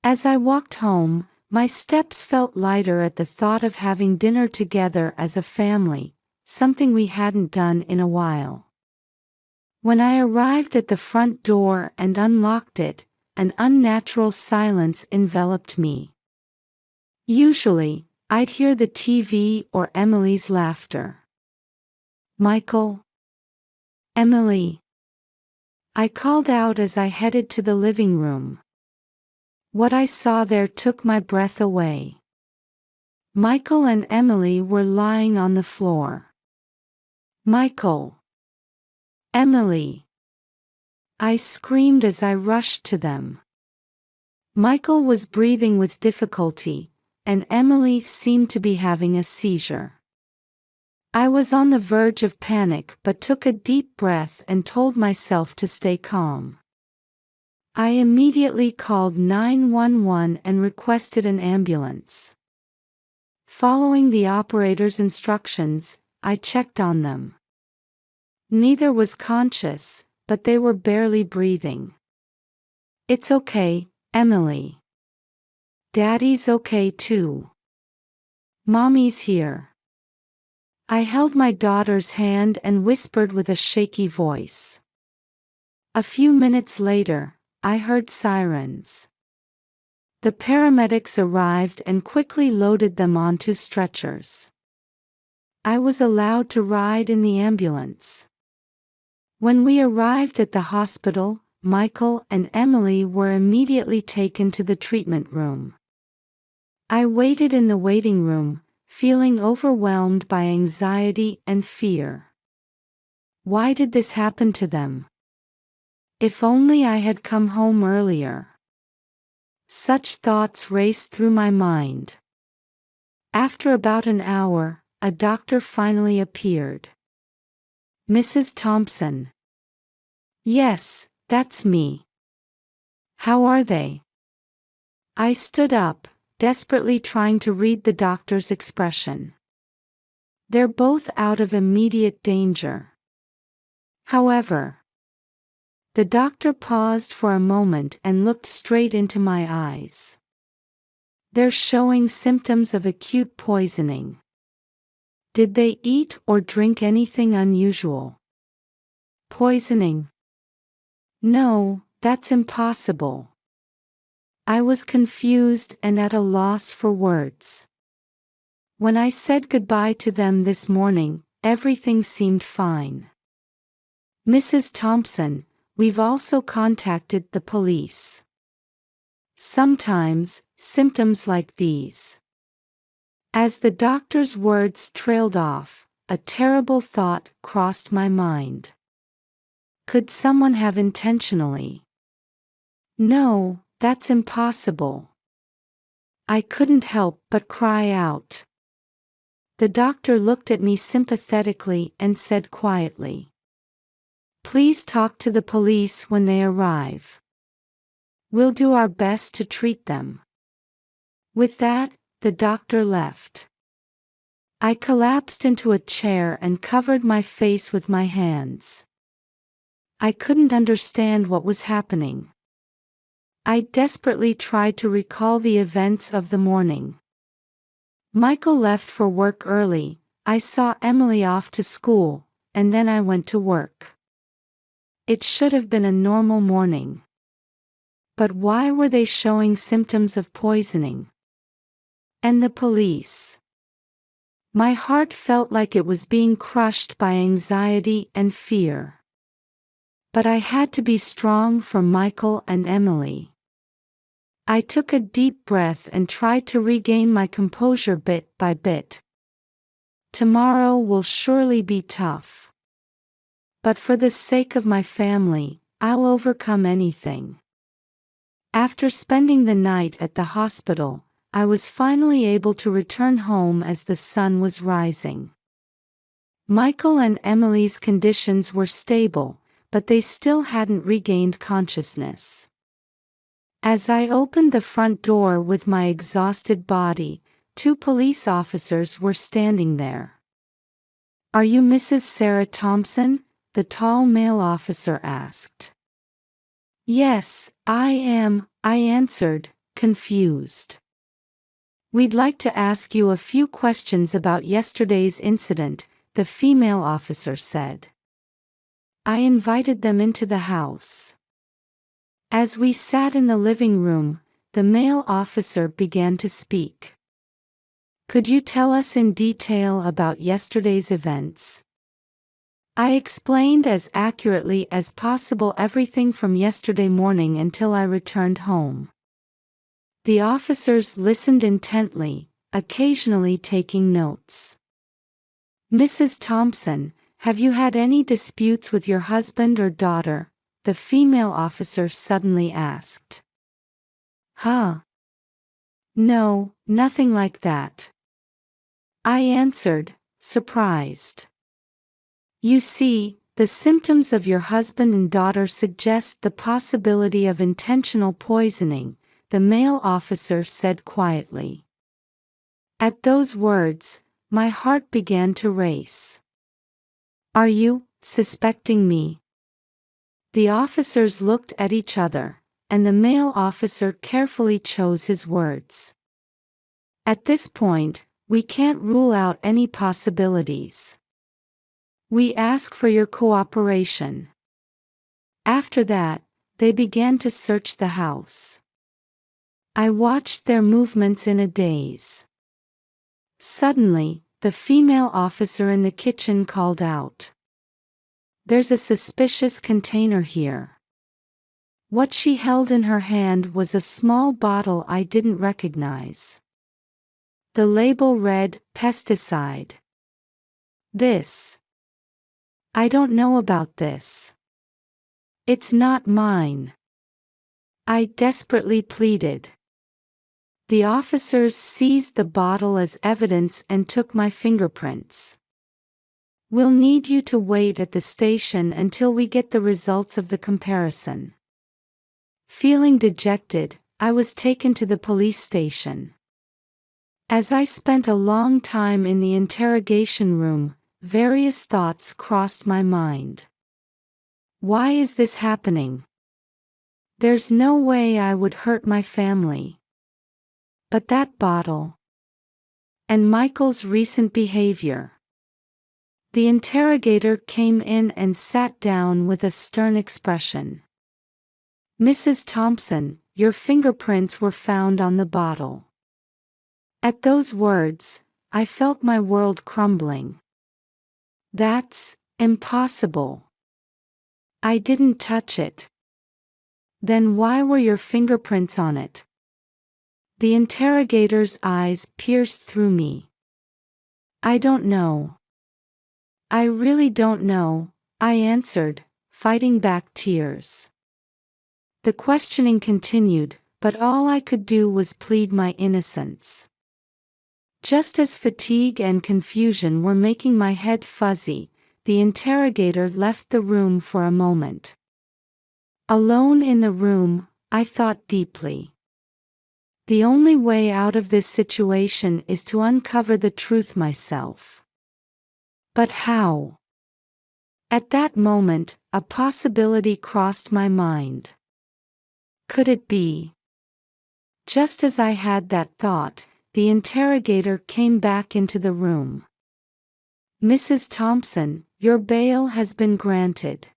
As I walked home, my steps felt lighter at the thought of having dinner together as a family, something we hadn't done in a while. When I arrived at the front door and unlocked it, an unnatural silence enveloped me. Usually, I'd hear the TV or Emily's laughter. "Michael? Emily?" I called out as I headed to the living room. What I saw there took my breath away. Michael and Emily were lying on the floor. "Michael! Emily!" I screamed as I rushed to them. Michael was breathing with difficulty, and Emily seemed to be having a seizure. I was on the verge of panic but took a deep breath and told myself to stay calm. I immediately called 911 and requested an ambulance. Following the operator's instructions, I checked on them. Neither was conscious, but they were barely breathing. "It's okay, Emily. Daddy's okay too. Mommy's here." I held my daughter's hand and whispered with a shaky voice. A few minutes later, I heard sirens. The paramedics arrived and quickly loaded them onto stretchers. I was allowed to ride in the ambulance. When we arrived at the hospital, Michael and Emily were immediately taken to the treatment room. I waited in the waiting room, feeling overwhelmed by anxiety and fear. Why did this happen to them? If only I had come home earlier. Such thoughts raced through my mind. After about an hour, a doctor finally appeared. "Mrs. Thompson." "Yes, that's me." "How are they?" I stood up, desperately trying to read the doctor's expression. "They're both out of immediate danger." However, the doctor paused for a moment and looked straight into my eyes. "They're showing symptoms of acute poisoning." "Did they eat or drink anything unusual?" "Poisoning? No, that's impossible." I was confused and at a loss for words. When I said goodbye to them this morning, everything seemed fine. "Mrs. Thompson, we've also contacted the police. Sometimes, symptoms like these." As the doctor's words trailed off, a terrible thought crossed my mind. Could someone have intentionally? No, that's impossible. I couldn't help but cry out. The doctor looked at me sympathetically and said quietly, "Please talk to the police when they arrive. We'll do our best to treat them." With that, the doctor left. I collapsed into a chair and covered my face with my hands. I couldn't understand what was happening. I desperately tried to recall the events of the morning. Michael left for work early, I saw Emily off to school, and then I went to work. It should have been a normal morning. But why were they showing symptoms of poisoning? And the police? My heart felt like it was being crushed by anxiety and fear. But I had to be strong for Michael and Emily. I took a deep breath and tried to regain my composure bit by bit. Tomorrow will surely be tough. But for the sake of my family, I'll overcome anything. After spending the night at the hospital, I was finally able to return home as the sun was rising. Michael and Emily's conditions were stable, but they still hadn't regained consciousness. As I opened the front door with my exhausted body, 2 police officers were standing there. "Are you Mrs. Sarah Thompson?" the tall male officer asked. "Yes, I am," I answered, confused. "We'd like to ask you a few questions about yesterday's incident," the female officer said. I invited them into the house. As we sat in the living room, the male officer began to speak. "Could you tell us in detail about yesterday's events?" I explained as accurately as possible everything from yesterday morning until I returned home. The officers listened intently, occasionally taking notes. "Mrs. Thompson, have you had any disputes with your husband or daughter?" the female officer suddenly asked. "Huh? No, nothing like that," I answered, surprised. "You see, the symptoms of your husband and daughter suggest the possibility of intentional poisoning," the male officer said quietly. At those words, my heart began to race. "Are you suspecting me?" The officers looked at each other, and the male officer carefully chose his words. "At this point, we can't rule out any possibilities. We ask for your cooperation." After that, they began to search the house. I watched their movements in a daze. Suddenly, the female officer in the kitchen called out, "There's a suspicious container here." What she held in her hand was a small bottle I didn't recognize. The label read, "Pesticide." "This. I don't know about this. It's not mine," I desperately pleaded. The officers seized the bottle as evidence and took my fingerprints. "We'll need you to wait at the station until we get the results of the comparison." Feeling dejected, I was taken to the police station. As I spent a long time in the interrogation room, various thoughts crossed my mind. Why is this happening? There's no way I would hurt my family. But that bottle. And Michael's recent behavior. The interrogator came in and sat down with a stern expression. "Mrs. Thompson, your fingerprints were found on the bottle." At those words, I felt my world crumbling. "That's impossible. I didn't touch it." "Then why were your fingerprints on it?" The interrogator's eyes pierced through me. "I don't know. I really don't know," I answered, fighting back tears. The questioning continued, but all I could do was plead my innocence. Just as fatigue and confusion were making my head fuzzy, the interrogator left the room for a moment. Alone in the room, I thought deeply. The only way out of this situation is to uncover the truth myself. But how? At that moment, a possibility crossed my mind. Could it be? Just as I had that thought, the interrogator came back into the room. "Mrs. Thompson, your bail has been granted.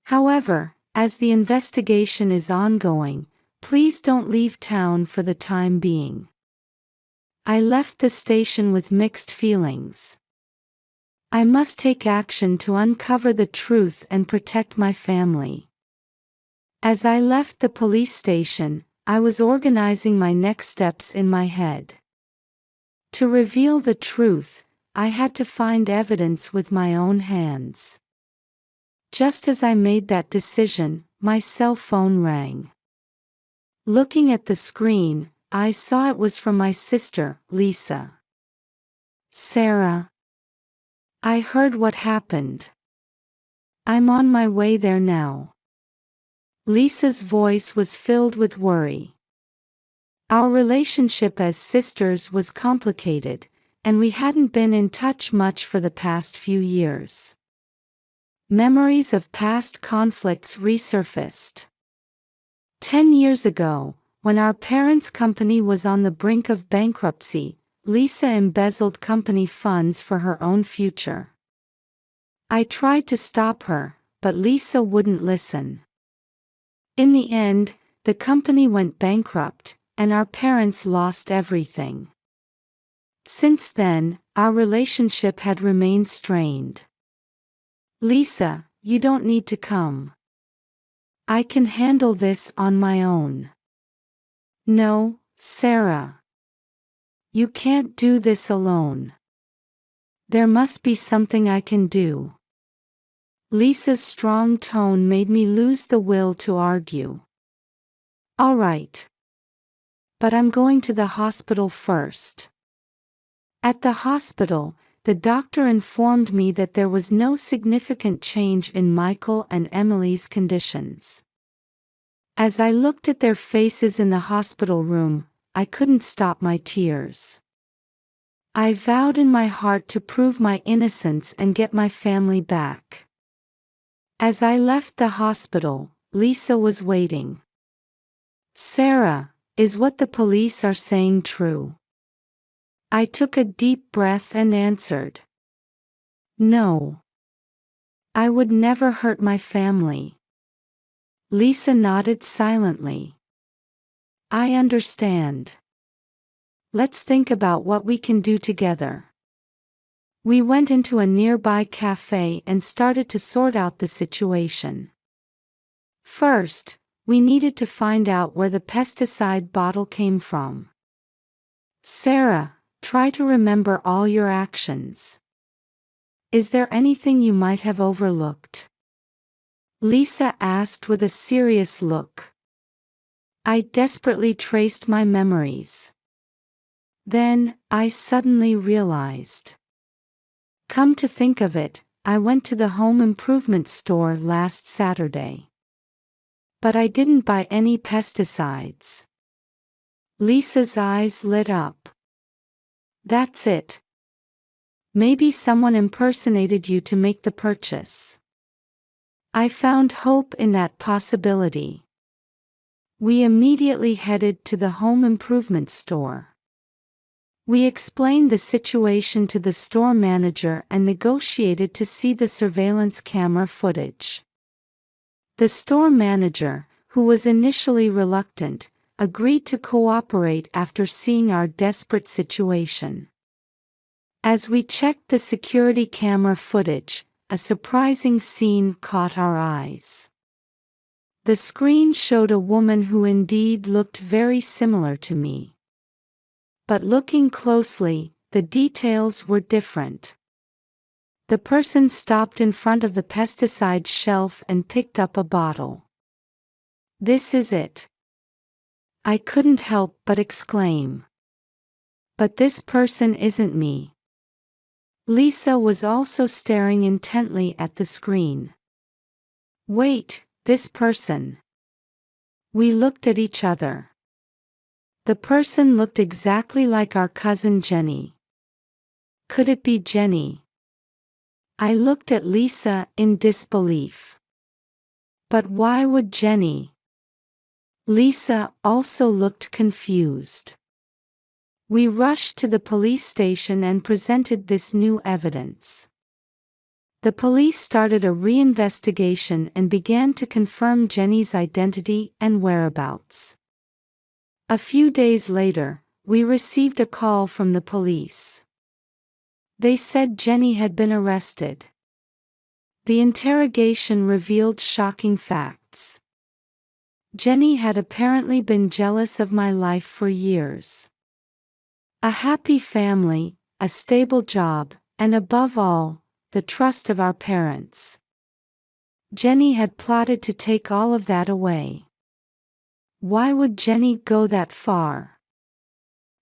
However, as the investigation is ongoing, please don't leave town for the time being." I left the station with mixed feelings. I must take action to uncover the truth and protect my family. As I left the police station, I was organizing my next steps in my head. To reveal the truth, I had to find evidence with my own hands. Just as I made that decision, my cell phone rang. Looking at the screen, I saw it was from my sister, Lisa. "Sarah, I heard what happened. I'm on my way there now." Lisa's voice was filled with worry. Our relationship as sisters was complicated, and we hadn't been in touch much for the past few years. Memories of past conflicts resurfaced. 10 years ago, when our parents' company was on the brink of bankruptcy, Lisa embezzled company funds for her own future. I tried to stop her, but Lisa wouldn't listen. In the end, the company went bankrupt, and our parents lost everything. Since then, our relationship had remained strained. "Lisa, you don't need to come. I can handle this on my own." "No, Sarah. You can't do this alone. There must be something I can do." Lisa's strong tone made me lose the will to argue. "All right. But I'm going to the hospital first." At the hospital, the doctor informed me that there was no significant change in Michael and Emily's conditions. As I looked at their faces in the hospital room, I couldn't stop my tears. I vowed in my heart to prove my innocence and get my family back. As I left the hospital, Lisa was waiting. "Sarah, is what the police are saying true?" I took a deep breath and answered, "No. I would never hurt my family." Lisa nodded silently. "I understand. Let's think about what we can do together." We went into a nearby cafe and started to sort out the situation. First, we needed to find out where the pesticide bottle came from. "Sarah, try to remember all your actions. Is there anything you might have overlooked?" Lisa asked with a serious look. I desperately traced my memories. Then, I suddenly realized. Come to think of it, I went to the home improvement store last Saturday. But I didn't buy any pesticides. Lisa's eyes lit up. "That's it. Maybe someone impersonated you to make the purchase." I found hope in that possibility. We immediately headed to the home improvement store. We explained the situation to the store manager and negotiated to see the surveillance camera footage. The store manager, who was initially reluctant, agreed to cooperate after seeing our desperate situation. As we checked the security camera footage, a surprising scene caught our eyes. The screen showed a woman who indeed looked very similar to me. But looking closely, the details were different. The person stopped in front of the pesticide shelf and picked up a bottle. "This is it." I couldn't help but exclaim. But this person isn't me. Lisa was also staring intently at the screen. Wait, this person. We looked at each other. The person looked exactly like our cousin Jenny. Could it be Jenny? I looked at Lisa in disbelief. But why would Jenny? Lisa also looked confused. We rushed to the police station and presented this new evidence. The police started a reinvestigation and began to confirm Jenny's identity and whereabouts. A few days later, we received a call from the police. They said Jenny had been arrested. The interrogation revealed shocking facts. Jenny had apparently been jealous of my life for years. A happy family, a stable job, and above all, the trust of our parents. Jenny had plotted to take all of that away. Why would Jenny go that far?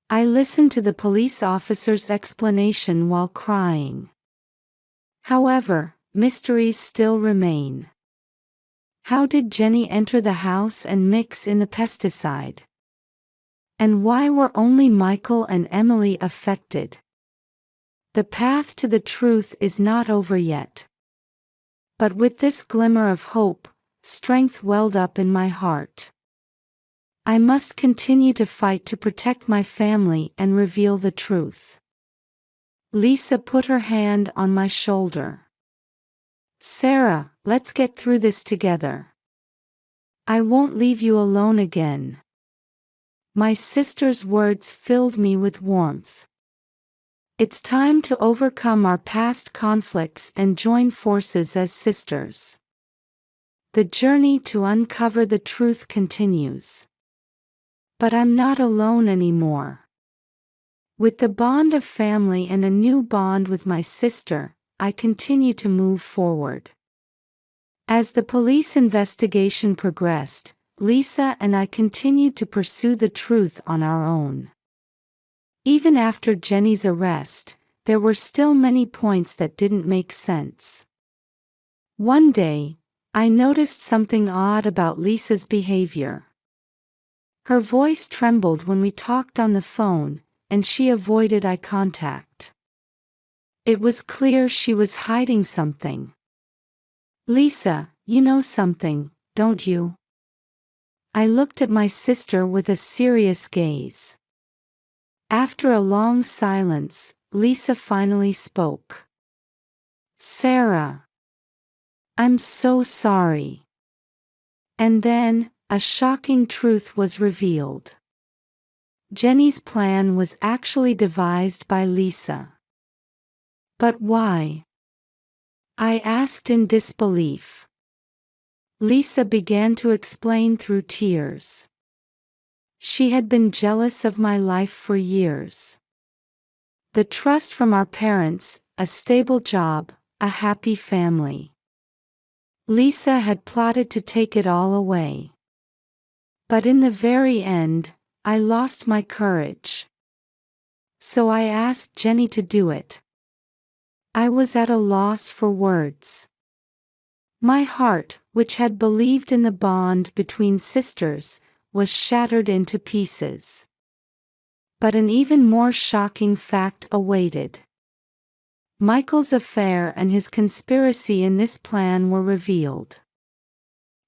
I listened to the police officer's explanation while crying. However, mysteries still remain. How did Jenny enter the house and mix in the pesticide? And why were only Michael and Emily affected? The path to the truth is not over yet. But with this glimmer of hope, strength welled up in my heart. I must continue to fight to protect my family and reveal the truth. Lisa put her hand on my shoulder. Sarah, let's get through this together. I won't leave you alone again. My sister's words filled me with warmth. It's time to overcome our past conflicts and join forces as sisters. The journey to uncover the truth continues. But I'm not alone anymore. With the bond of family and a new bond with my sister, I continue to move forward. As the police investigation progressed, Lisa and I continued to pursue the truth on our own. Even after Jenny's arrest, there were still many points that didn't make sense. One day, I noticed something odd about Lisa's behavior. Her voice trembled when we talked on the phone, and she avoided eye contact. It was clear she was hiding something. Lisa, you know something, don't you? I looked at my sister with a serious gaze. After a long silence, Lisa finally spoke. Sarah. I'm so sorry. And then, a shocking truth was revealed. Jenny's plan was actually devised by Lisa. But why? I asked in disbelief. Lisa began to explain through tears. She had been jealous of my life for years. The trust from our parents, a stable job, a happy family. Lisa had plotted to take it all away. But in the very end, I lost my courage. So I asked Jenny to do it. I was at a loss for words. My heart, which had believed in the bond between sisters, was shattered into pieces. But an even more shocking fact awaited. Michael's affair and his conspiracy in this plan were revealed.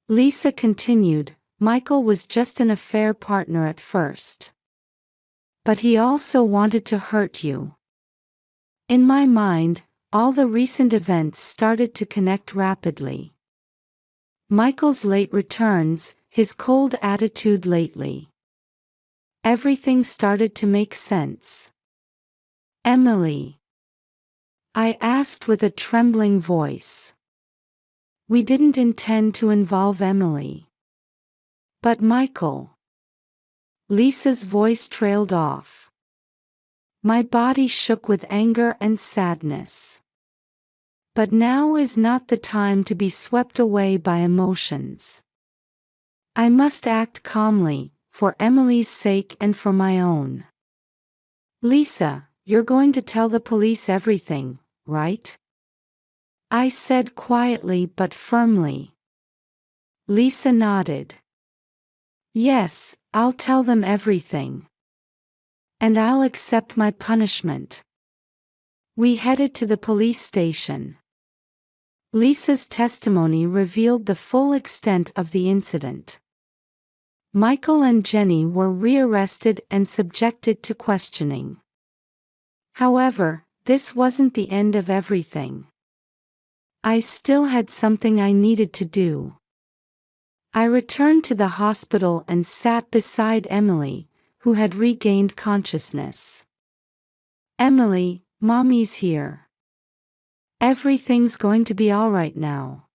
Lisa continued, Michael was just an affair partner at first. But he also wanted to hurt you. In my mind, all the recent events started to connect rapidly. Michael's late returns, his cold attitude lately. Everything started to make sense. Emily. I asked with a trembling voice. We didn't intend to involve Emily. But Michael. Lisa's voice trailed off. My body shook with anger and sadness. But now is not the time to be swept away by emotions. I must act calmly, for Emily's sake and for my own. Lisa, you're going to tell the police everything, right? I said quietly but firmly. Lisa nodded. Yes, I'll tell them everything. And I'll accept my punishment. We headed to the police station. Lisa's testimony revealed the full extent of the incident. Michael and Jenny were rearrested and subjected to questioning. However, this wasn't the end of everything. I still had something I needed to do. I returned to the hospital and sat beside Emily, who had regained consciousness. Emily, Mommy's here. Everything's going to be all right now.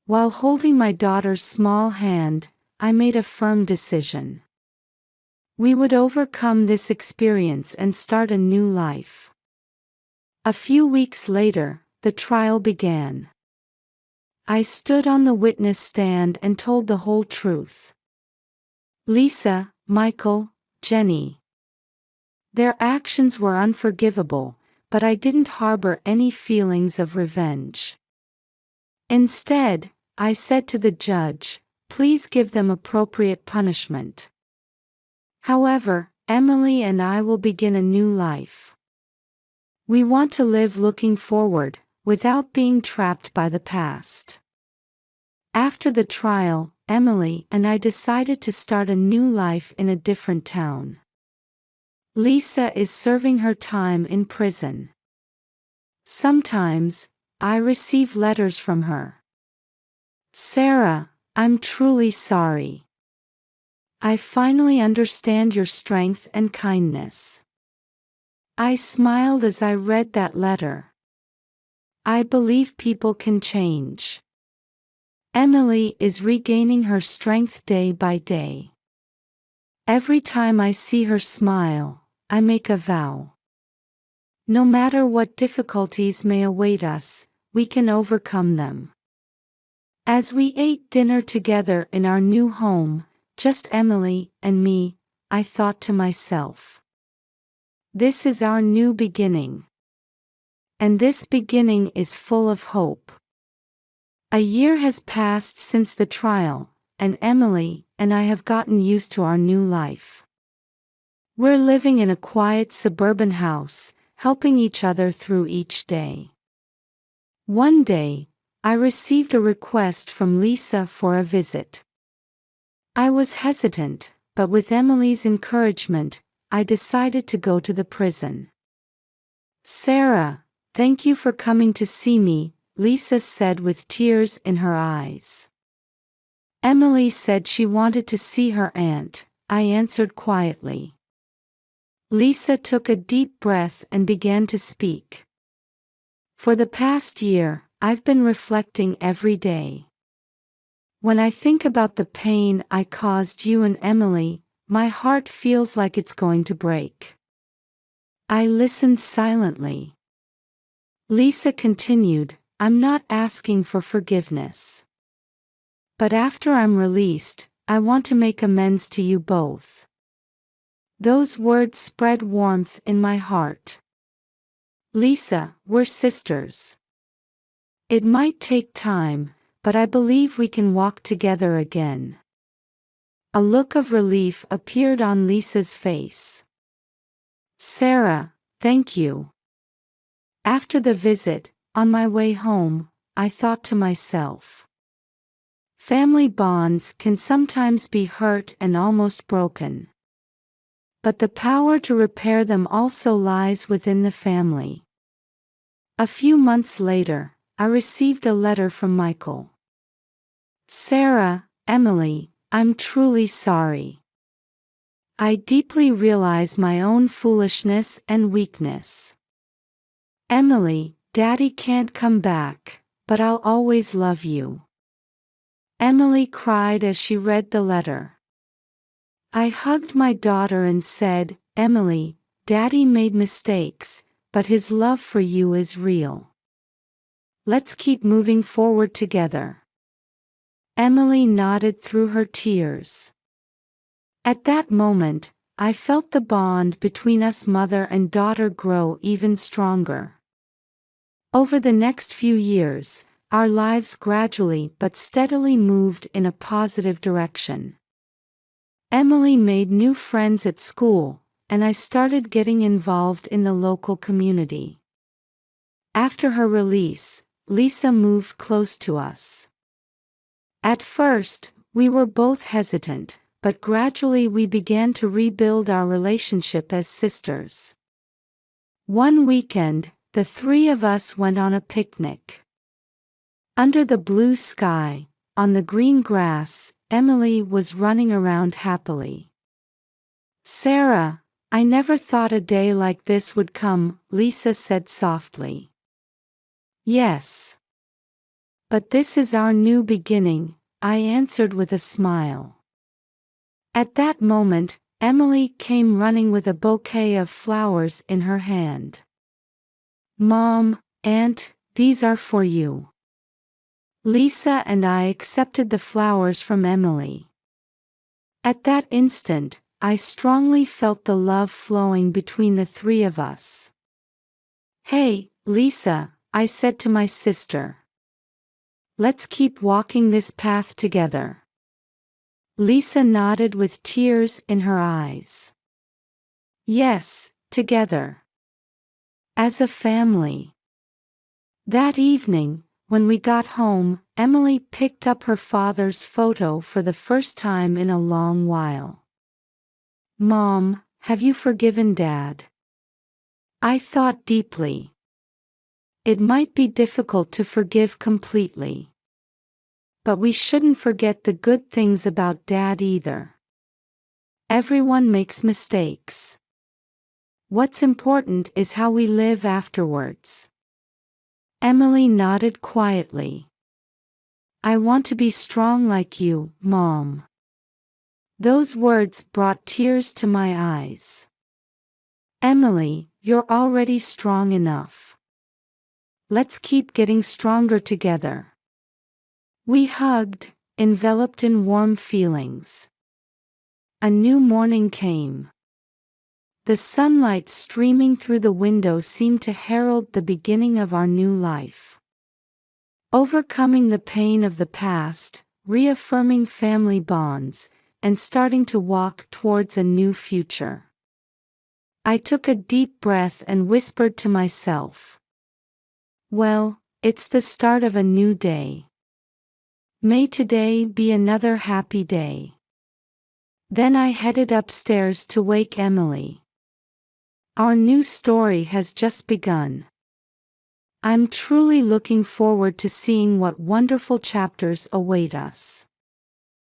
While holding my daughter's small hand, I made a firm decision. We would overcome this experience and start a new life. A few weeks later, the trial began. I stood on the witness stand and told the whole truth. Lisa, Michael, Jenny. Their actions were unforgivable, but I didn't harbor any feelings of revenge. Instead, I said to the judge, please give them appropriate punishment. However, Emily and I will begin a new life. We want to live looking forward, without being trapped by the past. After the trial, Emily and I decided to start a new life in a different town. Lisa is serving her time in prison. Sometimes, I receive letters from her. Sarah, I'm truly sorry. I finally understand your strength and kindness. I smiled as I read that letter. I believe people can change. Emily is regaining her strength day by day. Every time I see her smile, I make a vow. No matter what difficulties may await us, we can overcome them. As we ate dinner together in our new home, just Emily and me, I thought to myself, this is our new beginning. And this beginning is full of hope. A year has passed since the trial, and Emily and I have gotten used to our new life. We're living in a quiet suburban house, helping each other through each day. One day, I received a request from Lisa for a visit. I was hesitant, but with Emily's encouragement, I decided to go to the prison. Sarah, thank you for coming to see me, Lisa said with tears in her eyes. Emily said she wanted to see her aunt, I answered quietly. Lisa took a deep breath and began to speak. For the past year, I've been reflecting every day. When I think about the pain I caused you and Emily, my heart feels like it's going to break. I listened silently. Lisa continued, I'm not asking for forgiveness. But after I'm released, I want to make amends to you both. Those words spread warmth in my heart. Lisa, we're sisters. It might take time, but I believe we can walk together again. A look of relief appeared on Lisa's face. Sarah, thank you. After the visit, on my way home, I thought to myself, family bonds can sometimes be hurt and almost broken. But the power to repair them also lies within the family. A few months later, I received a letter from Michael. Sarah, Emily, I'm truly sorry. I deeply realize my own foolishness and weakness. Emily, Daddy can't come back, but I'll always love you. Emily cried as she read the letter. I hugged my daughter and said, Emily, Daddy made mistakes, but his love for you is real. Let's keep moving forward together. Emily nodded through her tears. At that moment, I felt the bond between us mother and daughter grow even stronger. Over the next few years, our lives gradually but steadily moved in a positive direction. Emily made new friends at school, and I started getting involved in the local community. After her release, Lisa moved close to us. At first, we were both hesitant, but gradually we began to rebuild our relationship as sisters. One weekend, the three of us went on a picnic. Under the blue sky, on the green grass, Emily was running around happily. "Sarah, I never thought a day like this would come," Lisa said softly. "Yes. But this is our new beginning," I answered with a smile. At that moment, Emily came running with a bouquet of flowers in her hand. "Mom, Aunt, these are for you." Lisa and I accepted the flowers from Emily. At that instant, I strongly felt the love flowing between the three of us. "Hey, Lisa," I said to my sister. "Let's keep walking this path together." Lisa nodded with tears in her eyes. "Yes, together. As a family." That evening, when we got home, Emily picked up her father's photo for the first time in a long while. "Mom, have you forgiven Dad?" I thought deeply. It might be difficult to forgive completely. But we shouldn't forget the good things about Dad either. Everyone makes mistakes. What's important is how we live afterwards. Emily nodded quietly. "I want to be strong like you, Mom." Those words brought tears to my eyes. "Emily, you're already strong enough. Let's keep getting stronger together." We hugged, enveloped in warm feelings. A new morning came. The sunlight streaming through the window seemed to herald the beginning of our new life. Overcoming the pain of the past, reaffirming family bonds, and starting to walk towards a new future. I took a deep breath and whispered to myself, "Well, it's the start of a new day. May today be another happy day." Then I headed upstairs to wake Emily. Our new story has just begun. I'm truly looking forward to seeing what wonderful chapters await us.